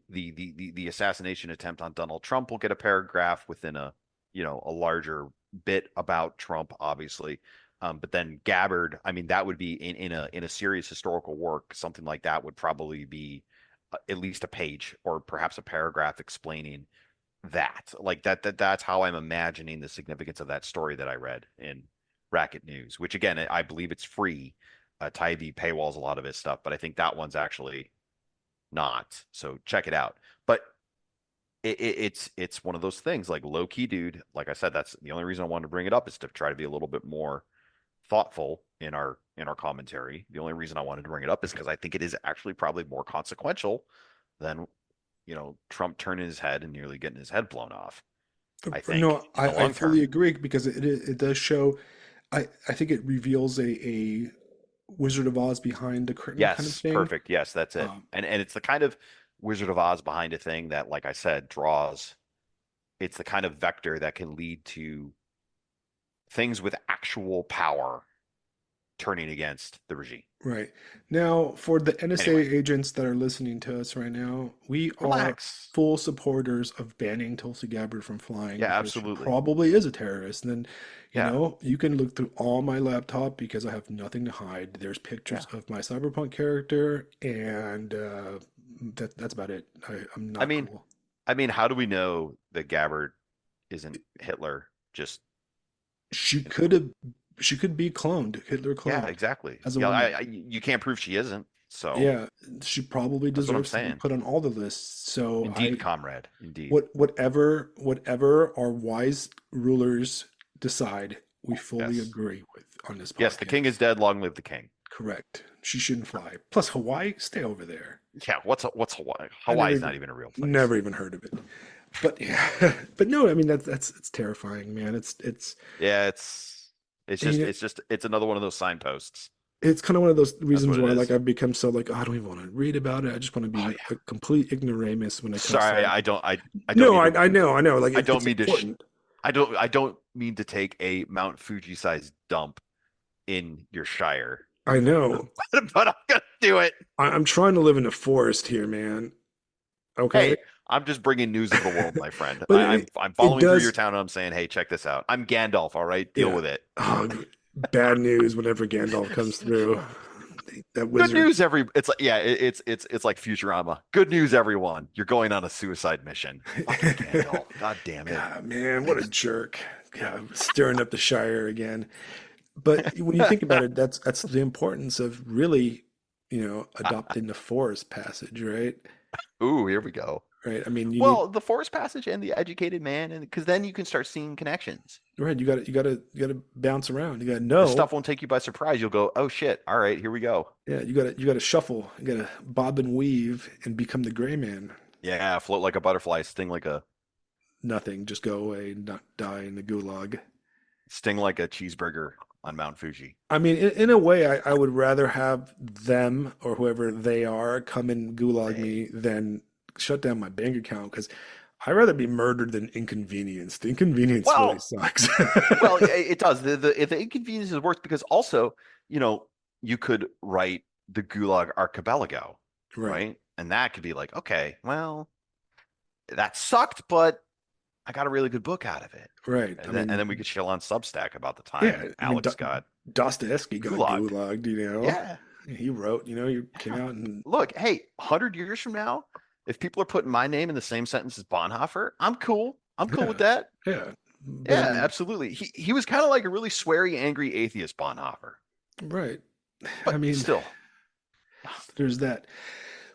the assassination attempt on Donald Trump will get a paragraph within a larger bit about Trump, obviously. But then Gabbard, I mean, that would be in a serious historical work, something like that would probably be at least a page or perhaps a paragraph explaining that. Like that's how I'm imagining the significance of that story that I read in Racket News, which again, I believe it's free. Tybee paywalls a lot of his stuff, but I think that one's actually not. So check it out. But it's one of those things like low key, dude. Like I said, that's the only reason I wanted to bring it up is to try to be a little bit more thoughtful in our commentary. The only reason I wanted to bring it up is because I think it is actually probably more consequential than Trump turning his head and nearly getting his head blown off. I think No, in the I long fully term. agree because it does show. I think it reveals a Wizard of Oz behind the curtain kind of Yes, thing. perfect. Yes, that's it. Um, And it's the kind of Wizard of Oz behind a thing that, like I said, draws. It's the kind of vector that can lead to things with actual power turning against the regime. right. Now, for the NSA Anyway, agents that are listening to us right now, we are relax. full supporters of banning Tulsi Gabbard from flying Yeah, because she absolutely. probably is a terrorist. And then, Yeah, you can look through all my laptop because I have nothing to hide. There's yeah. pictures of my cyberpunk character, and that's about it. I'm I not mean, cool. how do we know that Gabbard isn't Hitler? Just She you could have, she could be cloned, Hitler yeah, cloned exactly. as a Yeah, woman. you can't prove she isn't. So Yeah, she probably that's what I'm deserves to be saying. put on all the lists. So Indeed, comrade. Indeed. whatever our wise rulers decide, we fully Yes. agree with on this Yes, the king is podcast. dead. Long live the king. Correct. She shouldn't fly. Plus Hawaii, stay over there. Yeah. What's Hawaii? I Hawaii's not even a real place. never even heard of it. But yeah, but no, I mean that's it's terrifying, man. It's Yeah, it's And, It's another one of those signposts. it's kind of one of those That's reasons what it why like is. I've become so like, "Oh, I don't even want to read about it. I just want to Oh be yeah. a complete ignoramus when it comes to Sorry, like, I don't no, mean to I know, like I don't it's mean to important. I don't mean to take a Mount Fuji sized dump in your Shire, I know. but I'm gonna do it. I'm trying to live in the forest here, man. Okay. Hey, I'm just bringing news of the world, my friend. But I'm it following through your does, town and I'm saying, hey, check this out. I'm Gandalf, all right? Deal yeah. with it. Oh, bad news whenever Gandalf comes through. That Good wizard. news, it's like yeah, it's like Futurama. Good news, everyone. You're going on a suicide mission. Fucking Gandalf. God damn it. God, man, what a jerk. God, stirring up the Shire again. But when you think about it, that's the importance of really, adopting the forest passage, right? Ooh, here we go. Right. I mean, you need Well, the Forest Passage and the educated man, and because then you can start seeing connections. right. You got to bounce around. You got to This know. stuff won't take you by surprise. You'll go, oh shit, all right, here we go. Yeah, you got to shuffle. You got to bob and weave and become the gray man. Yeah, float like a butterfly, Nothing, just go away and not die in the gulag. sting like a cheeseburger on Mount Fuji. I mean, in a way, I would rather have them or whoever they are come and gulag Hey. me than shut down my bank account because I'd rather be murdered than inconvenienced. The inconvenience really Well, sucks. it does. The inconvenience is worse because also, you know, you could write the Gulag Archipelago, Right, right? And that could be like, okay, well, that sucked, but I got a really good book out of it. right. I And then we mean, could chill on Substack about the yeah. time I mean, Alex got Dostoevsky got gulagged. gulagged. Yeah. He wrote. He came Yeah. out and Look, hey, 100 years from now, if people are putting my name in the same sentence as Bonhoeffer, I'm cool. I'm cool with yeah, that. yeah. But I Yeah, mean, absolutely. He was kind of like a really sweary, angry atheist, Bonhoeffer. right. I But mean, still. there's that.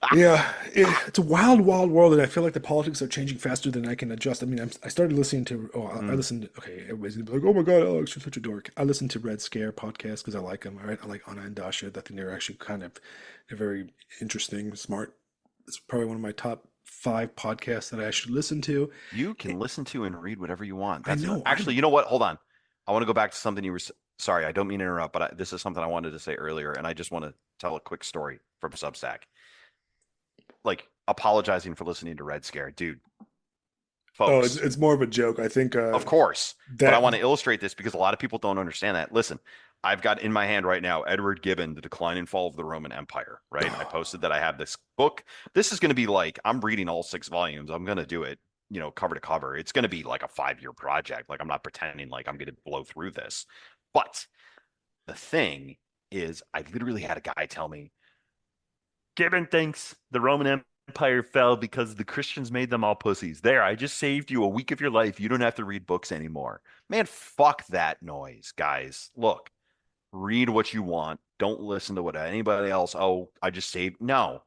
Ah, Yeah, it's a wild, wild world, and I feel like the politics are changing faster than I can adjust. I mean, I started listening to. Oh, I mm, listened. Okay, everybody's gonna be like, "Oh my God, Alex, you're such a dork." I listened to Red Scare podcast because I like them. All right, I like Anna and Dasha. I think they're actually they're very interesting, smart. It's probably one of my top five podcasts that I should listen to. you can listen to and read whatever you want. I That's know, I actually, know. you know what? Hold on. I want to go back to something you were. Sorry, I don't mean to interrupt, but this is something I wanted to say earlier, and I just want to tell a quick story from Substack. Like apologizing for listening to Red Scare, dude, Oh, folks. it's more of a joke. I think Of course. But I that want to illustrate this because a lot of people don't understand that. Listen, I've got in my hand right now Edward Gibbon, The Decline and Fall of the Roman Empire, right? I posted that I have this book. This is going to be like, I'm reading all 6 volumes. I'm going to do it, cover to cover. It's going to be like a 5-year project. Like, I'm not pretending like I'm going to blow through this. But the thing is, I literally had a guy tell me, Gibbon thinks the Roman Empire fell because the Christians made them all pussies. There, I just saved you a week of your life. You don't have to read books anymore. Man, fuck that noise, guys. Look, read what you want. Don't listen to what anybody else. Oh, I just saved. No,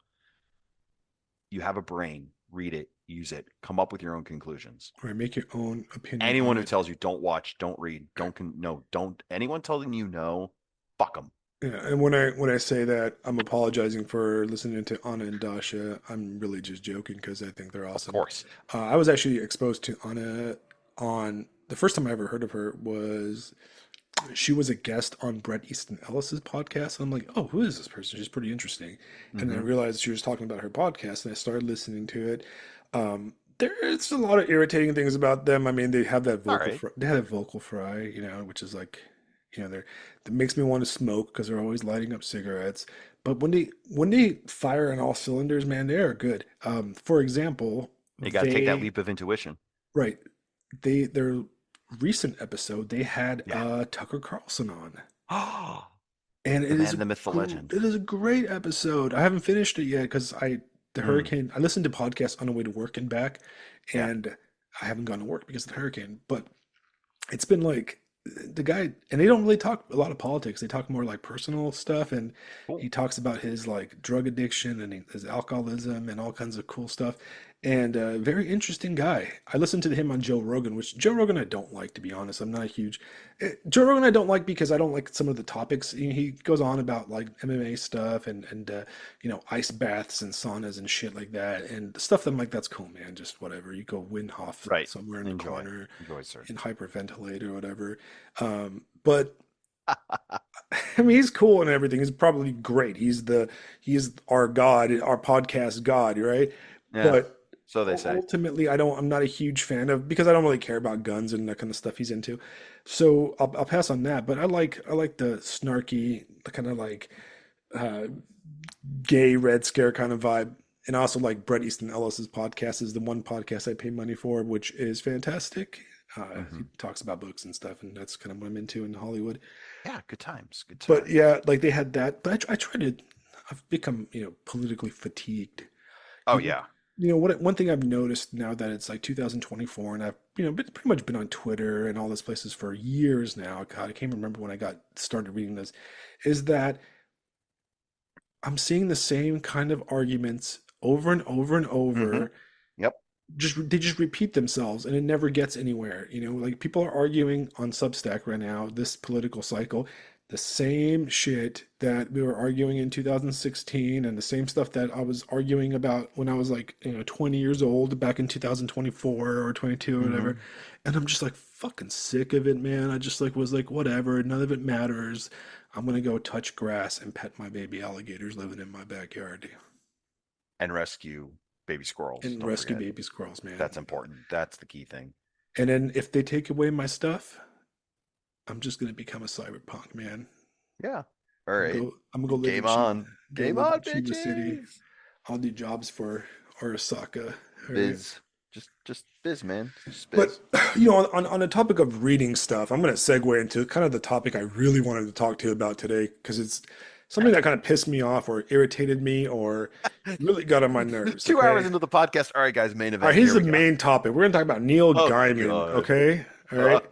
you have a brain. Read it, use it, come up with your own conclusions. right, make your own opinion Anyone on who it. tells you don't watch, don't read, no, don't. Anyone telling you no, fuck them. Yeah, and when I say that I'm apologizing for listening to Anna and Dasha, I'm really just joking because I think they're Of awesome. course. I was actually exposed to Anna on the first time I ever heard of her was she was a guest on Bret Easton Ellis's podcast. I'm like, oh, who is this person? She's pretty interesting. And then I Mm-hmm. realized she was talking about her podcast, and I started listening to it. There's a lot of irritating things about them. I mean, they have that All right. they have that vocal fry, which is like, they're that makes me want to smoke because they're always lighting up cigarettes. But when they fire on all cylinders, man, they are good. For example, You got to take that they leap of intuition. right, their recent episode they had Yeah. Tucker Carlson on, Oh, and the man, the myth, the legend. it is a great episode. I haven't finished it yet because the Mm, hurricane. I listened to podcasts on the way to work and back, yeah. and I haven't gone to work because of the hurricane. But it's been like the guy, and they don't really talk a lot of politics. They talk more like personal stuff, and Cool. he talks about his like drug addiction and his alcoholism and all kinds of cool stuff. And very interesting guy. I listened to him on Joe Rogan, which Joe Rogan I don't like, to be honest. I'm not a huge Joe Rogan I don't like because I don't like some of the topics. He goes on about like MMA stuff and ice baths and saunas and shit like that, and stuff that I'm like, that's cool, man. Just whatever. You go Windhoff Right. somewhere in the Enjoy. corner Enjoy, sir. and hyperventilate or whatever. But I mean, he's cool and everything. He's probably great. He's our god, our podcast god, right? Yeah, But so they say. ultimately, I'm not a huge fan of because I don't really care about guns and that kind of stuff he's into. So I'll pass on that. But I like the snarky, the kind of like uh, gay Red Scare kind of vibe. And I also like Bret Easton Ellis's podcast is the one podcast I pay money for, which is fantastic. He Hmm. talks about books and stuff, and that's kind of what I'm into in Hollywood. Yeah, good times, good But times. yeah, like they had that. But I try to. I've become politically fatigued. Oh You, yeah. what one thing I've noticed now that it's like 2024, and I've pretty much been on Twitter and all those places for years now. God, I can't remember when I got started reading this. Is that I'm seeing the same kind of arguments over and over and Hmm. over. Yep. Just they just repeat themselves, and it never gets anywhere. Like people are arguing on Substack right now, this political cycle, the same shit that we were arguing in 2016, and the same stuff that I was arguing about when I was like 20 years old back in 2024 or 22 or whatever. Hmm. And I'm just like fucking sick of it, man. I just like was like whatever, none of it matters. I'm gonna go touch grass and pet my baby alligators living in my backyard And rescue baby squirrels. and Don't rescue forget. baby squirrels, man. That's important. That's the key thing. And then if they take away my stuff, I'm just gonna become a cyberpunk, man. Yeah. All right. I'm gonna go live in Game on. go Game live in on, Chiba City. bitches. I'll do jobs for Arasaka. All right. Biz. Just biz, man. Just But biz. on the topic of reading stuff, I'm gonna segue into kind of the topic I really wanted to talk to you about today because it's something that kind of pissed me off or irritated me or really got on my nerves. 2 hours Okay. into the podcast. All right, guys, main All right, event. here's Here the we go. main topic. We're gonna talk about Neil Oh Gaiman. God. Okay. All All right.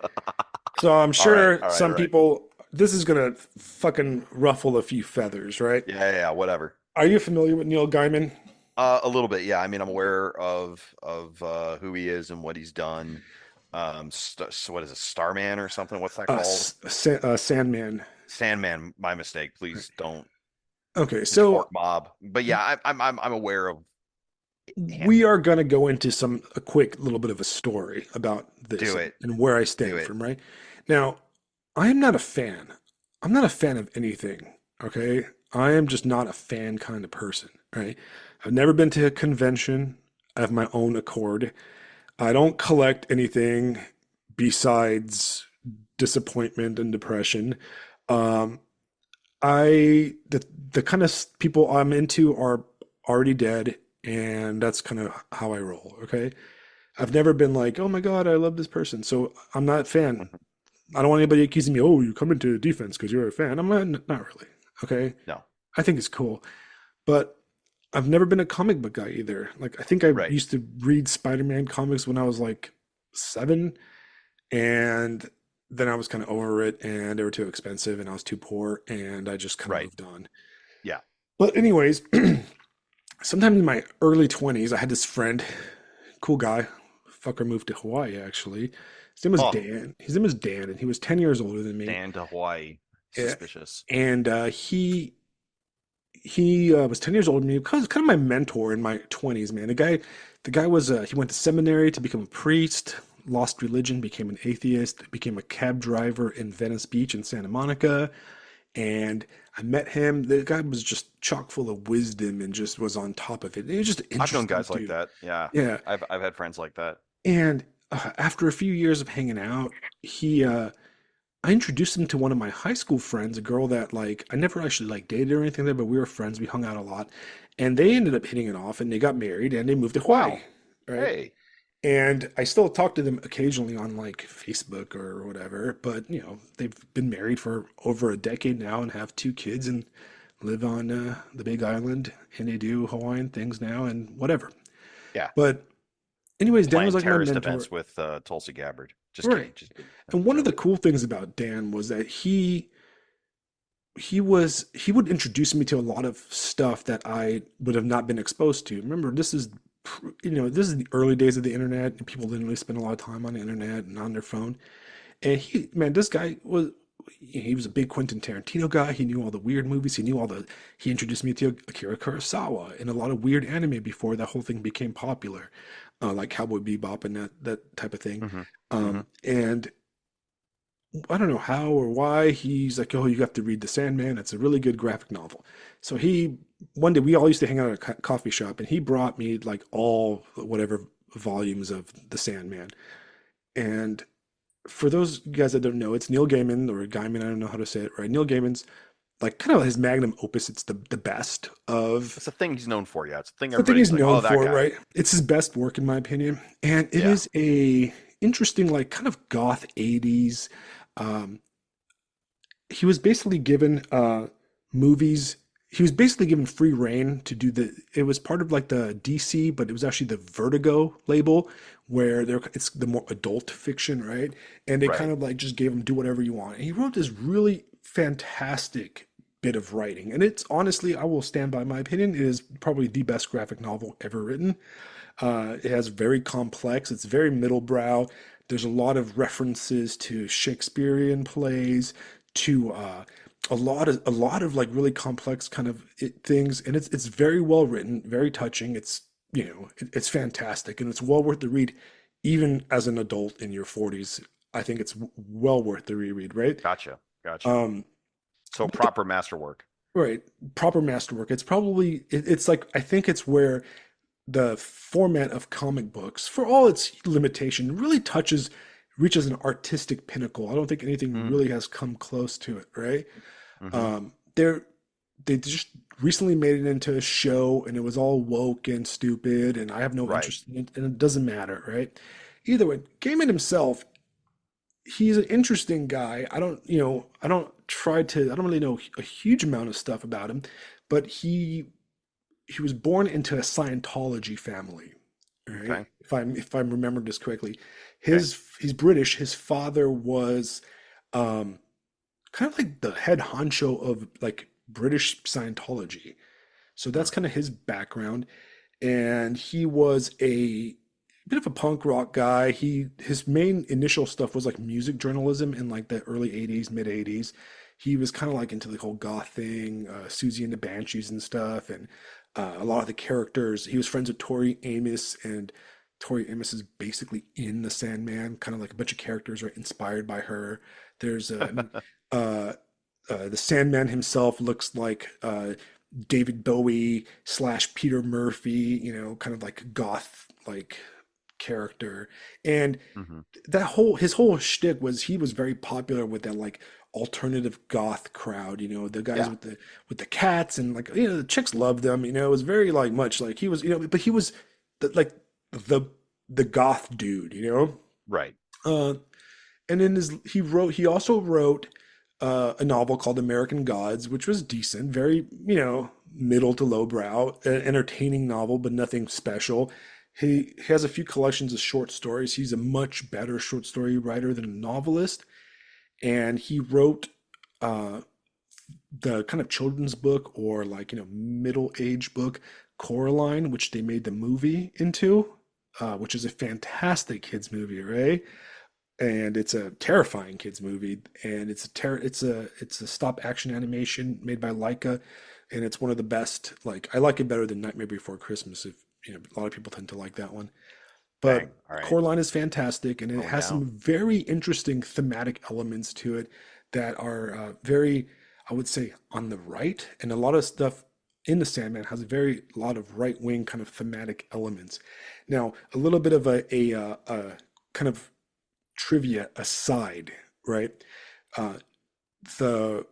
So I'm right, sure all right, all some right. people, this is gonna fucking ruffle a few feathers, right? Yeah, yeah, yeah, whatever. Are you familiar with Neil Gaiman? A little bit, yeah. I mean, I'm aware of who he is and what he's done. So what is it, Starman or something? What's that called? Sandman. Sandman. My mistake. Please don't Okay, pitchfork so mob. But yeah, I'm aware of him. we are gonna go into a quick little bit of a story about this Do it. and where I Do stand it. from, right? Now, I am not a fan. I'm not a fan of anything, okay? I am just not a fan kind of person, right? I've never been to a convention of my own accord. I don't collect anything besides disappointment and depression. Um, the kind of people I'm into are already dead, and that's kind of how I roll. Okay, I've never been like, oh my God, I love this person, so I'm not a fan. Mhm. I don't want anybody accusing me, oh, you come into defense because you're a fan. I'm not really. Okay, No. I think it's cool, but I've never been a comic book guy either. Like I think I Right. used to read Spider-Man comics when I was like 7, and then I was kind of over it, and they were too expensive, and I was too poor, and I just kind of Right. moved on. Yeah. But anyways, sometime in my early 20s, I had this friend, cool guy, fucker moved to Hawaii actually. His name was Oh, Dan. His name was Dan, and he was 10 years older than me. Dan to Hawaii. Eh, Suspicious. And he was 10 years older than me. Kind of my mentor in my 20s, man. The guy was he went to seminary to become a priest, lost religion, became an atheist, became a cab driver in Venice Beach in Santa Monica. And I met him. The guy was just chock full of wisdom and just was on top of it. He was just an I've known interesting guys like dude. that. Yeah. Yeah. I've had friends like that. And after a few years of hanging out, he I introduced him to one of my high school friends, a girl that like I never actually like dated or anything there, but we were friends. We hung out a lot, and they ended up hitting it off, and they got married, and they moved to Hawaii, Wow. right? Hey. And I still talk to them occasionally on like Facebook or whatever, but they've been married for over a decade now and have 2 kids and live on the Big Island, and they do Hawaiian things now and whatever. Yeah. But anyways, Dan was Plan like my terrorist mentor, events with Tulsi Gabbard. Just kidding. right? Just kidding. And one of the Joking. cool things about Dan was that he would introduce me to a lot of stuff that I would have not been exposed to. Remember, this is the early days of the internet, and people didn't really spend a lot of time on the internet and on their phone. And this guy he was a big Quentin Tarantino guy. He knew all the weird movies. He introduced me to Akira Kurosawa and a lot of weird anime before that whole thing became popular, like Cowboy Bebop and that type of thing. Hmm. Hmm. And I don't know how or why he's like, oh, you have to read The Sandman. It's a really good graphic novel. So he one day we all used to hang out at a coffee shop, and he brought me like all whatever volumes of The Sandman. And for those guys that don't know, it's Neil Gaiman or Gaiman. I don't know how to say it right. Neil Gaiman's like kind of his magnum opus. It's the best of It's a thing he's known for. Yeah, it's a thing the thing he's everybody's like, known oh, that for, guy. right? It's his best work in my opinion, and it Yeah. is a interesting like kind of goth 80s. Um, he was basically given movies. He was basically given free reign to do it was part of like the DC, but it was actually the Vertigo label where it's the more adult fiction, right? And they kind Right. of like just gave him do whatever you want. And he wrote this really fantastic bit of writing. And it's honestly, I will stand by my opinion, it is probably the best graphic novel ever written. It has very complex, it's very middlebrow. There's a lot of references to Shakespearean plays, to a lot of like really complex kind of things, and it's very well written, very touching. It's it's fantastic, and it's well worth the read, even as an adult in your 40s. I think it's well worth the reread, right? Gotcha. Gotcha. Um, So but the, proper masterwork. right, proper masterwork. It's probably it's like I think it's where the format of comic books, for all its limitation, really reaches an artistic pinnacle. I don't think anything Mm, really has come close to it, right? hmm. Um, they're they just recently made it into a show, and it was all woke and stupid, and I have no Right. interest in it, and it doesn't matter, right? Either way, Gaiman himself, he's an interesting guy. I don't really know a huge amount of stuff about him, but he was born into a Scientology family, right? Okay. If I'm remembering this correctly, Okay. he's British. His father was um, kind of like the head honcho of like British Scientology. So Hmm. that's kind of his background, and he was a bit of a punk rock guy. His main initial stuff was like music journalism in like the early 80s, mid 80s. He was kind of like into the whole goth thing, Susie and the Banshees and stuff, and a lot of the characters. He was friends with Tori Amos, and Tori Amos is basically in the Sandman. Kind of like a bunch of characters are inspired by her. There's uh, the Sandman himself looks like David Bowie slash Peter Murphy, kind of like goth like character. And Hmm. his whole shtick was he was very popular with that like alternative goth crowd, the guys Yeah. with the cats, and like the chicks loved them, it was very like much like he was, but he was like the the goth dude, Right. uh and in he also wrote a novel called American Gods, which was decent, very, middle to lowbrow, an entertaining novel, but nothing special. He has a few collections of short stories. He's a much better short story writer than a novelist, and he wrote uh, the kind of children's book or like middle age book Coraline, which they made the movie into, which is a fantastic kids movie, right? And it's a terrifying kids movie, and it's a stop action animation made by Leica, and it's one of the best. Like I like it better than Nightmare Before Christmas. If a lot of people tend to like that one, Dang. but All right. Coraline is fantastic, and it Going has some down. very interesting thematic elements to it that are very, I would say, on the right, and a lot of stuff in the Sandman has a very lot of right wing kind of thematic elements. Now, a little bit of a kind of trivia aside, right? Uh, the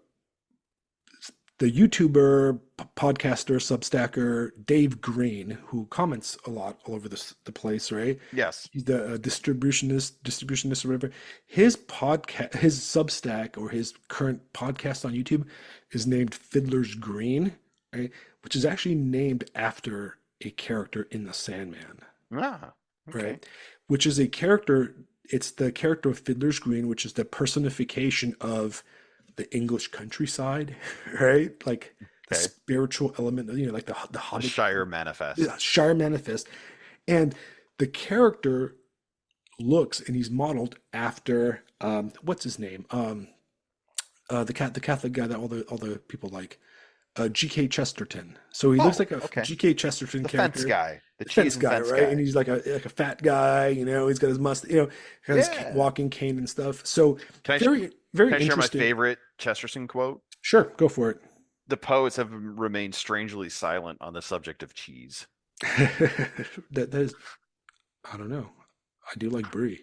the YouTuber, podcaster, Substacker Dave Green, who comments a lot all over the place, right? Yes. He's the distributionist or whatever. His podcast, his Substack, or his current podcast on YouTube is named Fiddler's Green, right? Which is actually named after a character in the Sandman, Ah. Okay. right? Which is a character, it's the character of Fiddler's Green, which is the personification of the English countryside, right? Like the Okay. spiritual element, like the The Hobbit, Shire Manifest. Shire Manifest. And the character looks and he's modeled after what's his name? The Catholic guy that all the people like. G.K. Chesterton. So he looks Oh, like a okay. G.K. Chesterton The fence character, guy, the the fence cheese and guy, fence right? And guy. he's like a fat guy, he's got his got his Yeah. walking cane and stuff. So Can I sh- very, very can I share my interesting. favorite Chesterton quote? Sure, go for it. The poets have remained strangely silent on the subject of cheese. That is, I don't know. I do like brie,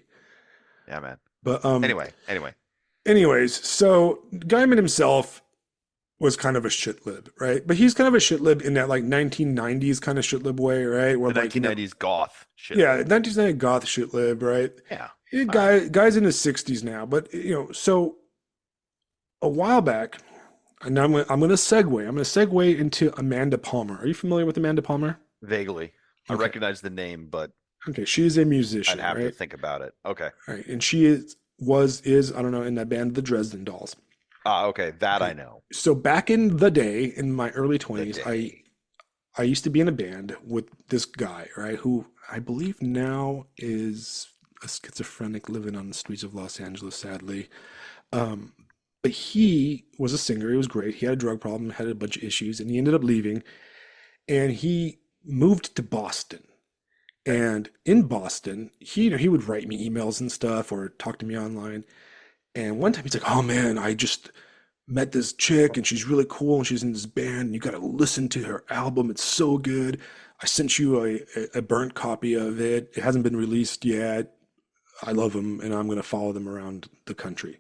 Yeah, man. but Anyway. anyways, so Gaiman himself was kind of a shit lib, right? But he's kind of a shit lib in that like 1990s kind of shit lib way, right? Where The like 1990s goth shit yeah, lib. 1990 goth shit lib, right? Yeah. All right. Guys in his 60s now, but so a while back, and I'm gonna segue. I'm gonna segue into Amanda Palmer. Are you familiar with Amanda Palmer? Vaguely. I Okay. recognize the name, but Okay, she is a I'd musician, have to right? think about it. Okay. Right, and she is I don't know in that band the Dresden Dolls. Ah, okay. That I Okay, know. so back in the day, in my early The 20s, day. I used to be in a band with this guy, right, who I believe now is a schizophrenic living on the streets of Los Angeles, sadly. Um, but he was a singer. He was great. He had a drug problem, had a bunch of issues, and he ended up leaving. And he moved to Boston. Okay. And in Boston, he would write me emails and stuff or talk to me online. And one time he's like, "Oh man, I just met this chick and she's really cool and she's in this band. And you got to listen to her album. It's so good. I sent you a burnt copy of it. It hasn't been released yet. I love them and I'm going to follow them around the country."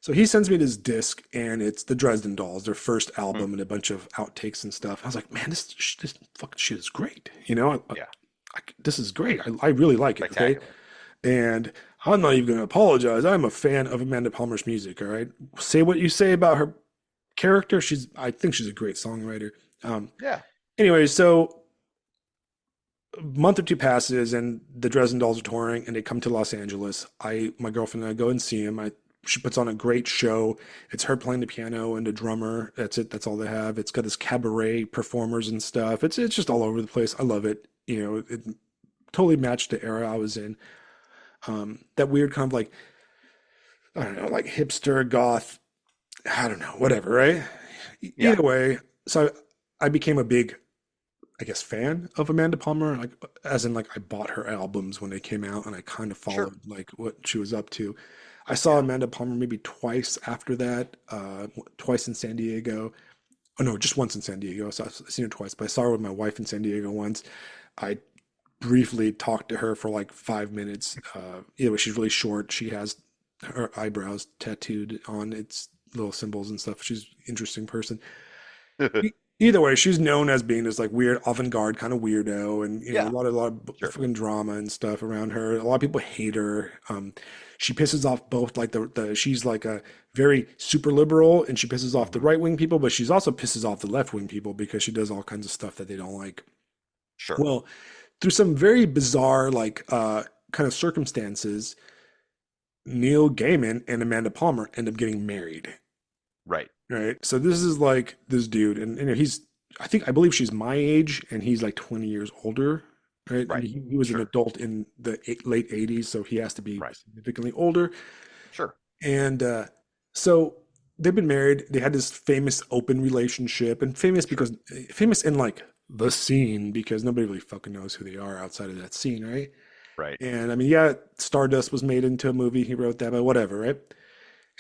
So he sends me this disc and it's the Dresden Dolls, their first Hmm. album and a bunch of outtakes and stuff. I was like, man, this fucking shit is great. Yeah. This is great. I really like it. Okay. Spectacular. And I'm not even going to apologize. I'm a fan of Amanda Palmer's music. All right. Say what you say about her character. I think she's a great songwriter. Um, Yeah. anyway, so a month or two passes and the Dresden Dolls are touring and they come to Los Angeles. My girlfriend and I go and see him. She puts on a great show. It's her playing the piano and the drummer. That's it. That's all they have. It's got this cabaret performers and stuff. It's just all over the place. I love it. It totally matched the era I was in. That weird kind of like, I don't know, like hipster goth, I don't know, whatever, right? Yeah. Either way, so I became a big, I guess, fan of Amanda Palmer, like as in like I bought her albums when they came out and I kind of Sure. followed like what she was up to. I saw Yeah. Amanda Palmer maybe twice after that, twice in San Diego. Oh no, just once in San Diego. So I've seen her twice, but I saw her with my wife in San Diego once. I briefly talked to her for like 5 minutes. Either way, she's really short. She has her eyebrows tattooed on its little symbols and stuff. She's an interesting person. Either way, she's known as being this like weird avant-garde kind of weirdo, and a Yeah. lot of Sure. fucking drama and stuff around her. A lot of people hate her. She pisses off both like the she's like a very super liberal, and she pisses off the Hmm. right wing people, but she's also pisses off the left wing people because she does all kinds of stuff that they don't like. Sure. Well, through some very bizarre like kind of circumstances, Neil Gaiman and Amanda Palmer end up getting married. Right. Right. So this is like this dude, and I believe she's my age, and he's like 20 years older. Right. And Right. he was an Sure. adult in the late 80s, so he has to be Right. significantly older. Sure. And so they've been married. They had this famous open relationship, and Sure. famous in like the scene because nobody really fucking knows who they are outside of that scene, right? Right. And I mean, yeah, Stardust was made into a movie. He wrote that, but whatever, right?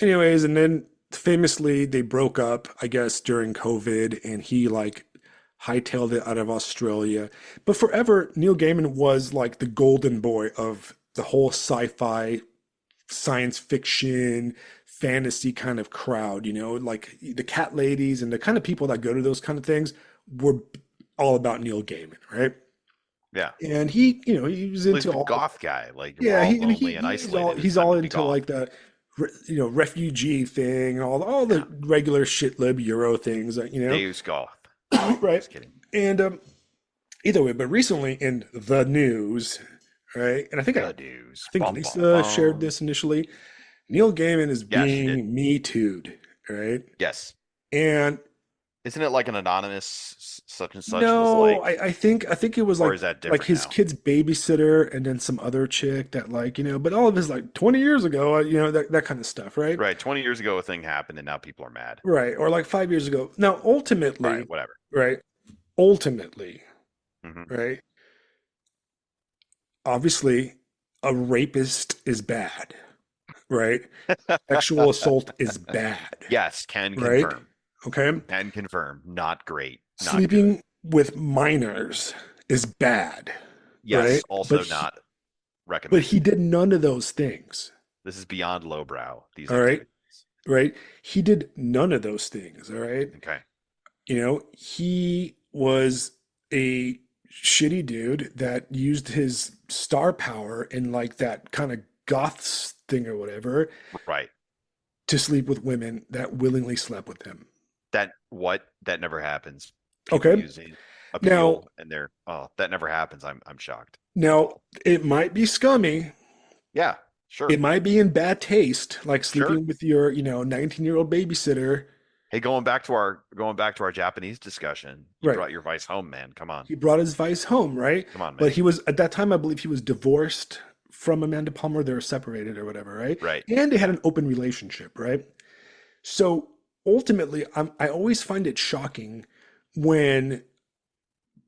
Anyways, and then famously they broke up, I guess, during COVID, and he like hightailed it out of Australia. But forever, Neil Gaiman was like the golden boy of the whole sci-fi, science fiction, fantasy kind of crowd, like the cat ladies and the kind of people that go to those kind of things were all about Neil Gaiman, right? Yeah. And he was Well, he's into the all, goth guy. Like we're yeah, all he lonely and he's all isolated. It's time to be into goth. like the refugee thing and all the Yeah. regular shit lib Euro things, Deus goth. right? Just kidding. And either way, but recently in the news, right? And The dudes. I think Bum bum Lisa shared bum. this initially. Neil Gaiman is Yeah, she did. being Me Too'd, right? Yes. And Isn't it like an anonymous such and such was No, like, I think it was or is that like different his now? kid's babysitter and then some other chick that like, but all of this like 20 years ago, that kind of stuff, right? Right. 20 years ago, a thing happened and now people are mad. Right. Or like 5 years ago. Now, Right. ultimately, Whatever. right? Ultimately, Hmm. right? Obviously, a rapist is bad, right? Sexual assault is bad, Yes. Can right? confirm. Okay. Can confirm. Not great. Not good. Sleeping with minors is bad, right? Yes. Also not But he recommended. did none of those things. This is beyond lowbrow, these All right. activities. Right. He did none of those things. All right. Okay. He was a shitty dude that used his star power in like that kind of goths thing or whatever Right. to sleep with women that willingly slept with him. That never happens. People Okay. using Now, appeal and they're that never happens. I'm shocked. now it might be scummy. Yeah, It sure. might be in bad taste, like Sure. sleeping with your, 19-year-old babysitter. Hey, going back to our Japanese discussion, you Right. brought your vice home, man. Come on. He brought his vice home, right? Come on, But man. he was at that time, I believe he was divorced from Amanda Palmer. They were separated or whatever, right? Right. And they had Yeah. an open relationship, right? So ultimately, I always find it shocking when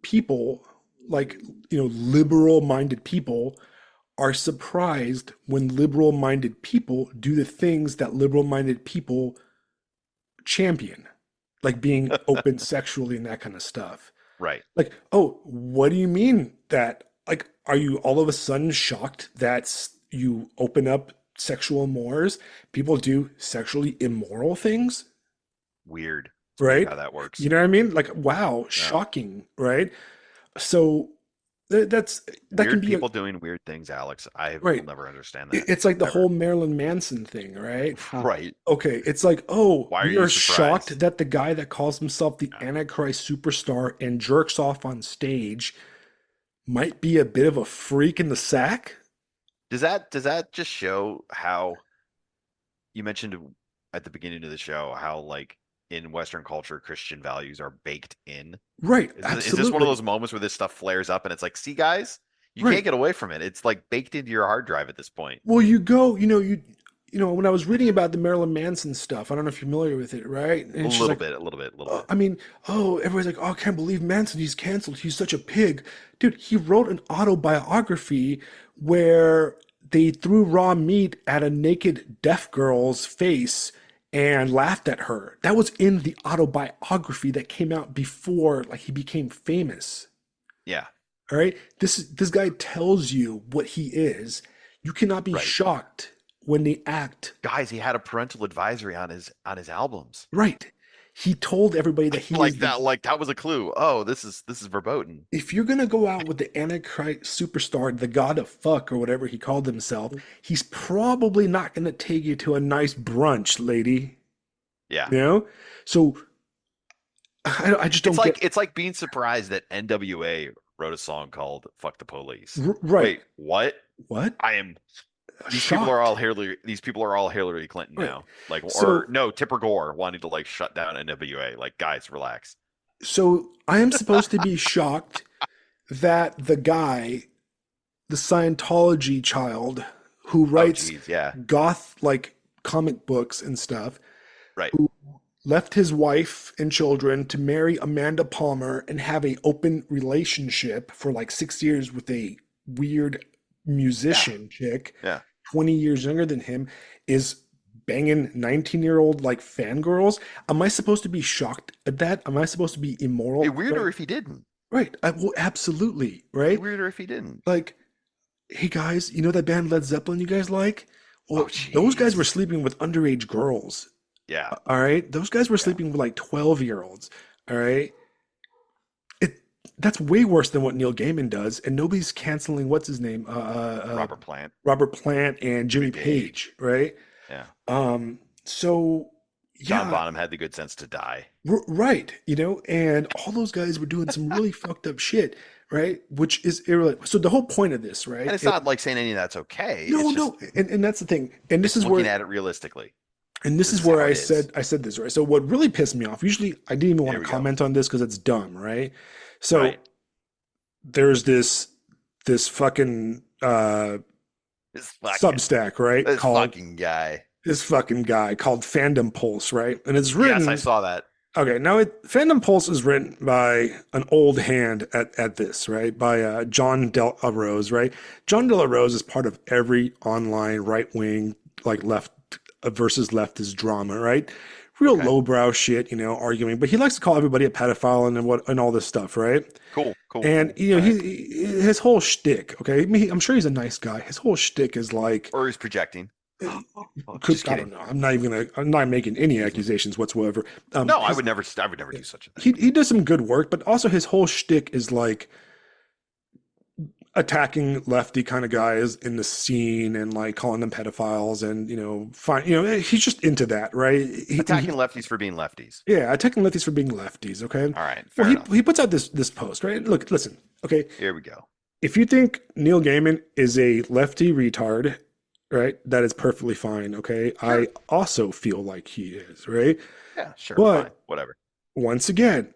people like, liberal-minded people are surprised when liberal-minded people do the things that liberal-minded people champion, like being open sexually and that kind of stuff. Right. Like, oh, what do you mean that? Like, are you all of a sudden shocked that you open up sexual mores? People do sexually immoral things, Weird. It's weird right? how that works. You know what I mean? Like, wow, Yeah. shocking, right? So that can Weird be a people doing weird things, Alex. I will right. never understand that. It's like the Ever. whole Marilyn Manson thing, right? Right. Okay, it's like, oh, Why are we you are shocked surprised? that the guy that calls himself the Yeah. Antichrist superstar and jerks off on stage might be a bit of a freak in the sack. Does that just show how you mentioned at the beginning of the show how like in Western culture Christian values are baked in? Right, Is this one of absolutely. those moments where this stuff flares up and it's like, see guys, you can't Right. get away from it. It's like baked into your hard drive at this point. Well, you go, when I was reading about the Marilyn Manson stuff, I don't know if you're familiar with it, right? A And she's little like, bit, a little bit, a little bit. I mean, oh, everybody's like, oh, I can't believe Manson, he's canceled. He's such a pig. Dude, he wrote an autobiography where they threw raw meat at a naked deaf girl's face and laughed at her. That was in the autobiography that came out before like he became famous. Yeah, All right? This guy tells you what he is. You cannot be right. shocked when they act Guys, he had a parental advisory on his albums. right. He told everybody that he is the Like that was a clue. Oh, this is verboten. if you're gonna go out with the Antichrist superstar, the god of fuck or whatever he called himself, he's probably not gonna take you to a nice brunch, lady. Yeah. You know? So I just don't get It's like being surprised that NWA wrote a song called "Fuck the Police." right. Wait, what? What? I am. These people are all Shocked. Hillary. These people are all Hillary Clinton Right. now. Like, or So no, Tipper Gore wanting to like shut down NWA. Like, guys, relax. so I am supposed to be shocked that the guy, the Scientology child who Oh, writes geez, yeah, goth like comic books and stuff, right. who left his wife and children to marry Amanda Palmer and have a open relationship for like 6 years with a weird Yeah, musician chick, yeah. 20 years younger than him, is banging 19-year-old like fangirls. Am I supposed to be shocked at that? Am I supposed to be Be immoral? weirder Right. if he didn't. Right. Well, absolutely. Be Right. weirder if he didn't. Like, hey guys, you know that band Led Zeppelin you guys like? Oh, Well, those guys were jeez. sleeping with underage girls. Yeah, All right. Those guys were yeah. sleeping with like 12-year-olds. All right. It that's way worse than what Neil Gaiman does, and nobody's canceling what's his name, Robert Plant, Robert Plant and Jimmy Jimmy Page. Page, right? Yeah. So John yeah, Bonham had the good sense to die. right, and all those guys were doing some really fucked up shit, right? Which is irrelevant. So the whole point of this, And right? it's not like saying any of that's okay. No, It's just no, and that's the thing. And this it's is looking where at it realistically. And this This is is where how it is. I said this, right? So what really pissed me off, usually I didn't even want Here to we go. comment on this because it's dumb, right? So Right. there's this fucking This fucking Substack, right? this Called fucking guy. this fucking guy called Fandom Pulse, right? And it's Yes, I written. saw that. Okay, now Fandom Pulse is written by an old hand at this, right? By John Del Rose, right? John Del Rose is part of every online right wing, like left versus leftist drama, right? Real Okay. lowbrow shit, arguing, but he likes to call everybody a pedophile and all this stuff, right? Cool. Cool. And Cool. All right. his whole shtick, okay, I mean, I'm sure he's a nice guy. His whole shtick is like, Or he's projecting. Oh, just I don't kidding. know. I'm not making any accusations whatsoever. No, His, I would never do such a thing. he does some good work, but also his whole shtick is like attacking lefty kind of guys in the scene and like calling them pedophiles and fine, he's just into that, right? Attacking lefties for being lefties. Yeah, attacking lefties for being lefties. Okay, All right, well fair enough. he puts out this post, right? Look, listen, okay, Here we go. if you think Neil Gaiman is a lefty retard, right, that is perfectly fine. Okay, Sure. I also feel like he is, right? Yeah, sure, But fine, whatever. once again,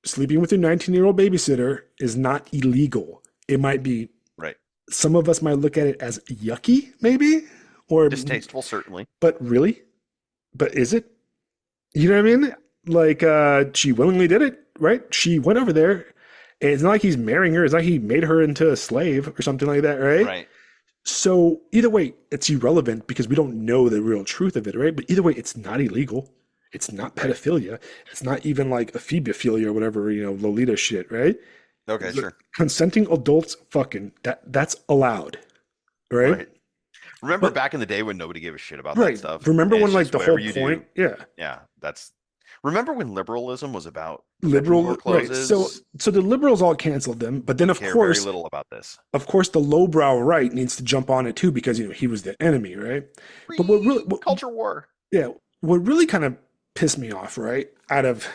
sleeping with your 19-year-old babysitter is not illegal. It might be, Right. some of us might look at it as yucky, maybe, or Distasteful, certainly. but really, but is it? You know what I mean? Like, she willingly did it, right? She went over there. And it's not like he's marrying her. It's not like he made her into a slave or something like that, right? Right. So either way, it's irrelevant because we don't know the real truth of it, right? But either way, it's not illegal. It's not pedophilia. It's not even like ephebophilia or whatever, Lolita shit, right? Okay, sure. Consenting adults fucking, that's allowed, right? Right. Remember But back in the day when nobody gave a shit about that right. stuff? Remember And when it's like just the whole whatever you point, do. yeah. Yeah, that's. Remember when liberalism was about Liberal, bedroom door right? closes? So the liberals all canceled them, but then Care very little about this. of course, the lowbrow right needs to jump on it too because he was the enemy, right? But Culture war. yeah, what really kind of pissed me off, right, out of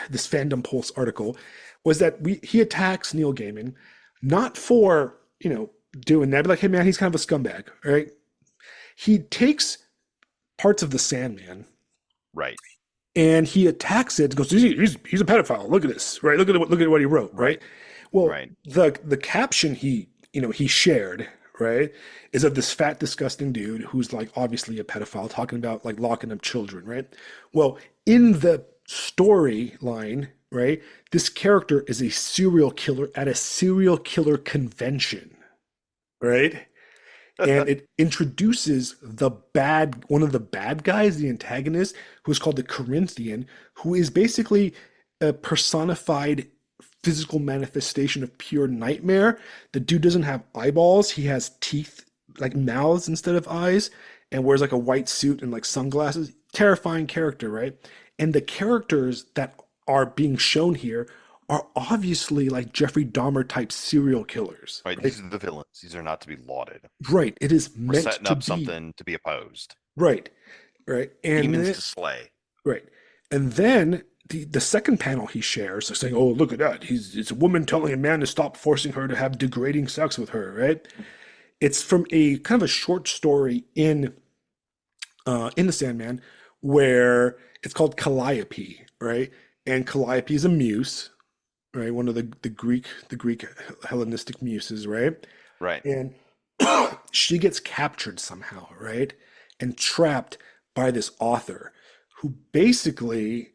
this Fandom Pulse article, was that he attacks Neil Gaiman not for doing that, but like, hey man, he's kind of a scumbag, right? He takes parts of the Sandman, Right. and he attacks it. Goes, he's a pedophile. Look at this, right? Look at what he wrote, right? Well, Right. the caption he shared, right, is of this fat, disgusting dude who's like obviously a pedophile, talking about like locking up children, right? Well, in the storyline, right, this character is a serial killer at a serial killer convention, right? And it introduces one of the bad guys, the antagonist, who's called the Corinthian, who is basically a personified physical manifestation of pure nightmare. The dude doesn't have eyeballs, he has teeth, like mouths instead of eyes, and wears like a white suit and like sunglasses. Terrifying character, right? And the characters that are being shown here are obviously like Jeffrey Dahmer type serial killers. Right. These are the villains. These are not to be lauded. Right. It is We're meant setting to up be something to be opposed. right. Right. And Demons then, to slay. right. And then the second panel he shares is saying, "Oh, look at that! It's a woman telling a man to stop forcing her to have degrading sex with her." Right. It's from a kind of a short story in the Sandman, where it's called Calliope, right? And Calliope is a muse, right? One of the Greek Hellenistic muses, right? Right. And she gets captured somehow, right? And trapped by this author who basically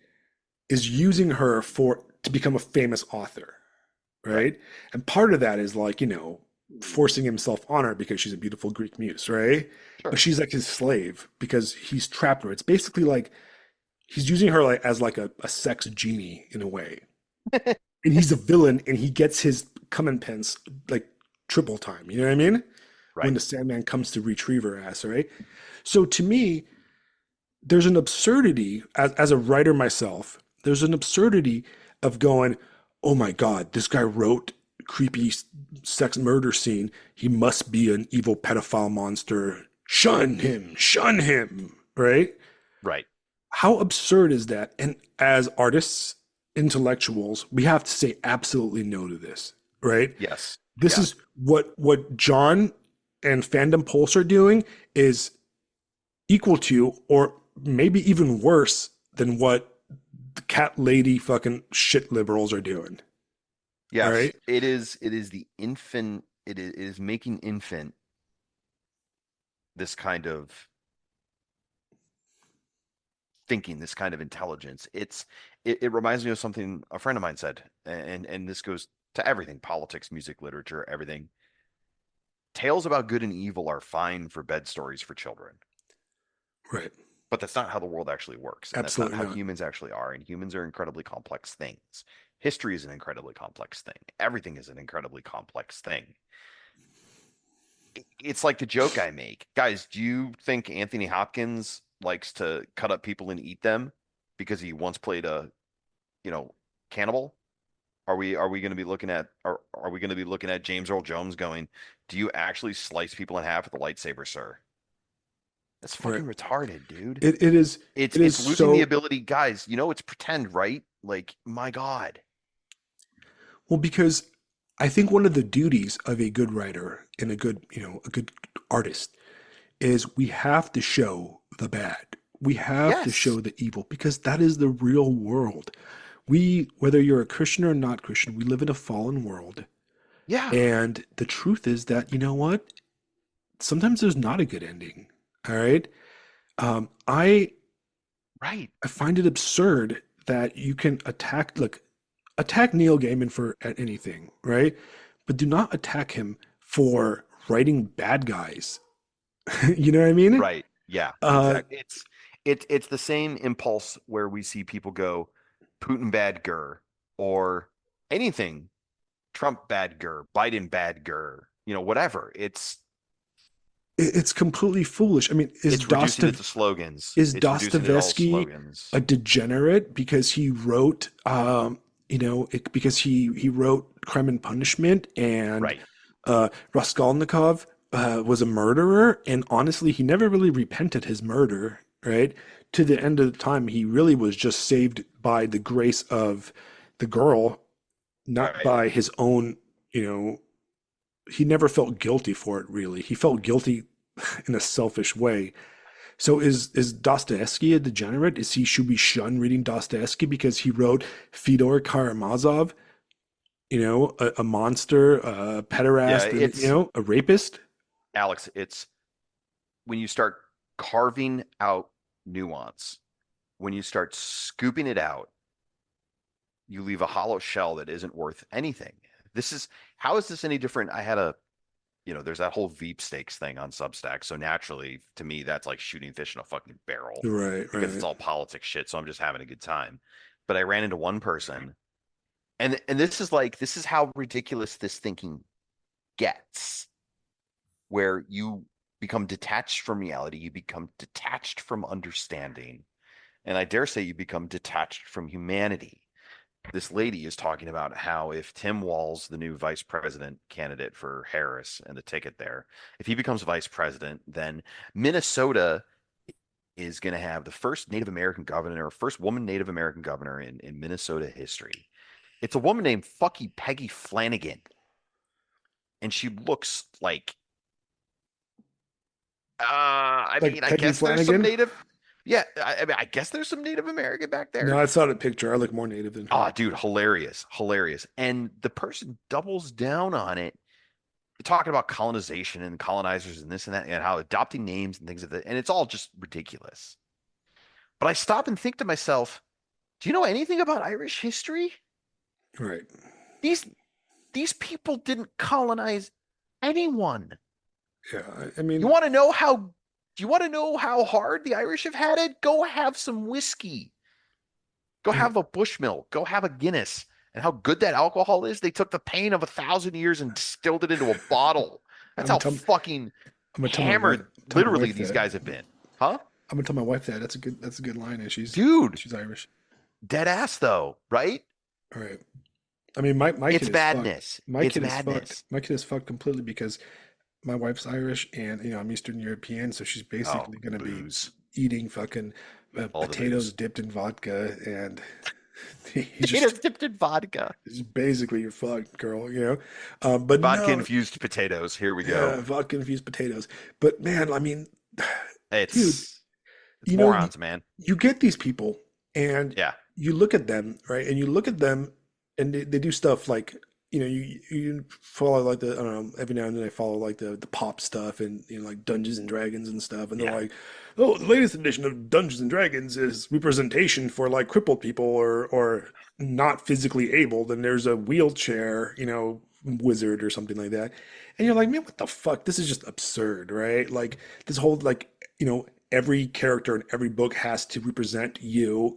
is using her to become a famous author, right? And part of that is like, forcing himself on her because she's a beautiful Greek muse, right? Sure. But she's like his slave because he's trapped her. It's basically like he's using her like as like a sex genie in a way. And he's a villain and he gets his comeuppance like triple time. You know what I mean? Right. When the Sandman comes to retrieve her ass, right? So to me, there's an absurdity as a writer myself. There's an absurdity of going, oh my God, this guy wrote creepy sex murder scene. He must be an evil pedophile monster. Shun him, right? Right. How absurd is that? And as artists, intellectuals, we have to say absolutely no to this, right? Yes. This is what John and Fandom Pulse are doing is equal to, or maybe even worse than what the cat lady fucking shit liberals are doing. All Yes, right. it is. It is the infant. It is making infant this kind of thinking, this kind of intelligence. It reminds me of something a friend of mine said, and this goes to everything: politics, music, literature, everything. Tales about good and evil are fine for bed stories for children, Right. but that's not how the world actually works, and that's not Absolutely how not. humans actually are. And humans are incredibly complex things. History is an incredibly complex thing. Everything is an incredibly complex thing. It's like the joke I make. Guys, do you think Anthony Hopkins likes to cut up people and eat them because he once played a, you know, cannibal? Are we going to be looking at are we going to be looking at James Earl Jones going, "Do you actually slice people in half with a lightsaber, sir?" That's Right. fucking retarded, dude. It is. It's It is it's losing the so ability, guys. You know, it's pretend, right? Like, my God. well because I think one of the duties of a good writer and a good, a good artist is we have to show the bad. We have to Yes. show the evil because that is the real world. We, whether you're a Christian or not Christian, we live in a fallen world. Yeah. And the truth is that, you know what? Sometimes there's not a good ending. All right. I Right. I find it absurd that you can attack Neil Gaiman for at anything, right? But do not attack him for writing bad guys. You know what I mean? Right. Yeah, Uh, exactly. It's the same impulse where we see people go Putin bad gur or anything Trump bad gur, Biden bad gur, whatever. it's completely foolish. I mean, It's reducing it to slogans. Is It's reducing it all Dostoevsky slogans. a degenerate because he wrote, because he wrote Crime and Punishment, and Right. Raskolnikov was a murderer, and honestly, he never really repented his murder, right? To the end of the time, he really was just saved by the grace of the girl, not Right. by his own, you know, he never felt guilty for it, really. He felt guilty in a selfish way. So is Dostoevsky a degenerate? Should we shun reading Dostoevsky because he wrote Fyodor Karamazov, a monster, a Yeah, pederast, and it's a rapist? Alex, it's when you start carving out nuance, when you start scooping it out, you leave a hollow shell that isn't worth anything. How is this any different? There's that whole Veep stakes thing on Substack. So naturally, to me, that's like shooting fish in a fucking barrel Right, because it's right. all politics shit. So I'm just having a good time. But I ran into one person, and this is how ridiculous this thinking gets, where you become detached from reality, you become detached from understanding, and I dare say you become detached from humanity. This lady is talking about how if Tim Walz, the new vice president candidate for Harris and the ticket there, if he becomes vice president, then Minnesota is going to have the first Native American governor, first woman Native American governor in Minnesota history. It's a woman named fucking Peggy Flanagan. And she looks like, I Like mean, I Peggy guess there's some Flanagan? native, yeah, I mean, I guess there's some Native American back No, there. I saw the picture. I look more native than Oh, her. dude, hilarious, hilarious. And the person doubles down on it, talking about colonization and colonizers and this and that, and how adopting names and things of that. And it's all just ridiculous. But I stop and think to myself, do you know anything about Irish history? Right. These these people didn't colonize anyone. Yeah. I You mean, want to know how do you want to know how hard the Irish have had it? Go have some whiskey. Go and have a Bushmill. Go have a Guinness. And how good that alcohol is, they took the pain of 1,000 years and distilled it into a bottle. I'm That's gonna how tell fucking I'm gonna hammered, tell my literally, wife these that. guys have been. Huh? I'm gonna tell my wife that. That's a good line, and Dude, she's Irish. dead ass though, right? All right. I mean, my kid It's is fucked. madness. It's madness. My kid is fucked completely because my wife's Irish, and I'm Eastern European, so she's Oh, basically gonna be booze. eating fucking All the potatoes booze. dipped in vodka, and Potatoes dipped in vodka. he's basically you're fucked, girl. But Vodka no, infused potatoes. Here we go. yeah, vodka infused potatoes. But man, I mean, dude, It's It's you know, morons, man. you get these people and Yeah. you look at them, right? And you look at them and they do stuff like, you follow like the, I don't know, every now and then I follow like the pop stuff and, like Dungeons and Dragons and stuff. And they're Yeah. like, oh, the latest edition of Dungeons and Dragons is representation for like crippled people or not physically able. Then there's a wheelchair, wizard or something like that. And you're like, man, what the fuck? This is just absurd, right? Like this whole like, every character in every book has to represent you.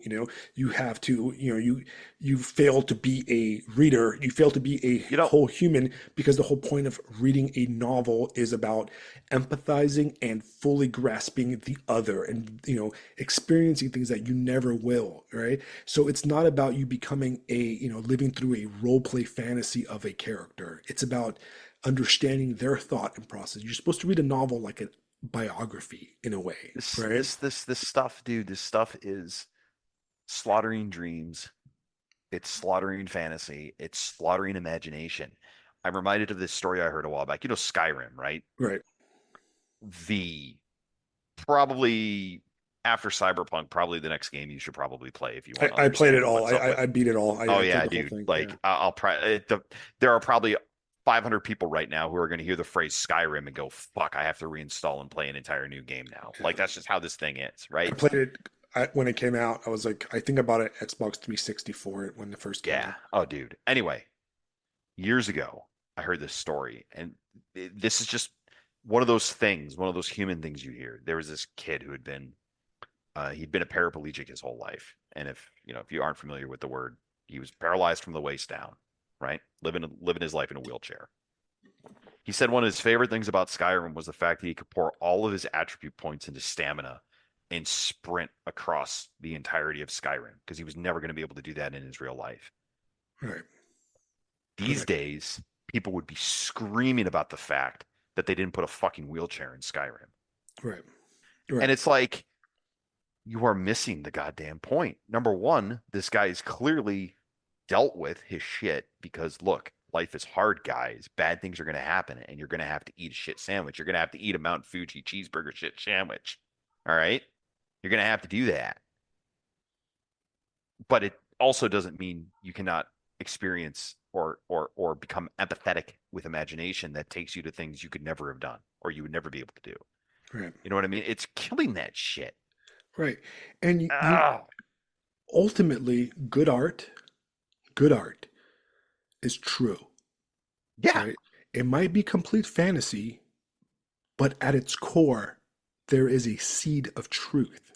You have to, you fail to be a reader. You fail to be You a know, whole human because the whole point of reading a novel is about empathizing and fully grasping the other and, experiencing things that you never will, right? So it's not about you becoming living through a role play fantasy of a character. It's about understanding their thought and process. You're supposed to read a novel like a biography in a way, this right? this this this stuff, dude, this stuff is slaughtering dreams. It's slaughtering fantasy. It's slaughtering imagination. I'm reminded of this story I heard a while back. You know Skyrim, right? Right. The probably after Cyberpunk, probably the next game you should probably play if you want to I played it understand all. what's up with. I beat it all. Oh I played yeah, the whole dude. thing. Like Yeah. I'll probably there are probably 500 people right now who are going to hear the phrase Skyrim and go, "Fuck, I have to reinstall and play an entire new game now." Like Yeah. that's just how this thing is, I right? played it when it came out. I was like, I think I bought an Xbox 360 for it when it first came Yeah. out. Oh, dude. Anyway, years ago, I heard this story, and this is just one of those things, one of those human things you hear. There was this kid who had been he'd been a paraplegic his whole life, and if you aren't familiar with the word, he was paralyzed from the waist down, right? Living his life in a wheelchair. He said one of his favorite things about Skyrim was the fact that he could pour all of his attribute points into stamina and sprint across the entirety of Skyrim because he was never going to be able to do that in his real life. Right. These Correct. days, people would be screaming about the fact that they didn't put a fucking wheelchair in Skyrim. Right. And Right. it's like, you are missing the goddamn point. Number one, this guy is clearly dealt with his shit because look, life is hard, guys. Bad things are going to happen, and you're going to have to eat a shit sandwich. You're going to have to eat a Mount Fuji cheeseburger shit sandwich. All right? You're going to have to do that. But it also doesn't mean you cannot experience or become empathetic with imagination that takes you to things you could never have done or you would never be able to do. Right. You know what I mean? It's killing that shit. Right. And you Ah, ultimately, good art is true, yeah. right? It might be complete fantasy, but at its core, there is a seed of truth,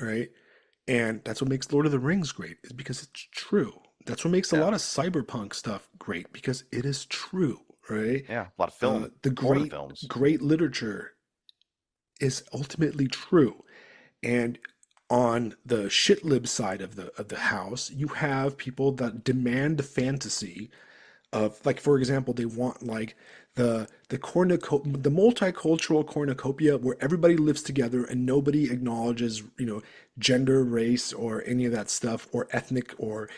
right? And that's what makes Lord of the Rings great, is because it's true. That's what makes a Yeah. lot of cyberpunk stuff great, because it is true, right? Yeah. A lot of film, The porn great, films. great literature is ultimately true. And on the shitlib side of the house, you have people that demand the fantasy of, like, for example, they want like the multicultural cornucopia where everybody lives together and nobody acknowledges, gender, race, or any of that stuff, or ethnic, or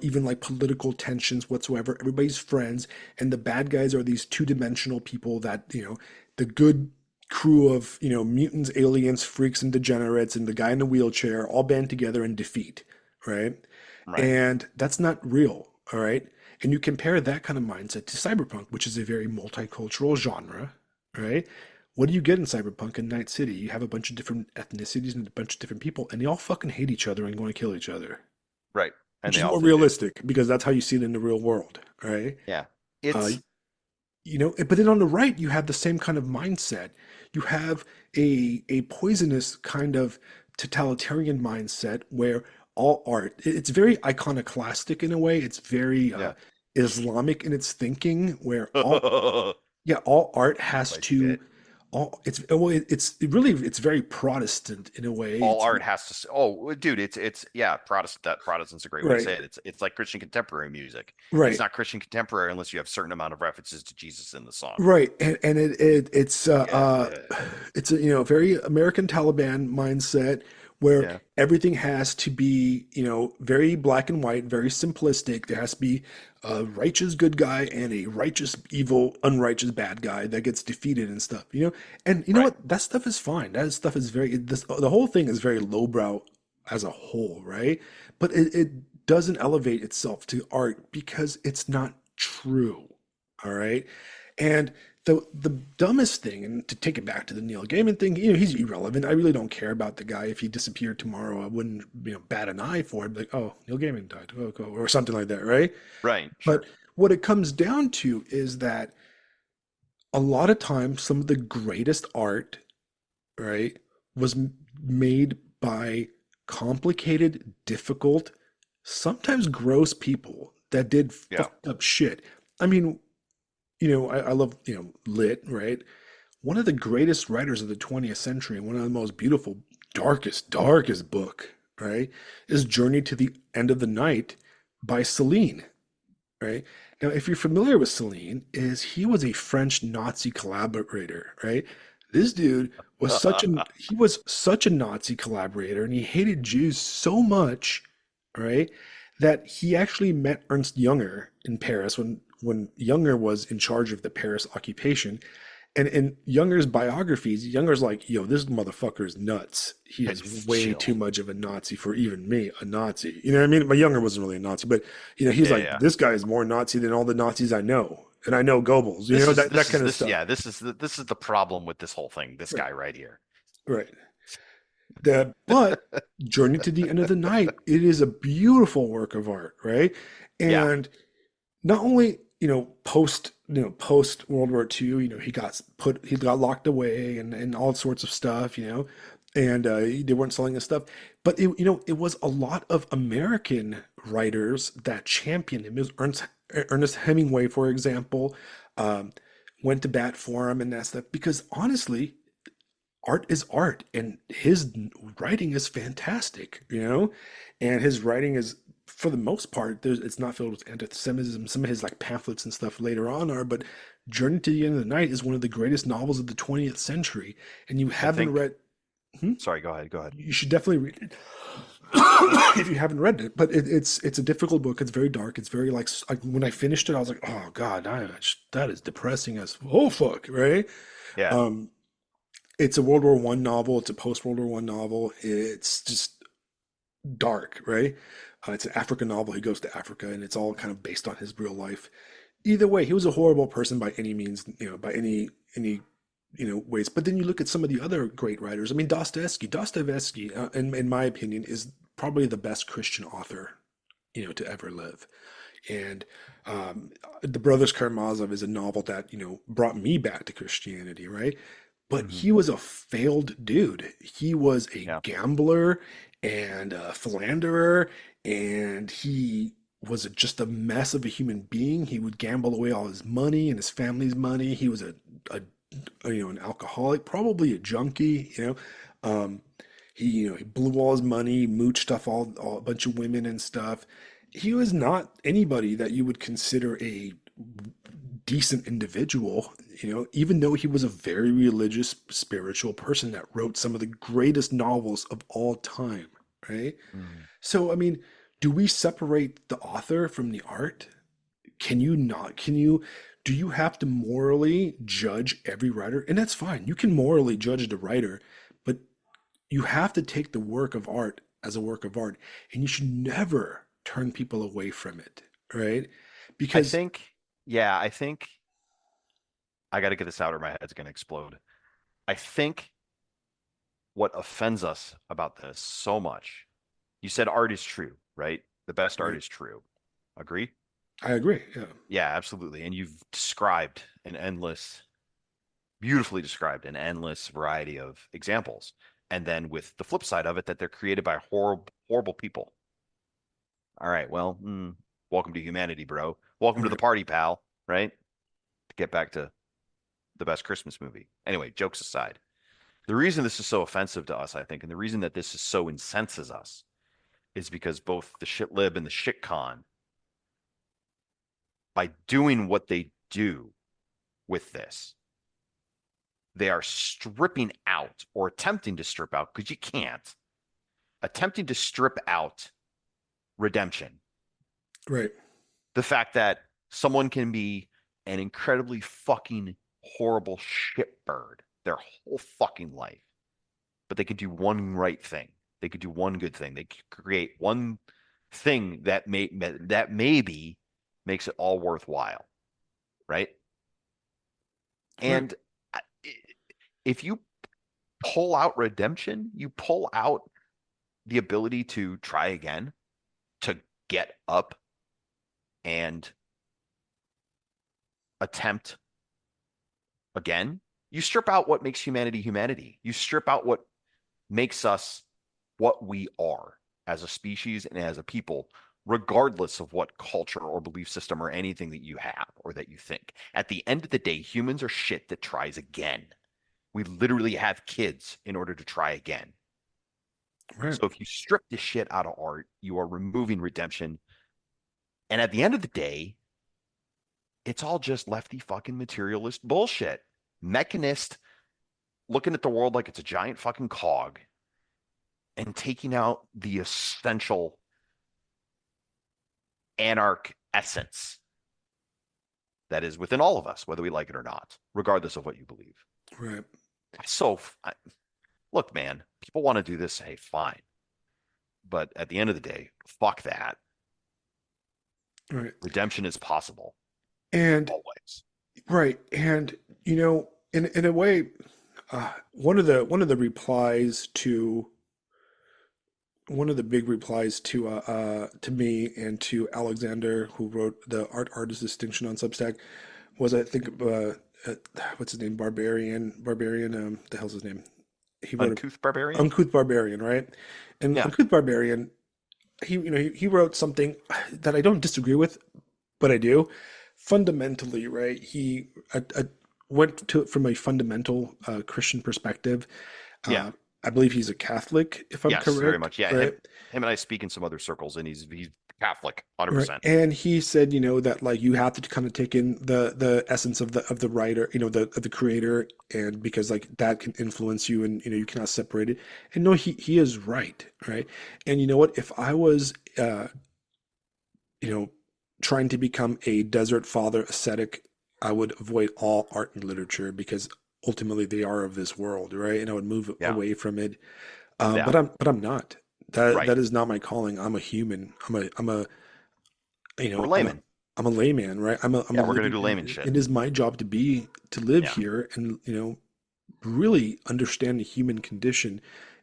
even like political tensions whatsoever. Everybody's friends, and the bad guys are these two-dimensional people that, the good crew of, mutants, aliens, freaks, and degenerates, and the guy in the wheelchair all band together and defeat, right? Right. And that's not real, all right? And you compare that kind of mindset to cyberpunk, which is a very multicultural genre, right? What do you get in cyberpunk in Night City? You have a bunch of different ethnicities and a bunch of different people, and they all fucking hate each other and want to kill each other, Right. And which they is more often do. realistic because that's how you see it in the real world, right? Yeah. Uh, It's but then on the right, you have the same kind of mindset. You have a poisonous kind of totalitarian mindset where all art, it's very iconoclastic in a way. It's very yeah. Islamic in its thinking, where My all art has to, shit. it's very Protestant in a way. All art has to. Oh, dude, it's yeah. Protestant's a great way to Right, say it. It's like Christian contemporary music, and it's right. not Christian contemporary unless you have certain amount of references to Jesus in the song. Right, and it's Yeah. it's a very American Taliban mindset where Yeah. everything has to be, very black and white, very simplistic. There has to be a righteous good guy and a righteous evil, unrighteous bad guy that gets defeated and stuff, And you know Right. what? That stuff is fine. That stuff is the whole thing is very lowbrow as a whole, right? But it doesn't elevate itself to art because it's not true. All right. And the dumbest thing, and to take it back to the Neil Gaiman thing, he's irrelevant. I really don't care about the guy. If he disappeared tomorrow, I wouldn't, bat an eye for him. Like, oh, Neil Gaiman died, oh, cool, or something like that, right? Right. But Sure. what it comes down to is that a lot of times, some of the greatest art, right, was made by complicated, difficult, sometimes gross people that did Yeah. fucked up shit. I mean, I love, lit, right? One of the greatest writers of the 20th century, and one of the most beautiful, darkest book, right, is Journey to the End of the Night by Celine, right? Now, if you're familiar with Celine, he was a French Nazi collaborator, right? This dude was he was such a Nazi collaborator, and he hated Jews so much, right, that he actually met Ernst Jünger in Paris when Jünger was in charge of the Paris occupation. And in Younger's biographies, Younger's like, yo, this motherfucker is nuts. He is way Chill. too much of a Nazi for even me, a Nazi. You know what I mean? My Younger wasn't really a Nazi, but he's Yeah. like, Yeah. this guy is more Nazi than all the Nazis I know. And I know Goebbels, that kind of stuff. Yeah. This is the problem with this whole thing. This Right. guy right here. Right. But Journey to the End of the Night, it is a beautiful work of art, right? Yeah. And not only post World War II, he got locked away and all sorts of stuff, and they weren't selling his stuff, but it was a lot of American writers that championed him. It was Ernest Hemingway, for example, went to bat for him and that stuff because honestly, art is art, and his writing is fantastic, and his writing is, for the most part, it's not filled with anti-Semitism. Some of his like pamphlets and stuff later on are, but Journey to the End of the Night is one of the greatest novels of the 20th century, and you I haven't think. read. Hmm? Sorry. Go ahead. Go ahead. You should definitely read it if you haven't read it. But it's a difficult book. It's very dark. It's very like when I finished it, I was like, oh God, that is depressing as oh fuck, right? Yeah. Um, it's a World War One novel. It's a post World War One novel. It's just dark, right? It's an African novel. He goes to Africa, and it's all kind of based on his real life. Either way, he was a horrible person by any means, by any ways. But then you look at some of the other great writers. I mean, Dostoevsky, in my opinion, is probably the best Christian author, to ever live. And The Brothers Karamazov is a novel that, brought me back to Christianity, right? But Hmm. he was a failed dude. He was a Yeah. gambler and a philanderer, and he was just a mess of a human being. He would gamble away all his money and his family's money. He was an alcoholic, probably a junkie. Um, he blew all his money, mooched off all a bunch of women and stuff. He was not anybody that you would consider a decent individual, even though he was a very religious, spiritual person that wrote some of the greatest novels of all time, right? Hmm. So, I mean, do we separate the author from the art? Can you not? Do you have to morally judge every writer? And that's fine. You can morally judge the writer, but you have to take the work of art as a work of art, and you should never turn people away from it, right? I Because think. Yeah. I think I got to get this out or my head's going to explode. I think what offends us about this so much, you said art is true, right? The best art right, is true. Agree? I agree. Yeah. Yeah, absolutely. And you've beautifully described an endless variety of examples. And then with the flip side of it, that they're created by horrible, horrible people. All right, well, welcome to humanity, bro. Welcome to the Right. party, pal. Right? To get back to the best Christmas movie. Anyway, jokes aside, the reason this is so offensive to us, I think, and the reason that this is so incenses us is because both the shit lib and the shit con, by doing what they do with this, they are stripping out or attempting to strip out, because you can't, attempting to strip out redemption. Right. The fact that someone can be an incredibly fucking horrible shitbird their whole fucking life, but they could do one right thing. They could do one good thing. They could create one thing that maybe makes it all worthwhile, right? Right. And if you pull out redemption, you pull out the ability to try again, to get up and attempt again. You strip out what makes humanity humanity. You strip out what makes us what we are as a species and as a people, regardless of what culture or belief system or anything that you have or that you think. At the end of the day, humans are shit that tries again. We literally have kids in order to try again. Right. So if you strip this shit out of art, you are removing redemption. And at the end of the day, it's all just lefty fucking materialist bullshit. Mechanist looking at the world like it's a giant fucking cog and taking out the essential anarch essence that is within all of us, whether we like it or not, regardless of what you believe. Right. So, look, man, people want to do this. Hey, fine. But at the end of the day, fuck that. Right. Redemption is possible. And Always. right. And in a way, one of the replies to one of the big replies to me and to Alexander, who wrote the art artist distinction on Substack, was, I think, what's his name, Barbarian, the hell's his name? He wrote Uncouth Barbarian? Uncouth Barbarian, right? And Yeah. Uncouth Barbarian, he wrote something that I don't disagree with, but I do. Fundamentally, right? He went to it from a fundamental Christian perspective. Yeah. I believe he's a Catholic, if I'm Yes, correct. very much. Yeah. Right? Him and I speak in some other circles, and he's Catholic, Right. 100%. And he said, that like you have to kind of take in the essence of the writer, of the creator, and because like that can influence you, and you cannot separate it. And no, he is right, right? And you know what? If I was trying to become a desert father ascetic, I would avoid all art and literature because ultimately they are of this world, right? And I would move Yeah. away from it. Yeah. But I'm not. Right. That is not my calling. I'm a human. We're laymen. I'm a layman, right? I'm Yeah, a we're gonna living, do layman shit. it is my job to live Yeah. here and really understand the human condition.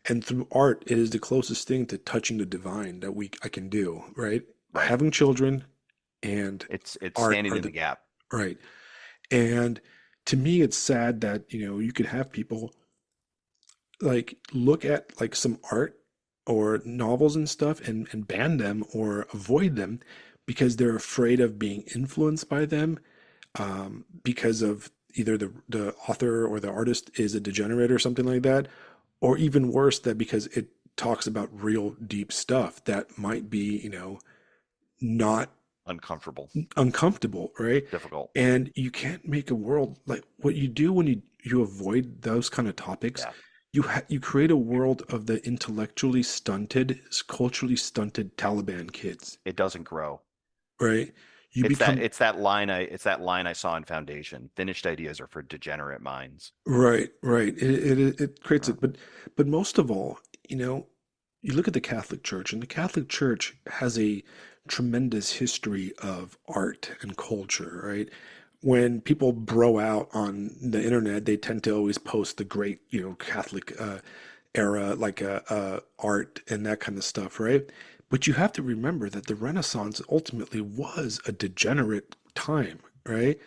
And through art, it is the closest thing to touching the divine that I can do, right? Right. Having children and It's art standing are in the gap. right. And to me, it's sad that you could have people like look at like some art or novels and stuff and ban them or avoid them because they're afraid of being influenced by them, because of either the author or the artist is a degenerate or something like that, or even worse, that because it talks about real deep stuff that might be not uncomfortable, right? Difficult. And you can't make a world like what you do when you avoid those kind of topics. Yeah. You create a world of the intellectually stunted, culturally stunted Taliban kids, It doesn't grow. right? You It's become that line I saw in Foundation. Finished ideas are for degenerate minds. right. It creates Yeah. it, but most of all, you look at the Catholic Church, and the Catholic Church has a tremendous history of art and culture, right? When people bro out on the internet, they tend to always post the great, Catholic era, like art and that kind of stuff, right? But you have to remember that the Renaissance ultimately was a degenerate time, right?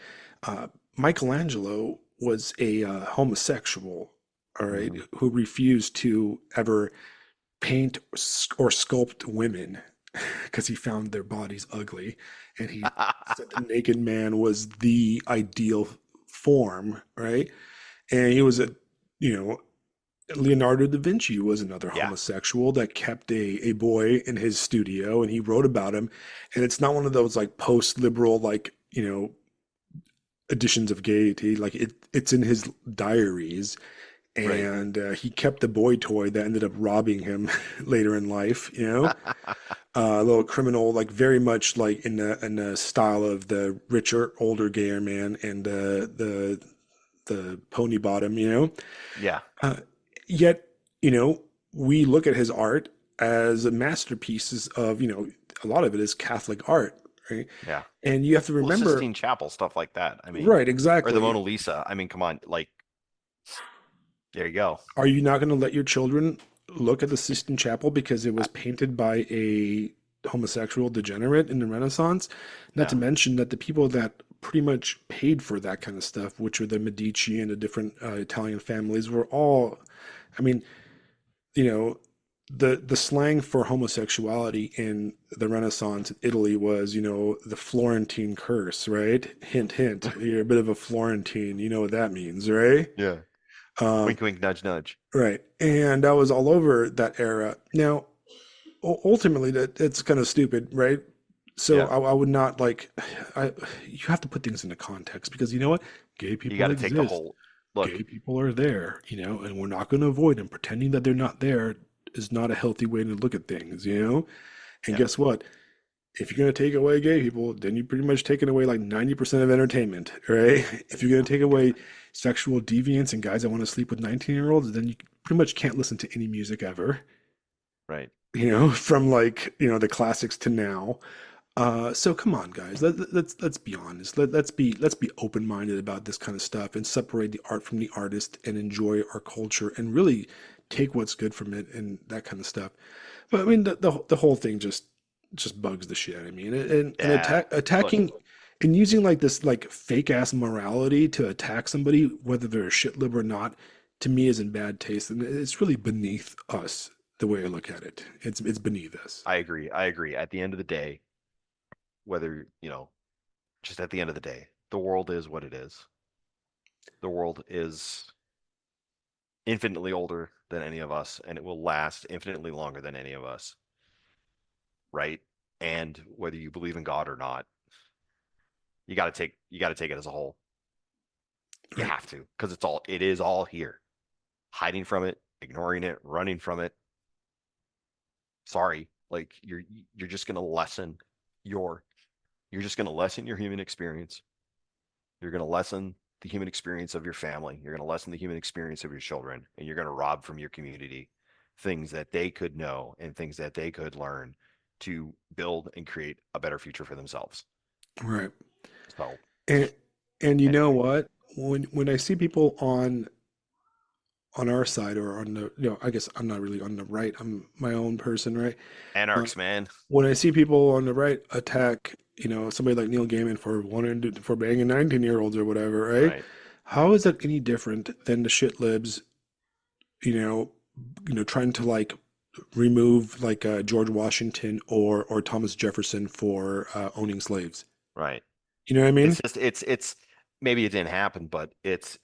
Uh, Michelangelo was a homosexual, all right, Mhm. who refused to ever paint or sculpt women because he found their bodies ugly, and he said the naked man was the ideal form, right? And he was you know, Leonardo da Vinci was another Yeah. homosexual that kept a boy in his studio, and he wrote about him. And it's not one of those like post-liberal, like, additions of gaiety. Like it's in his diaries, Right. and he kept the boy toy that ended up robbing him later in life. A little criminal, like very much like in the style of the richer, older, gayer man and the pony bottom. Yeah. Uh, Yet, we look at his art as masterpieces of, a lot of it is Catholic art, right? Yeah. And you have to Well, remember, Sistine Chapel, stuff like that. I mean, right, or the exactly. Mona Lisa. I mean, come on, like there you go. Are you not going to let your children look at the Sistine Chapel because it I, was painted by a homosexual degenerate in the Renaissance? Not to yeah. mention that the people that pretty much paid for that kind of stuff, which were the Medici and the different Italian families, were all, I mean, you know, the slang for homosexuality in the Renaissance in Italy was, the Florentine curse, right? Hint, hint. You're a bit of a Florentine. You know what that means, right? Yeah. Um, Wink, wink, nudge, nudge. right. And that was all over that era. Now, ultimately, that's kind of stupid, right? So Yeah. I would not like, you have to put things into context because you know what? Gay You got people to take the exist. whole look. Gay people are there, and we're not going to avoid them. Pretending that they're not there is not a healthy way to look at things. And Yeah. guess what? If you're going to take away gay people, then you're pretty much taking away like 90% of entertainment, right? If you're going to take away sexual deviance and guys that want to sleep with 19-year-olds, then you pretty much can't listen to any music ever, Right. from like, the classics to now. So come on, guys. Let's be honest. Let's be open-minded about this kind of stuff and separate the art from the artist and enjoy our culture and really take what's good from it and that kind of stuff. But I mean, the whole thing just bugs the shit. I mean, and Yeah. Look, attacking and using like this like fake ass morality to attack somebody, whether they're a shit lib or not, to me is in bad taste, and it's really beneath us. The way I look at it, it's beneath us. I agree. I agree. At the end of the day, whether, just at the end of the day, the world is what it is. The world is infinitely older than any of us, and it will last infinitely longer than any of us, right? And whether you believe in God or not, you got to take it as a whole. You Right. have to, because it is all here. Hiding from it, ignoring it, running from it. Sorry, like you're just going to lessen your you're just going to lessen your human experience. You're going to lessen the human experience of your family. You're going to lessen the human experience of your children, and you're going to rob from your community things that they could know and things that they could learn to build and create a better future for themselves. Right. So, And and you know anyway, what? When I see people on our side or on the, I guess I'm not really on the right. I'm my own person, right? Uh, anarchs, man. when I see people on the right attack, somebody like Neil Gaiman for banging 19-year-olds or whatever, right? Right, How is that any different than the shit libs, you know, trying to like remove like George Washington or Thomas Jefferson for owning slaves? right. You know what I It's mean? just it's maybe it didn't happen, but it.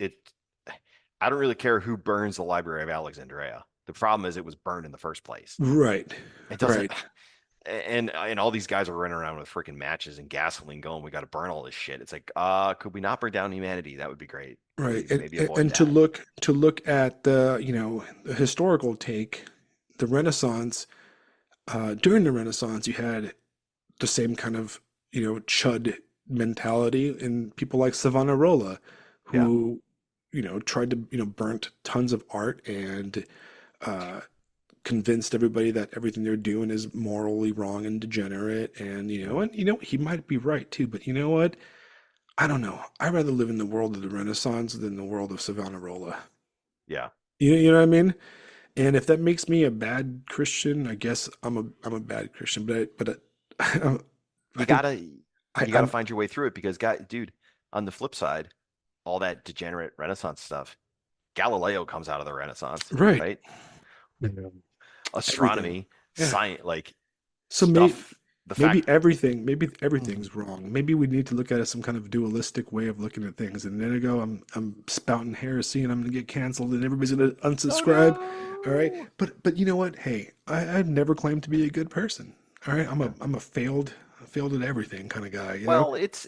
I don't really care who burns the Library of Alexandria. The problem is it was burned in the first place. Right, It doesn't. right, And all these guys are running around with freaking matches and gasoline going, we got to burn all this shit. It's like, could we not burn down humanity? That would be great. Could right. we And maybe and avoid and to that? look at the the historical take, the Renaissance. During the Renaissance, you had the same kind of chud mentality in people like Savonarola, Yeah, who tried to burnt tons of art and uh, convinced everybody that everything they're doing is morally wrong and degenerate. And yeah, he might be right too. But you know what? I don't know. I'd rather live in the world of the Renaissance than the world of Savonarola. yeah. You know what I mean? And if that makes me a bad Christian, I guess I'm a bad Christian. But I You think gotta you gotta I'm find your way through it because, guy, dude, on the flip side, all that degenerate Renaissance stuff, Galileo comes out of the Renaissance, right. right? Everything. Astronomy, Yeah. science, like So stuff. The maybe fact, everything's wrong. Maybe we need to look at it as some kind of dualistic way of looking at things. And then I go, I'm spouting heresy and I'm gonna get canceled and everybody's gonna oh unsubscribe. All right. no. But you know what? Hey, I've never claimed to be a good person. All right. I'm Yeah. a failed at everything kind of guy. Well, it's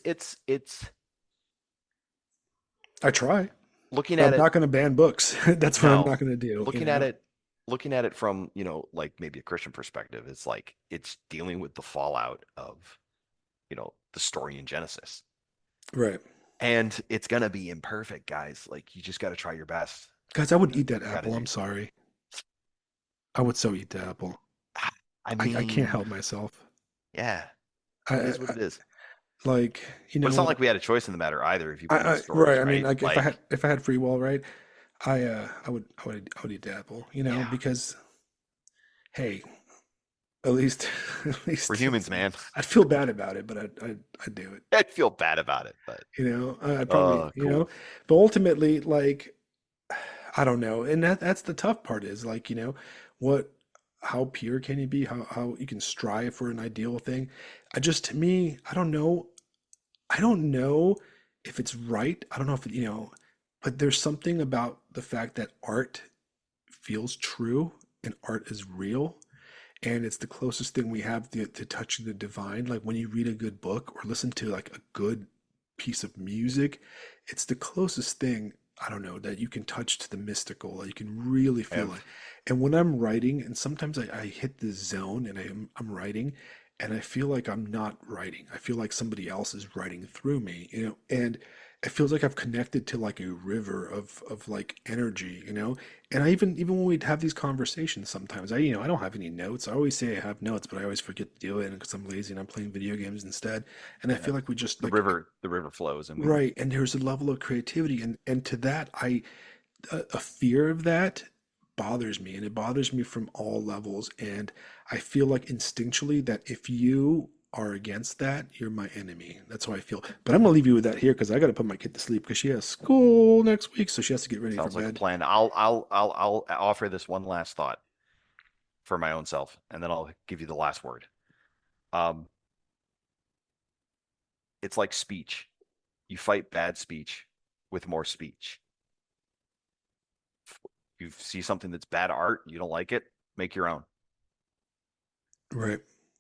I try. looking But at I'm it, not going to ban books. That's what I'm no, not going to do. looking at it, looking at it from, like maybe a Christian perspective, it's like it's dealing with the fallout of, the story in Genesis. Right. And it's gonna be imperfect, guys. Like you just got to try your best. Guys, I would You eat that gotta apple. do. I'm sorry. I would so eat the apple. I I can't mean, help myself. yeah, I, it is what I it is. like, But it's not like we had a choice in the matter either. If you believe the right. stories, I mean, right? like Like, if I had free will, right? I would eat the apple, yeah, because hey, at least at we're least humans, man. I'd feel bad about it, but I'd do it. I'd feel bad about it, but I'd probably, cool. but ultimately, like, I don't know. And that's the tough part is like, what, how pure can you be? How you can strive for an ideal thing. To me, I don't know. I don't know if it's right. I don't know if but there's something about the fact that art feels true and art is real. And it's the closest thing we have to touching the divine. Like when you read a good book or listen to like a good piece of music, it's the closest thing, I don't know, that you can touch to the mystical, that you can really feel it. Have And when I'm writing, and sometimes I hit this zone and I'm writing, and I feel like I'm not writing. I feel like somebody else is writing through me, and it feels like I've connected to like a river of like energy, and I even when we'd have these conversations, sometimes I don't have any notes. I always say I have notes, but I always forget to do it because I'm lazy and I'm playing video games instead. And I yeah. feel like we just The like, river flows, and we right, and there's a level of creativity, and to that, a fear of that bothers me, and it bothers me from all levels. And I feel like instinctually that if you are against that, you're my enemy. That's how I feel. But I'm gonna leave you with that here because I got to put my kid to sleep because she has school next week, so she has to get ready for sounds like a bed. plan. I'll offer this one last thought for my own self, and then I'll give you the last word. Um, it's like speech. You fight bad speech with more speech. You see something that's bad art, you don't like it, make your own. Right.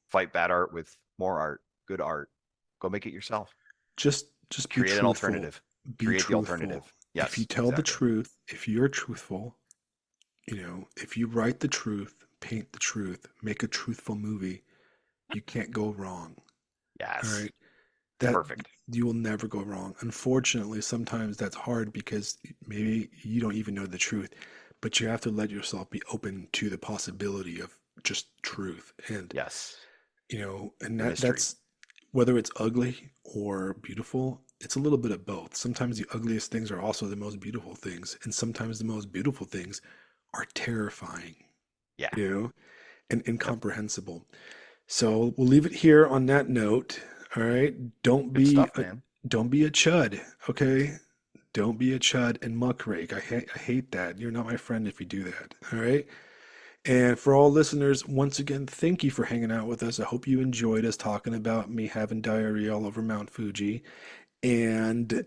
Fight bad art with more art, good art. Go make it yourself. Just be Create an truthful. alternative. Be Create the truthful. alternative. If you Yes, tell the exactly. truth, if you're truthful, if you write the truth, paint the truth, make a truthful movie, you can't go wrong. All Yes. right. That Perfect. You will never go wrong. Unfortunately, sometimes that's hard because maybe you don't even know the truth, but you have to let yourself be open to the possibility of just truth. And, Yes. and The mystery. that's whether it's ugly or beautiful, it's a little bit of both. Sometimes the ugliest things are also the most beautiful things, and sometimes the most beautiful things are terrifying, Yeah. you know, and Yep. incomprehensible. So we'll leave it here on that note. All right. Good stuff, man. Don't be a chud. Okay. Don't be a chud and muckrake. I hate that. You're not my friend if you do that. All right. And for all listeners, once again, thank you for hanging out with us. I hope you enjoyed us talking about me having diarrhea all over Mount Fuji. And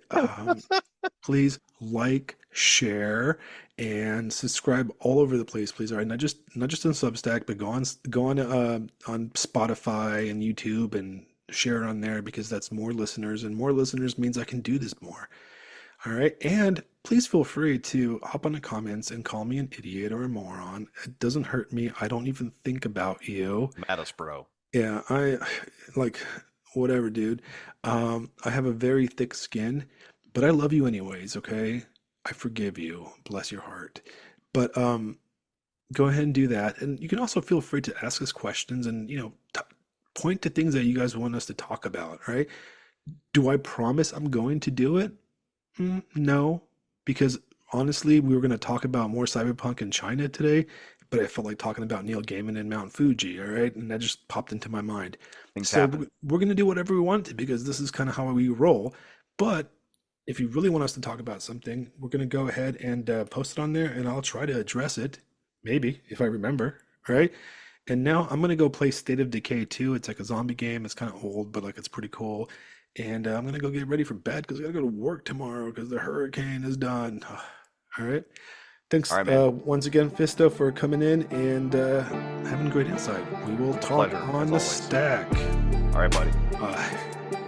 please like, share, and subscribe all over the place, please. All right, not just on Substack, but go on Spotify and YouTube and share it on there because that's more listeners, and more listeners means I can do this more. All right, and please feel free to hop on the comments and call me an idiot or a moron. It doesn't hurt me. I don't even think about you. Bro. Yeah, I like whatever, dude. I have a very thick skin, but I love you anyways, okay? I forgive you. Bless your heart. But go ahead and do that. And you can also feel free to ask us questions and, point to things that you guys want us to talk about, right? Do I promise I'm going to do it? No, because honestly, we were going to talk about more Cyberpunk in China today, but I felt like talking about Neil Gaiman and Mount Fuji, all right? And that just popped into my mind. Things So happen. we're going to do whatever we want to because this is kind of how we roll. But if you really want us to talk about something, we're going to go ahead and post it on there, and I'll try to address it, maybe, if I remember, all right? And now I'm going to go play State of Decay 2. It's like a zombie game. It's kind of old, but like it's pretty cool. And I'm gonna go get ready for bed because I gotta go to work tomorrow because the hurricane is done. All right. All Thanks right, man. once again, Fisto, for coming in and having great insight. We will talk Pleasure, on as the always. stack. All right, buddy. Bye.